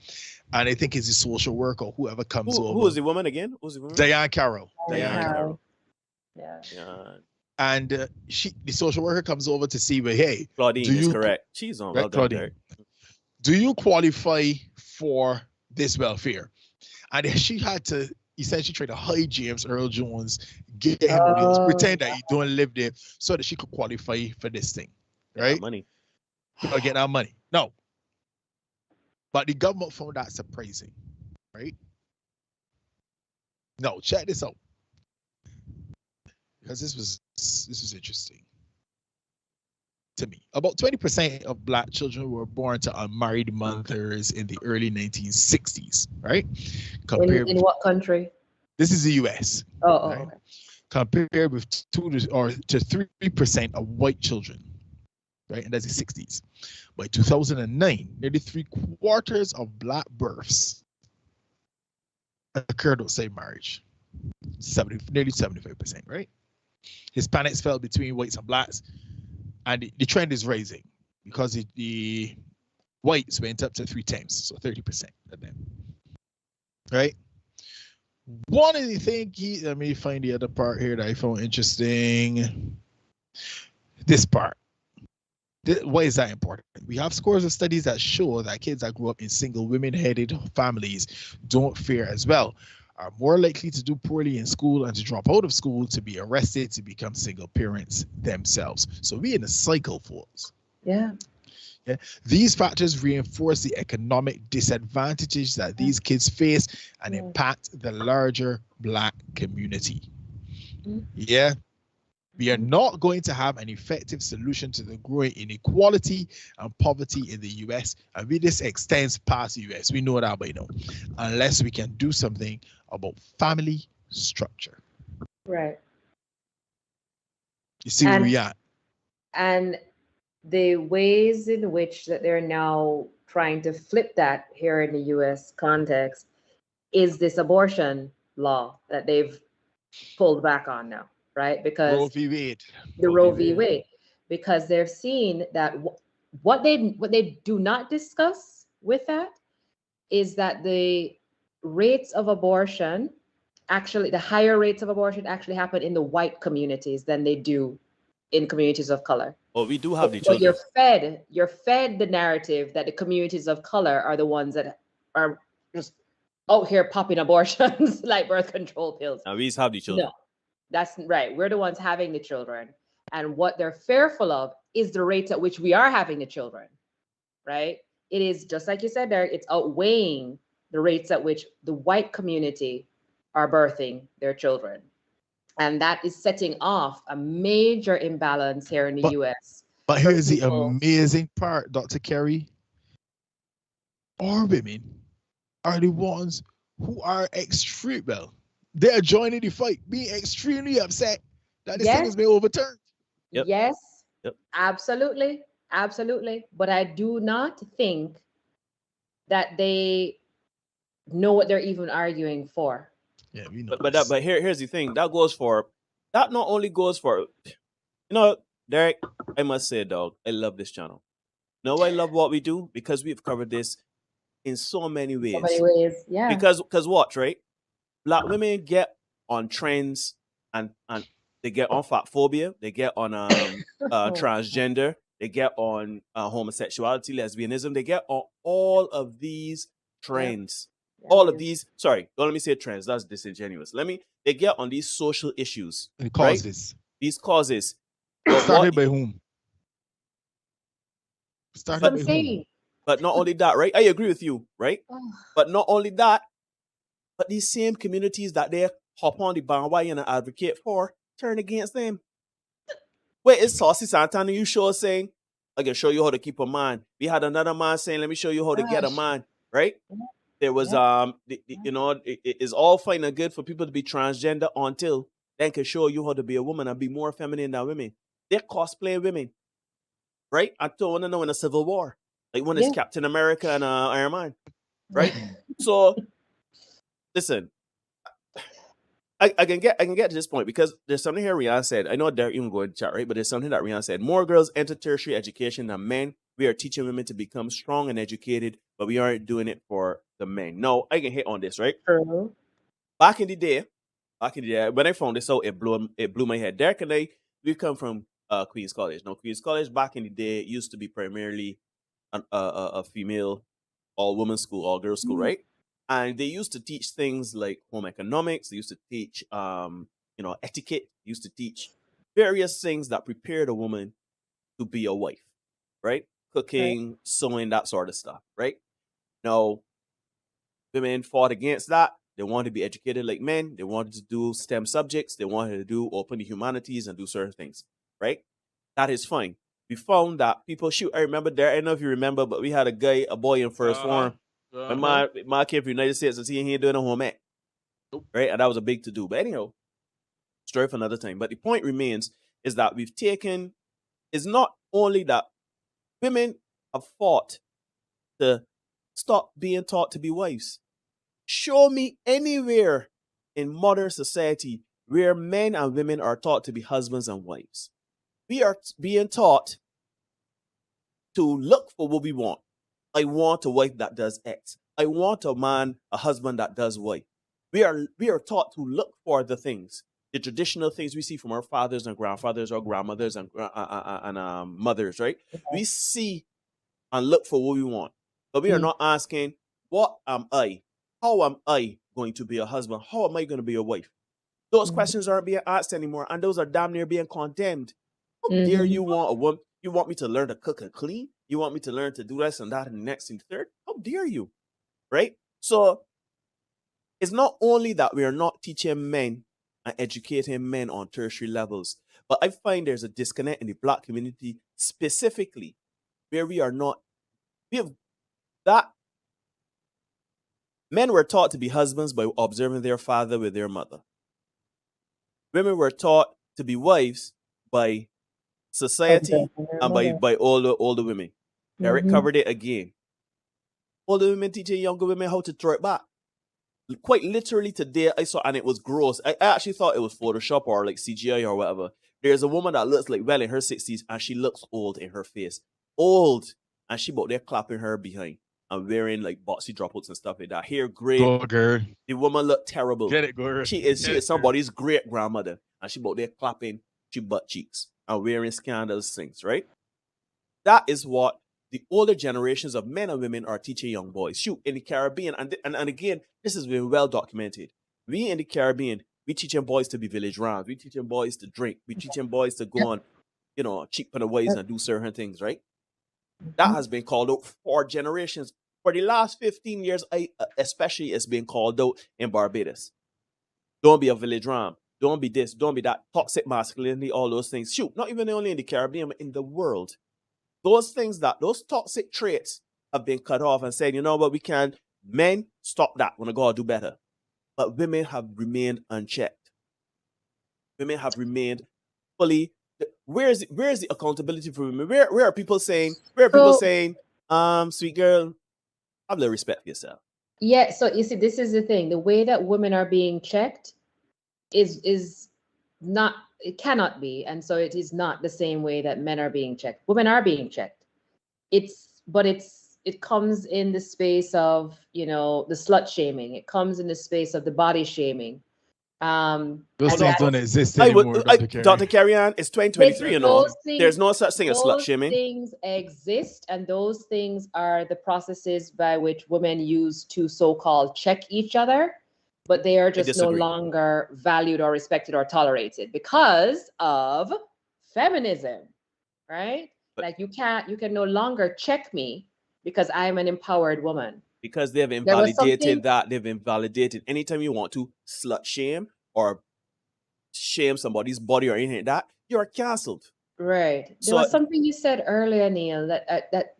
And I think it's the social worker, whoever comes over. Who was the woman again? Who's the woman? Diane Carroll. Diane Carroll. Yeah. And the social worker comes over to see, but hey, Claudine is correct. She's on. Right, Claudine. Do you qualify for this welfare? And she had to essentially try to hide James Earl Jones, get him pretend that he don't live there, so that she could qualify for this thing, right? Money. Or get that money. No. But the government found that surprising, right? No, check this out. Because this was interesting to me. About 20% of Black children were born to unmarried mothers in the early 1960s, right? In what country? This is the U.S. Oh, right? okay. Compared with 3% of white children, right? And that's the 60s. By 2009, nearly 3/4 of Black births occurred outside marriage. Nearly 75%, right? Hispanics fell between whites and Blacks, and the trend is rising because the whites went up to 3 times, so 30% of them, right? One of the things, let me find the other part here that I found interesting. This part. Why is that important? We have scores of studies that show that kids that grew up in single women-headed families don't fare as well, are more likely to do poorly in school and to drop out of school, to be arrested, to become single parents themselves. So we're in a cycle, folks. Yeah. Yeah. These factors reinforce the economic disadvantages that these kids face and impact the larger Black community. Yeah. We are not going to have an effective solution to the growing inequality and poverty in the U.S. And this extends past the U.S. We know that by now, unless we can do something about family structure. Right. You see where we are. And the ways in which that they're now trying to flip that here in the U.S. context is this abortion law that they've pulled back on now. Right, because Roe v. Wade. The Roe v. Wade, because they've seen that what they do not discuss with that is that the rates of abortion, actually the higher rates of abortion actually happen in the white communities than they do in communities of color. Oh, we do have the So children. you're fed the narrative that the communities of color are the ones that are just out here popping abortions like birth control pills. And we have the children. No. That's right. We're the ones having the children. And what they're fearful of is the rates at which we are having the children, right? It is just like you said, Derek, it's outweighing the rates at which the white community are birthing their children. And that is setting off a major imbalance here in the US. But here's the amazing part, Dr. Kerry. Our women are the ones who are extreme, well, they are joining the fight, being extremely upset that this thing has been overturned. Yes, absolutely. Absolutely. But I do not think that they know what they're even arguing for. Yeah, we know. But here's the thing. That not only goes for, Derek, I must say, dog, I love this channel. I love what we do because we've covered this in so many ways. So many ways, yeah. Because watch, right? Black women get on trends and they get on fat phobia, they get on transgender, they get on homosexuality, lesbianism, they get on all of these trends. All of these, sorry, don't let me say trends, that's disingenuous. They get on these social issues. The causes. Right? These causes. Started by whom? Started by whom? But not only that, right? I agree with you, right? But not only that, but these same communities that they hop on the bandwagon and advocate for turn against them. Wait, it's Saucy Santana you show saying, I can show you how to keep a man. We had another man saying, let me show you how to get a man, right? There was, it's all fine and good for people to be transgender until they can show you how to be a woman and be more feminine than women. they're cosplaying women, right? I don't want to know in a Civil War, like when it's Yeah. Captain America and Iron Man, right? So listen, I can get to this point because there's something here Rihanna said. I know Derek even go in the chat, right? But there's something that Rihanna said. More girls enter tertiary education than men. We are teaching women to become strong and educated, but we aren't doing it for the men. No, I can hit on this, right? True. Back in the day, when I found this out, it blew my head. Derek and I, we come from Queens College. Now, Queens College back in the day used to be primarily a female, all woman school, all girls school, right? And they used to teach things like home economics. They used to teach, etiquette. They used to teach various things that prepared a woman to be a wife, right? Cooking, sewing, that sort of stuff, right? Now, women fought against that. They wanted to be educated like men. They wanted to do STEM subjects. They wanted to do open the humanities and do certain things, right? That is fine. We found that people shoot. I remember there. I don't know if you remember, but we had a boy in first form. When my came from the United States and see he ain't doing a home ec, right? And that was a big to do. But anyhow, story for another time. But the point remains is that it's not only that women have fought to stop being taught to be wives. Show me anywhere in modern society where men and women are taught to be husbands and wives. We are being taught to look for what we want. I want a wife that does X. I want a husband that does Y. We are taught to look for the things, the traditional things we see from our fathers and grandfathers or grandmothers and mothers, right? We see and look for what we want. But we are not asking, what am I? How am I going to be a husband? How am I going to be a wife? Those questions aren't being asked anymore, and those are damn near being condemned. How dare you want a woman? You want me to learn to cook and clean? You want me to learn to do this and that and the next and the third? How dare you? Right? So it's not only that we are not teaching men and educating men on tertiary levels, but I find there's a disconnect in the Black community specifically where we have that. Men were taught to be husbands by observing their father with their mother. Women were taught to be wives by society and by older women. Eric covered it again. Older women teaching younger women how to throw it back. Quite literally today, I saw, and it was gross. I actually thought it was Photoshop or like CGI or whatever. There's a woman that looks like well in her 60s, and she looks old in her face. Old. And she about there clapping her behind and wearing like boxy dropouts and stuff like that. Hair gray. Go, girl. The woman looked terrible. Get it, girl. She is somebody's great grandmother, and she about there clapping she butt cheeks and wearing scandalous things, right? That is what the older generations of men and women are teaching young boys. Shoot, in the Caribbean, and again, this has been well documented. We in the Caribbean, we teaching boys to be village rams. We teaching boys to drink. We teaching boys to go on, cheap on the ways and do certain things, right? That has been called out for generations. For the last 15 years, especially, it's been called out in Barbados. Don't be a village ram. Don't be this. Don't be that. Toxic masculinity, all those things. Shoot, not even only in the Caribbean, but in the world. Those toxic traits have been cut off and said, you know what, men, stop that. We're going to do better. But women have remained unchecked. Women have remained fully. Where is the accountability for women? Where are people saying, sweet girl, have a little respect for yourself? Yeah, so you see, this is the thing. The way that women are being checked is not, it cannot be. And so it is not the same way that men are being checked. Women are being checked. It comes in the space of, the slut shaming. It comes in the space of the body shaming. Those things don't exist anymore, Dr. Carrie-Ann, it's 2023, there's no such thing as slut shaming. Those things exist, and those things are the processes by which women use to so-called check each other, but they are just no longer valued or respected or tolerated because of feminism, right? Like you can no longer check me because I'm an empowered woman. Because they've invalidated that. They've invalidated anytime you want to slut shame or shame somebody's body or anything like that, you're canceled. Right. There was something you said earlier, Neil, that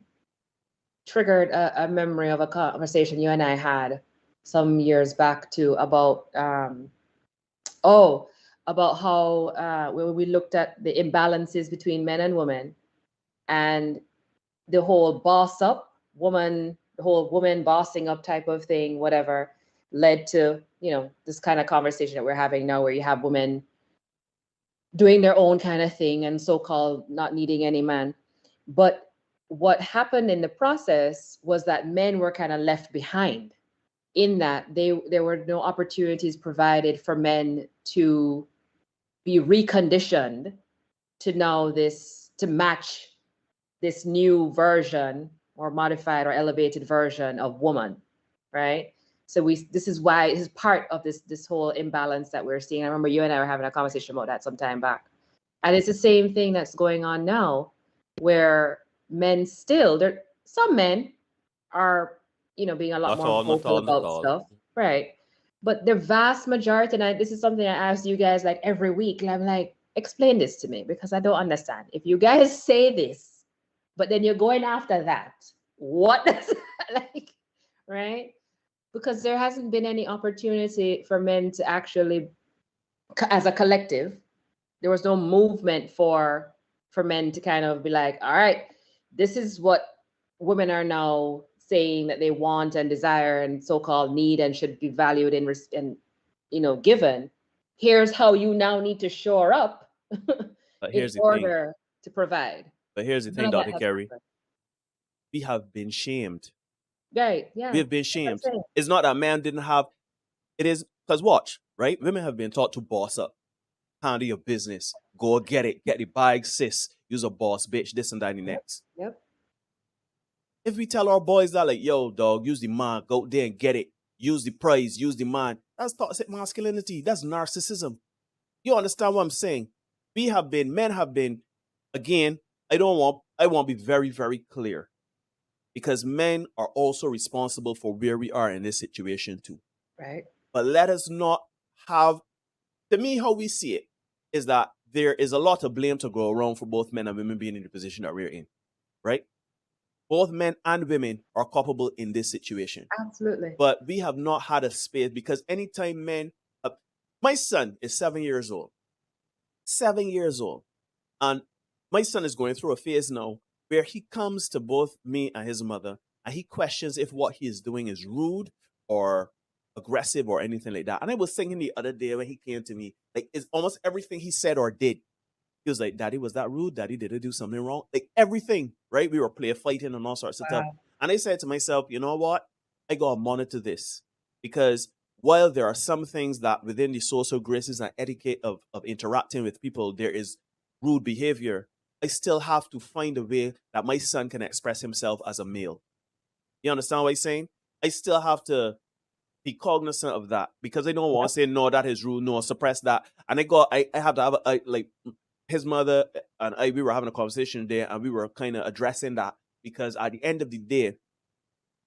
triggered a memory of a conversation you and I had some years back too about about how when we looked at the imbalances between men and women, and the whole boss up woman, the whole woman bossing up type of thing, whatever, led to, you know, this kind of conversation that we're having now, where you have women doing their own kind of thing and so-called not needing any man. But what happened in the process was that men were kind of left behind, in that there were no opportunities provided for men to be reconditioned to now to match this new version or modified or elevated version of woman, right? So this is why this is part of this whole imbalance that we're seeing. I remember you and I were having a conversation about that some time back. And it's the same thing that's going on now, where men still, some men are, you know, being a lot more vocal about stuff, right? But the vast majority, and this is something I ask you guys like every week, and I'm like, explain this to me, because I don't understand. If you guys say this, but then you're going after that, what does like, right? Because there hasn't been any opportunity for men to actually, as a collective, there was no movement for men to kind of be like, all right, this is what women are now saying that they want and desire and so-called need and should be valued and you know, given. Here's how you now need to shore up in order to provide. But here's the thing, Dr. Carey. We have been shamed. Right, yeah. We have been shamed. It's not that man didn't have, it is, because watch, right? Women have been taught to boss up, handle your business, go get it, get the bag, sis, use a boss, bitch, this and that and the next. Yep. If we tell our boys that, like, yo, dog, use the man, go there and get it, use the prize, use the man, that's toxic masculinity, that's narcissism. You understand what I'm saying? Men have been, again, I want to be very, very clear, because men are also responsible for where we are in this situation too. Right. But let us not have, to me, how we see it is that there is a lot of blame to go around for both men and women being in the position that we're in, right? Both men and women are culpable in this situation. Absolutely. But we have not had a space, because anytime men, my son is 7 years old. 7 years old. And my son is going through a phase now where he comes to both me and his mother and he questions if what he is doing is rude or aggressive or anything like that. And I was thinking the other day when he came to me, like, it's almost everything he said or did. He was like, Daddy, was that rude? Daddy, did I do something wrong? Like, everything, right? We were fighting and all sorts of stuff. And I said to myself, you know what? I got to monitor this, because while there are some things that within the social graces and etiquette of interacting with people, there is rude behavior, I still have to find a way that my son can express himself as a male. You understand what I'm saying? I still have to be cognizant of that, because I don't want to say, no, that is rude, no, suppress that. And I have to have like his mother and we were having a conversation there, and we were kind of addressing that, because at the end of the day,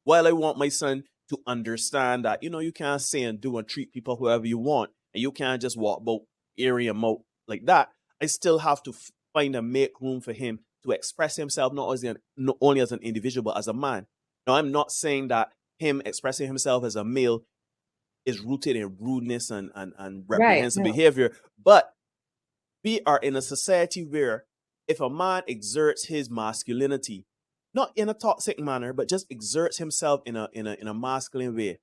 while I want my son to understand that, you know, you can't say and do and treat people however you want, and you can't just walk about airy and mouth like that, I still have to find and make room for him to express himself, not only as an individual, but as a man. Now, I'm not saying that him expressing himself as a male is rooted in rudeness and reprehensible behavior, but we are in a society where if a man exerts his masculinity, not in a toxic manner, but just exerts himself in a masculine way,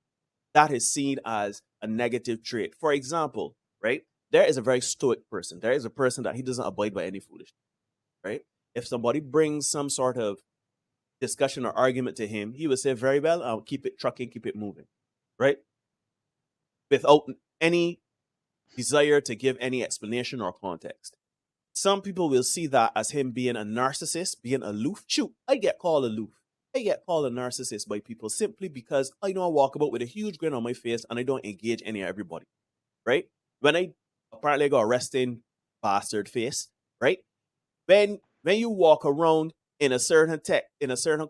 that is seen as a negative trait. For example, right? There is a very stoic person. There is a person that he doesn't abide by any foolishness, right? If somebody brings some sort of discussion or argument to him, he would say, very well, I'll keep it trucking, keep it moving, right? Without any desire to give any explanation or context. Some people will see that as him being a narcissist, being aloof. Shoot, I get called aloof. I get called a narcissist by people simply because I don't walk about with a huge grin on my face and I don't engage any of everybody, right? When I apparently got a resting bastard face, right? When you walk around in a certain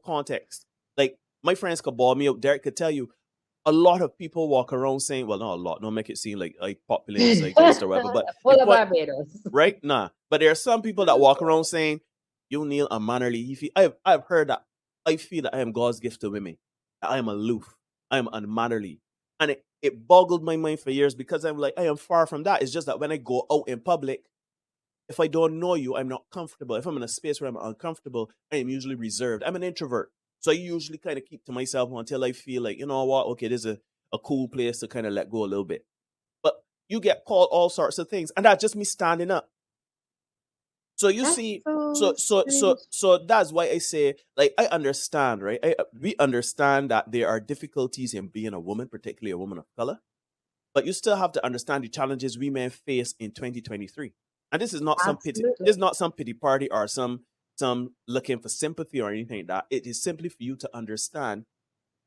context, like my friends could ball me up, Derek could tell you, a lot of people walk around saying, well, not a lot, don't make it seem like populace like this or whatever, but full of Barbados. Right? Nah. But there are some people that walk around saying, you Neil unmannerly. I've heard that. I feel that I am God's gift to women. I am aloof. I am unmannerly. And it boggled my mind for years because I'm like, I am far from that. It's just that when I go out in public, if I don't know you, I'm not comfortable. If I'm in a space where I'm uncomfortable, I am usually reserved. I'm an introvert. So I usually kind of keep to myself until I feel like, you know what, okay, this is a cool place to kind of let go a little bit. But you get called all sorts of things. And that's just me standing up. So you see, so that's why I say, like, I understand, right? We understand that there are difficulties in being a woman, particularly a woman of color. But you still have to understand the challenges we may face in 2023. And this is not some pity. This is not some pity party or some looking for sympathy or anything like that. It is simply for you to understand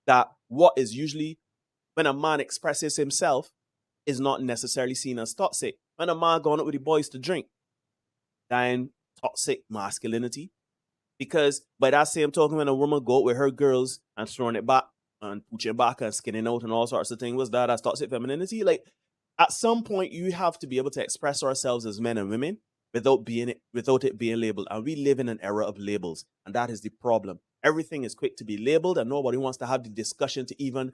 that what is usually when a man expresses himself is not necessarily seen as toxic. When a man going out with the boys to drink, then toxic masculinity. Because by that same token, when a woman go out with her girls and throwing it back and pushing back and skinning out and all sorts of things, was that as toxic femininity? Like, at some point, you have to be able to express ourselves as men and women without it being labeled. And we live in an era of labels, and that is the problem. Everything is quick to be labeled, and nobody wants to have the discussion to even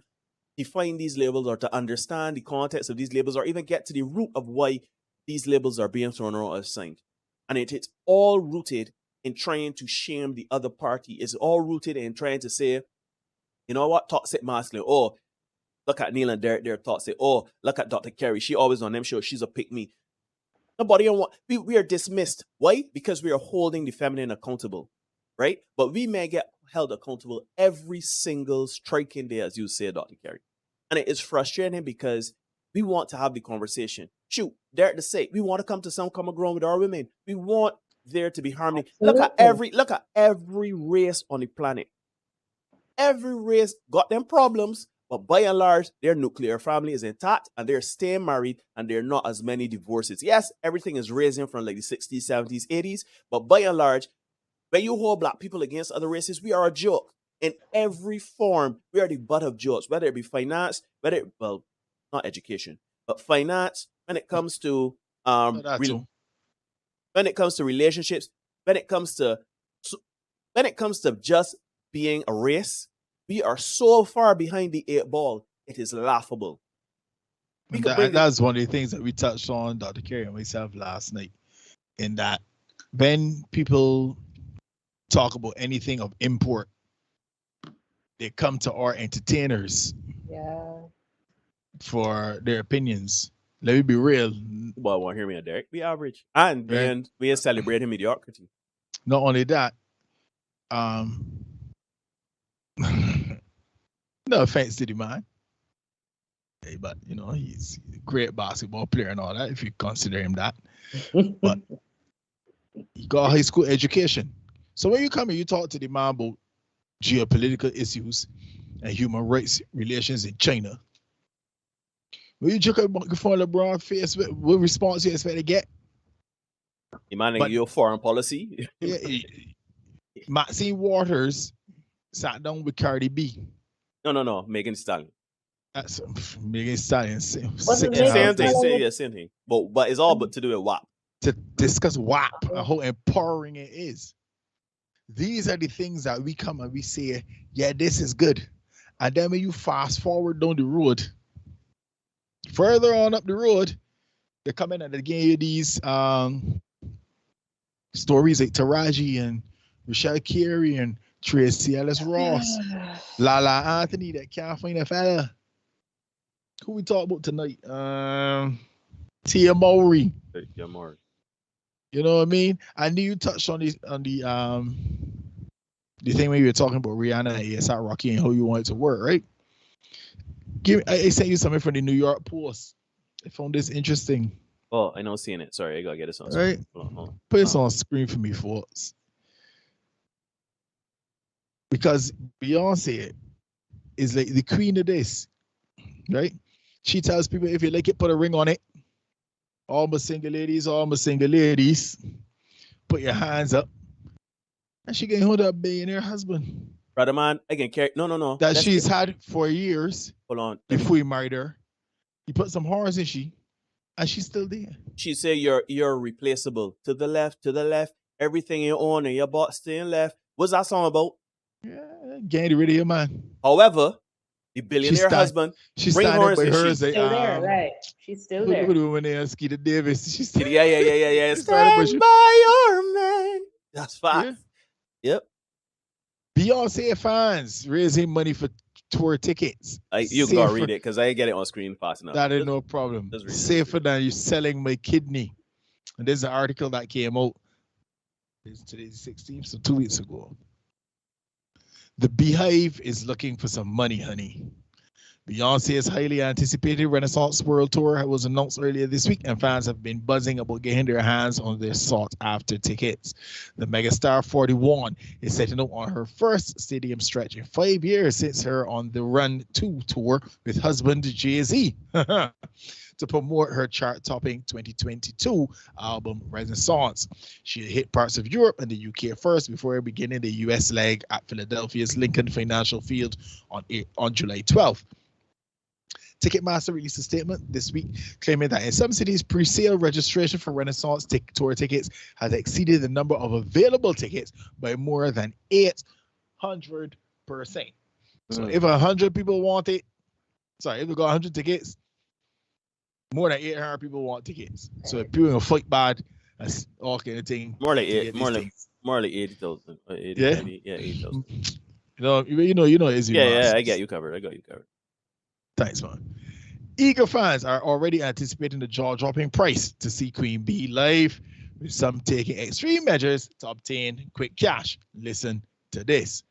define these labels or to understand the context of these labels or even get to the root of why these labels are being thrown around or assigned. And it's all rooted in trying to shame the other party. It's all rooted in trying to say, you know what, toxic masculine. Oh, look at Neil and Derek, they're toxic. Oh, look at Dr. Carey. She always on them shows. She's a pick-me. Nobody want. We are dismissed. Why? Because we are holding the feminine accountable, right? But we may get held accountable every single striking day, as you say, Dr. Carey. And it is frustrating because we want to have the conversation. Shoot, Derek to say, we want to come to some common ground with our women. We want there to be harmony. Look at every race on the planet. Every race got them problems, but by and large, their nuclear family is intact and they're staying married and there are not as many divorces. Yes, everything is raising from like the 60s, 70s, 80s, but by and large, when you hold black people against other races, we are a joke. In every form, we are the butt of jokes, whether it be finance, not education, but finance, when it comes to when it comes to relationships, when it comes to just being a race, we are so far behind the 8 ball. It is laughable. That's one of the things that we touched on, Dr. Carey and myself, last night. In that, when people talk about anything of import, they come to our entertainers for their opinions. Let me be real. Well, want to hear me, Derek? Be average. And we are celebrating mediocrity. Not only that, no offense to the man, but you know, he's a great basketball player and all that, if you consider him that. But he got a high school education. So when you come here, you talk to the man about geopolitical issues and human rights relations in China. When you check out microphone LeBron face, what response you expect to get? You man, your foreign policy? Maxine Waters sat down with Cardi B. No, Megan Thee Stallion. That's Megan Thee Stallion. Same thing. But it's all but to do with WAP. To discuss WAP and how empowering it is. These are the things that we come and we say, yeah, this is good. And then when you fast forward down the road, further on up the road, they come in and they give you these stories like Taraji and Rochelle Carey and Tracy Ellis Ross, Lala Anthony that can't find a fella. Who we talk about tonight? Tia Mowry. Tia Mowry. You know what I mean? I knew you touched on the thing when you were talking about Rihanna and ASAP Rocky and how you want it to work, right? I sent you something from the New York Post. I found this interesting. Oh, I know, seeing it. Sorry, I gotta get this on screen. Hold on. Put this on screen for me, folks. Because Beyonce is like the queen of this, right? She tells people, if you like it, put a ring on it. All my single ladies, put your hands up. And she can hold up billionaire husband. Brother man, I can carry no. That she's had for years. Hold on. Before he married her. He put some horns in she. And she's still there. She said you're replaceable. To the left. Everything you own and your butt staying left. What's that song about? Yeah, getting rid of your man. However, The billionaire husband. She's ring standing horns by and her. she Still there, right? She's still there. Look at the woman there, Skeeter Davis. She's yeah. She's standing by Stand by your man. That's fast. Yep. Beyonce fans raising money for tour tickets. You gotta read it because I get it on screen fast enough. That is no problem. Safer than you selling my kidney. And there's an article that came out. Today's 16th, so 2 weeks ago. The Beehive is looking for some money, honey. Beyonce's highly anticipated Renaissance World Tour was announced earlier this week, and fans have been buzzing about getting their hands on their sought-after tickets. The megastar 41 is setting out on her first stadium stretch in 5 years since her On the Run 2 tour with husband Jay-Z to promote her chart-topping 2022 album Renaissance. She hit parts of Europe and the UK first before beginning the US leg at Philadelphia's Lincoln Financial Field on July 12th. Ticketmaster released a statement this week claiming that in some cities, pre-sale registration for Renaissance tour tickets has exceeded the number of available tickets by more than 800%. So if 100 people want it, if we got 100 tickets, more than 800 people want tickets. So if people gonna fight bad, that's all kind of thing. More like 80,000. 80, Yeah? 80,000. You know, it's yeah, I got you covered. Thanks, man. Eager fans are already anticipating the jaw-dropping price to see Queen Bee live, with some taking extreme measures to obtain quick cash. Listen to this.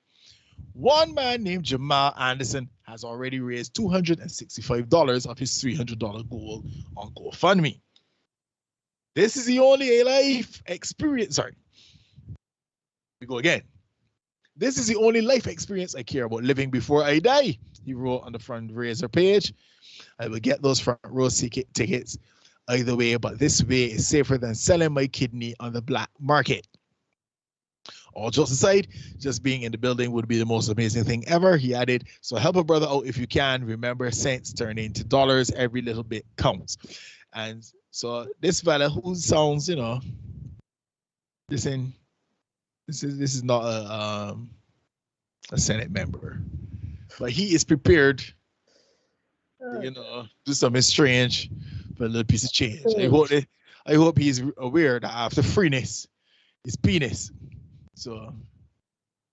One man named Jamal Anderson has already raised $265 of his $300 goal on GoFundMe. This is the only life experience. Sorry. We go again. This is the only life experience I care about living before I die, he wrote on the fundraiser page. I will get those front row tickets either way, but this way is safer than selling my kidney on the black market. All jokes aside, just being in the building would be the most amazing thing ever, he added. So help a brother out if you can. Remember, cents turn into dollars. Every little bit counts. And so this fella who sounds, this is not a Senate member, but he is prepared to do something strange for a little piece of change. I hope he's aware that after freeness is penis. So,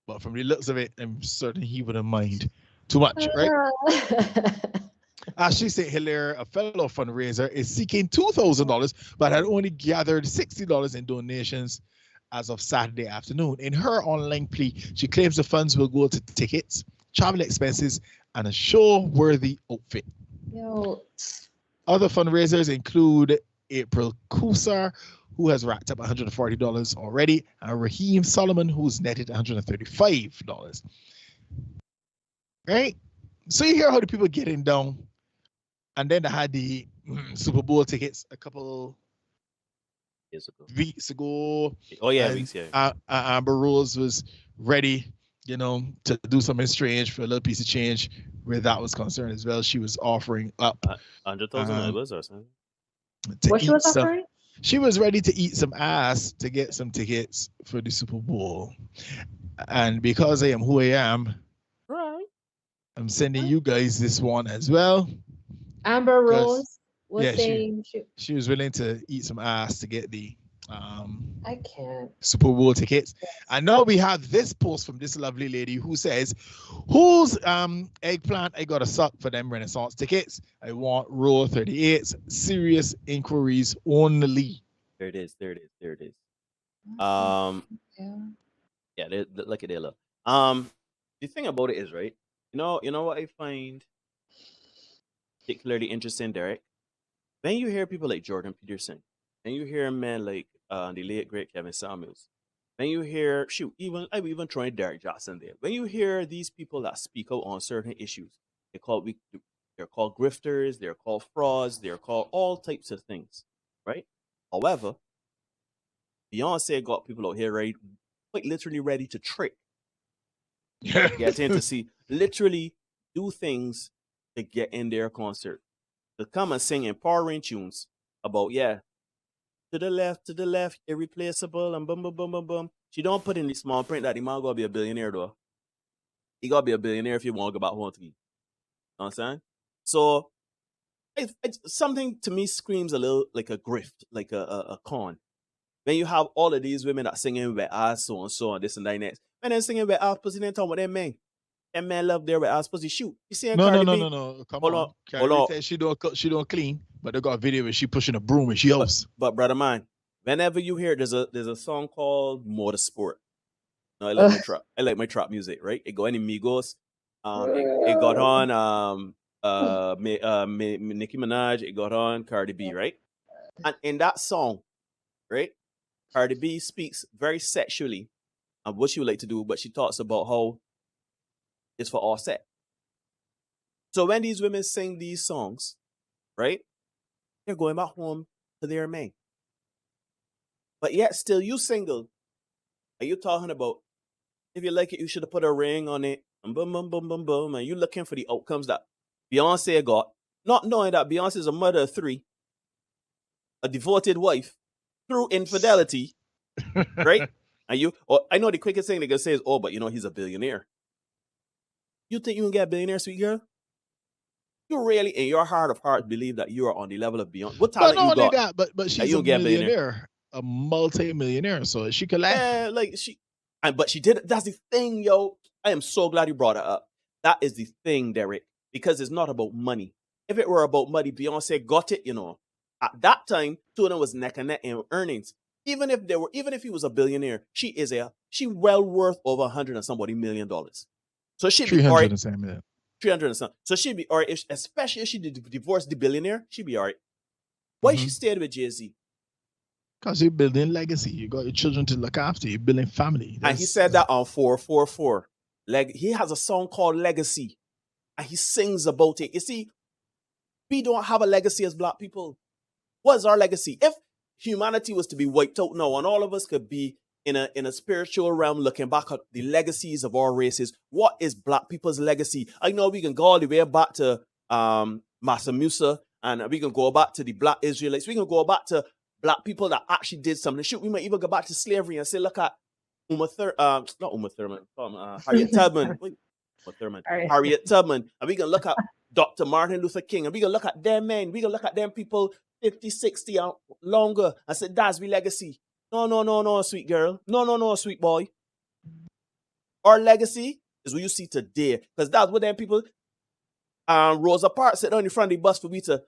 but from the looks of it, I'm certain he wouldn't mind too much, right? Ashley St. Hilaire, a fellow fundraiser, is seeking $2,000, but had only gathered $60 in donations as of Saturday afternoon. In her online plea, she claims the funds will go to tickets, travel expenses, and a show-worthy outfit. Other fundraisers include April Kusar, who has racked up $140 already, and Raheem Solomon, who's netted $135. Right? So you hear how the people getting down. And then they had the Super Bowl tickets a couple weeks ago. Oh, yeah, weeks, yeah. Amber Rose was ready, to do something strange for a little piece of change where that was concerned as well. She was offering up $100,000 or something. What she was offering? She was ready to eat some ass to get some tickets for the Super Bowl. And because I am who I am, right, I'm sending you guys this one as well. Amber Rose was saying she was willing to eat some ass to get the I can't. Super Bowl tickets. And now we have this post from this lovely lady who says, whose eggplant I gotta suck for them Renaissance tickets? I want row 38, serious inquiries only. There it is. Yeah, look at it. Look. The thing about it is, right? You know what I find particularly interesting, Derek? When you hear people like Jordan Peterson, and you hear men like the late great Kevin Samuels, when you hear I would even throw in Derek Jackson there. When you hear these people that speak out on certain issues, they're called grifters, they're called frauds, they're called all types of things, right? However, Beyonce got people out here quite literally ready to trick. Get in to see, literally do things to get in their concert. To come and sing empowering tunes about, to the left, irreplaceable, and boom, boom, boom, boom, boom. She don't put in the small print that the man gotta be a billionaire, though. He gotta be a billionaire if you want to go back home to me. Understand? So it's something to me screams a little like a grift, like a con. When you have all of these women that singing with ass, so and so, and this and that next. And then singing with ass pussy, then talking about them men. Them men love their with ass pussy. Shoot. You see No, Cardi no, B? no, no, no. Come Hold on. on. Cardi Hold on. said she don't clean, but they got a video where she pushing a broom and she house. But brother man, whenever you hear there's a song called Motorsport. No, I like my trap music, right? It go any Migos. It got on Nicki Minaj, it got on Cardi B, right? And in that song, right, Cardi B speaks very sexually of what she would like to do, but she talks about how it's for all set. So when these women sing these songs, right, they're going back home to their man. But yet still you single. Are you talking about if you like it, you should have put a ring on it, and boom, boom, boom, boom, boom, and you looking for the outcomes that Beyonce got, not knowing that Beyonce is a mother of 3, a devoted wife, through infidelity, right? And you, or I know the quickest thing they can say is, oh, but you know, he's a billionaire. You think you can get a billionaire, sweet girl? You really, in your heart of hearts, believe that you are on the level of Beyonce. What talent you got? But she's a millionaire, a multi-millionaire, so she could laugh. But she did it. That's the thing, yo. I am so glad you brought it up. That is the thing, Derek, because it's not about money. If it were about money, Beyonce got it, you know. At that time, two of them was neck and neck in earnings. Even if he was a billionaire, she well worth over $100 and somebody $million. So she'd be 300 and something million. 300 and something. So she'd be all right, especially if she divorced the billionaire, she'd be all right. Why she stayed with Jay-Z? Because you're building legacy. You got your children to look after. You're building family. And he said that on 444. He has a song called Legacy. And he sings about it. You see, we don't have a legacy as Black people. What is our legacy? If humanity was to be wiped out now, and all of us could be in a spiritual realm looking back at the legacies of our races, what is Black people's legacy? I know we can go all the way back to Massa Musa, and we can go back to the Black Israelites. We can go back to Black people that actually did something. Shoot, we might even go back to slavery and say, look at Harriet Tubman. Harriet Tubman. And we can look at Dr. Martin Luther King, and we can look at them men. We can look at them people 50, 60 and longer and say, that's the legacy. No, sweet girl. No, sweet boy. Our legacy is what you see today. Because that's what them people, Rosa Parks sitting on the front of the bus for me to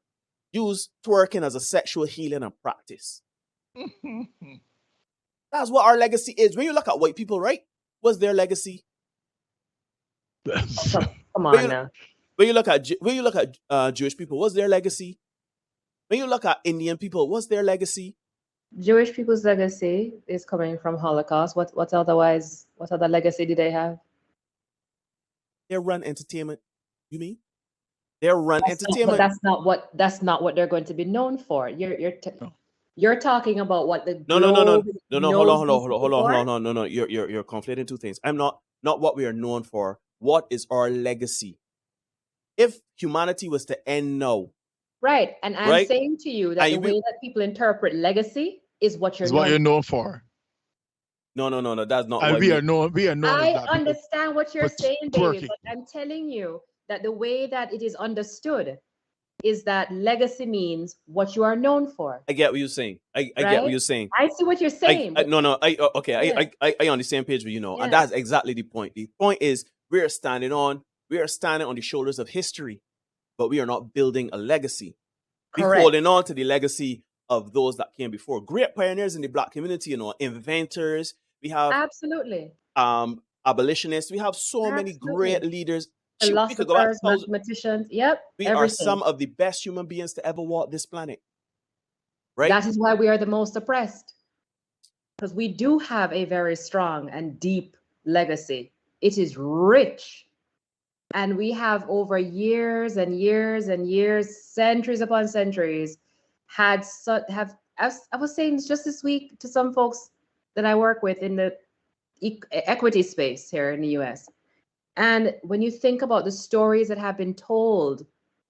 use twerking as a sexual healing and practice. That's what our legacy is. When you look at white people, right? What's their legacy? Come on now. When you look at Jewish people, what's their legacy? When you look at Indian people, what's their legacy? Jewish people's legacy is coming from Holocaust. What other legacy do they have? They run entertainment. You mean? They run entertainment. But that's not what they're going to be known for. You're talking about what the no. Hold on. No. You're conflating two things. I'm not what we are known for. What is our legacy? If humanity was to end now, right, and I'm saying to you that the way that people interpret legacy is what you're known for. No. That's not. And we are known. I understand what you're saying, baby, but I'm telling you that the way that it is understood is that legacy means what you are known for. I get what you're saying. I get what you're saying. I see what you're saying. I on the same page with you know, and that's exactly the point. The point is we are standing on the shoulders of history, but we are not building a legacy. We're holding on to the legacy of those that came before. Great pioneers in the Black community, you know, inventors. We have absolutely abolitionists. We have so many great leaders. Philosophers, mathematicians. Yep. We are some of the best human beings to ever walk this planet. Right? That is why we are the most oppressed. Because we do have a very strong and deep legacy. It is rich. And we have over years and years and years, centuries upon centuries, as I was saying just this week to some folks that I work with in the equity space here in the US. And when you think about the stories that have been told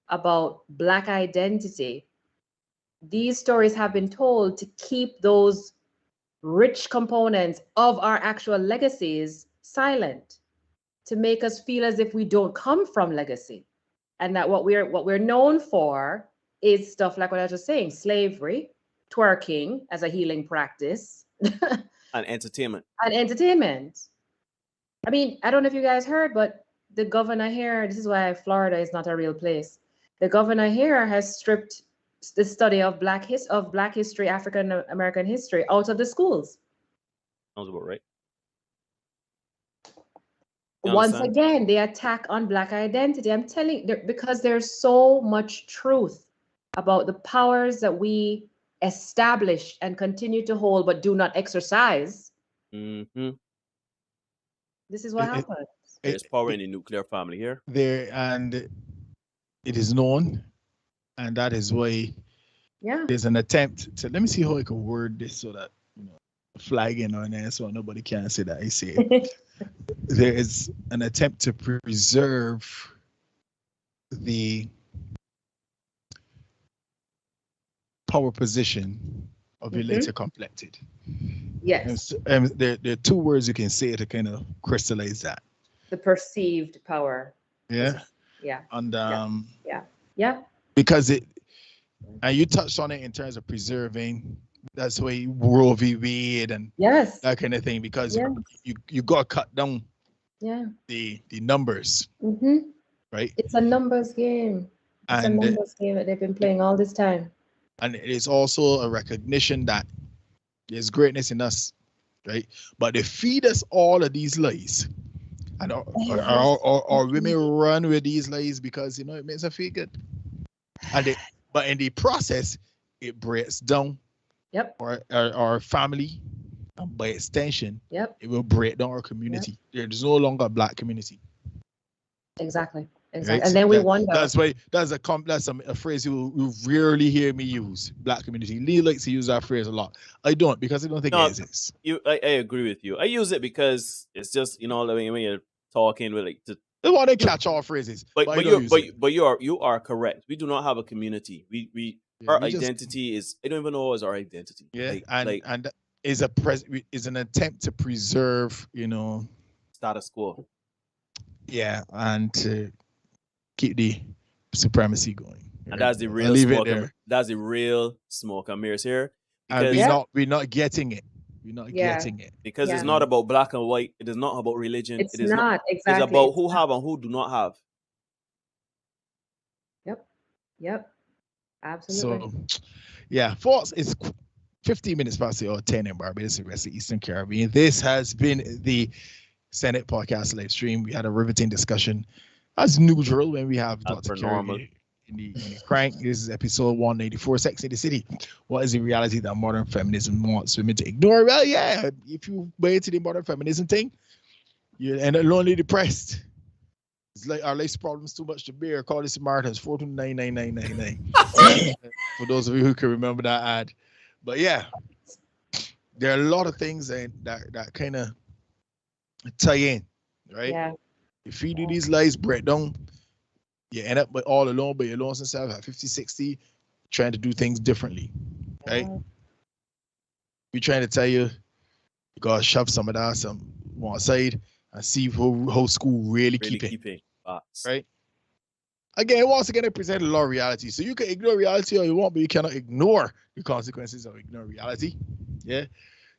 about Black identity, these stories have been told to keep those rich components of our actual legacies silent, to make us feel as if we don't come from legacy. and that what we're known for is stuff like what I was just saying, slavery, twerking as a healing practice, and entertainment. And entertainment. I mean, I don't know if you guys heard, but the governor here, this is why Florida is not a real place. The governor here has stripped the study of Black history, African American history out of the schools. Sounds about right. Once again, the attack on Black identity. I'm telling you, because there's so much truth about the powers that we establish and continue to hold but do not exercise. Mm-hmm. This is what happens. There's power in the nuclear family here. And it is known, and that is why there's an attempt to, let me see how I can word this so that, flagging on there so nobody can say that I say it. There is an attempt to preserve the power position of the later complected. Yes. There are two words you can say to kind of crystallize that. The perceived power. Yeah. Yeah. And yeah. Because and you touched on it in terms of preserving. That's why Roe v. Wade and that kind of thing, because you got to cut down the numbers, right? It's a numbers game. It's a numbers game that they've been playing all this time. And it's also a recognition that there's greatness in us, right? But they feed us all of these lies, and our women run with these lies because it makes them feel good. But in the process, it breaks down. Our family, and by extension, it will break down our community. There's no longer a Black community. Exactly. Right? And then we wonder. That's a phrase you rarely hear me use. Black community. Lee likes to use that phrase a lot. I don't, because I don't think it exists. I agree with you. I use it because it's just when you're talking with they want to catch all phrases. But you are correct. We do not have a community. Our identity is, I don't even know what is our identity. Yeah, and is an attempt to preserve, status quo. Yeah, and to keep the supremacy going. And that's the real smoke. That's the real smoke and mirrors here. And we're not getting it. We're not getting it. Because it's not about black and white. It is not about religion. It's not exactly. It's about who have and who do not have. Yep. Absolutely. So, folks, it's 15 minutes past the hour 10 in Barbados, the rest of Eastern Caribbean. This has been the Senate podcast live stream. We had a riveting discussion as usual when we have Dr. Kerry in the crank. This is episode 184, Sex in the City. What is the reality that modern feminism wants women to ignore? Well, if you buy into the modern feminism thing, you end up lonely, depressed. It's like our life's problems too much to bear. Call this Samaritans 4299999. For those of you who can remember that ad. But there are a lot of things that kind of tie in, right? Yeah. If you do these lies, break down, you end up all alone by your lonesome self at 50, 60, trying to do things differently, right? We're trying to tell you, you gotta shove some of that one side and see how school really keep it. Right? Again, once again, I present a lot of reality. So you can ignore reality all you want, but you cannot ignore the consequences of ignoring reality. Yeah.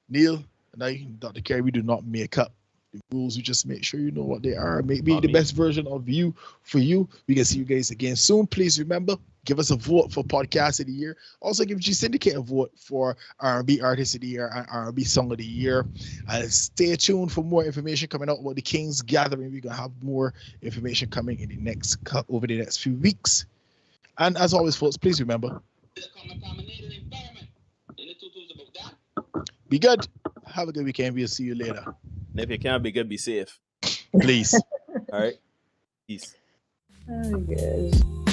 Neil and I, Dr. Kerry, we do not make up the rules. We just make sure you know what they are. Maybe the best version of you for you. We can see you guys again soon. Please remember, give us a vote for Podcast of the Year. Also give G-Syndicate a vote for R&B Artist of the Year and R&B Song of the Year. And stay tuned for more information coming out about the King's Gathering. We're going to have more information coming in over the next few weeks. And as always, folks, please remember, be good. Have a good weekend. We'll see you later. And if you can't be good, be safe. Please. All right. Peace. Oh, good.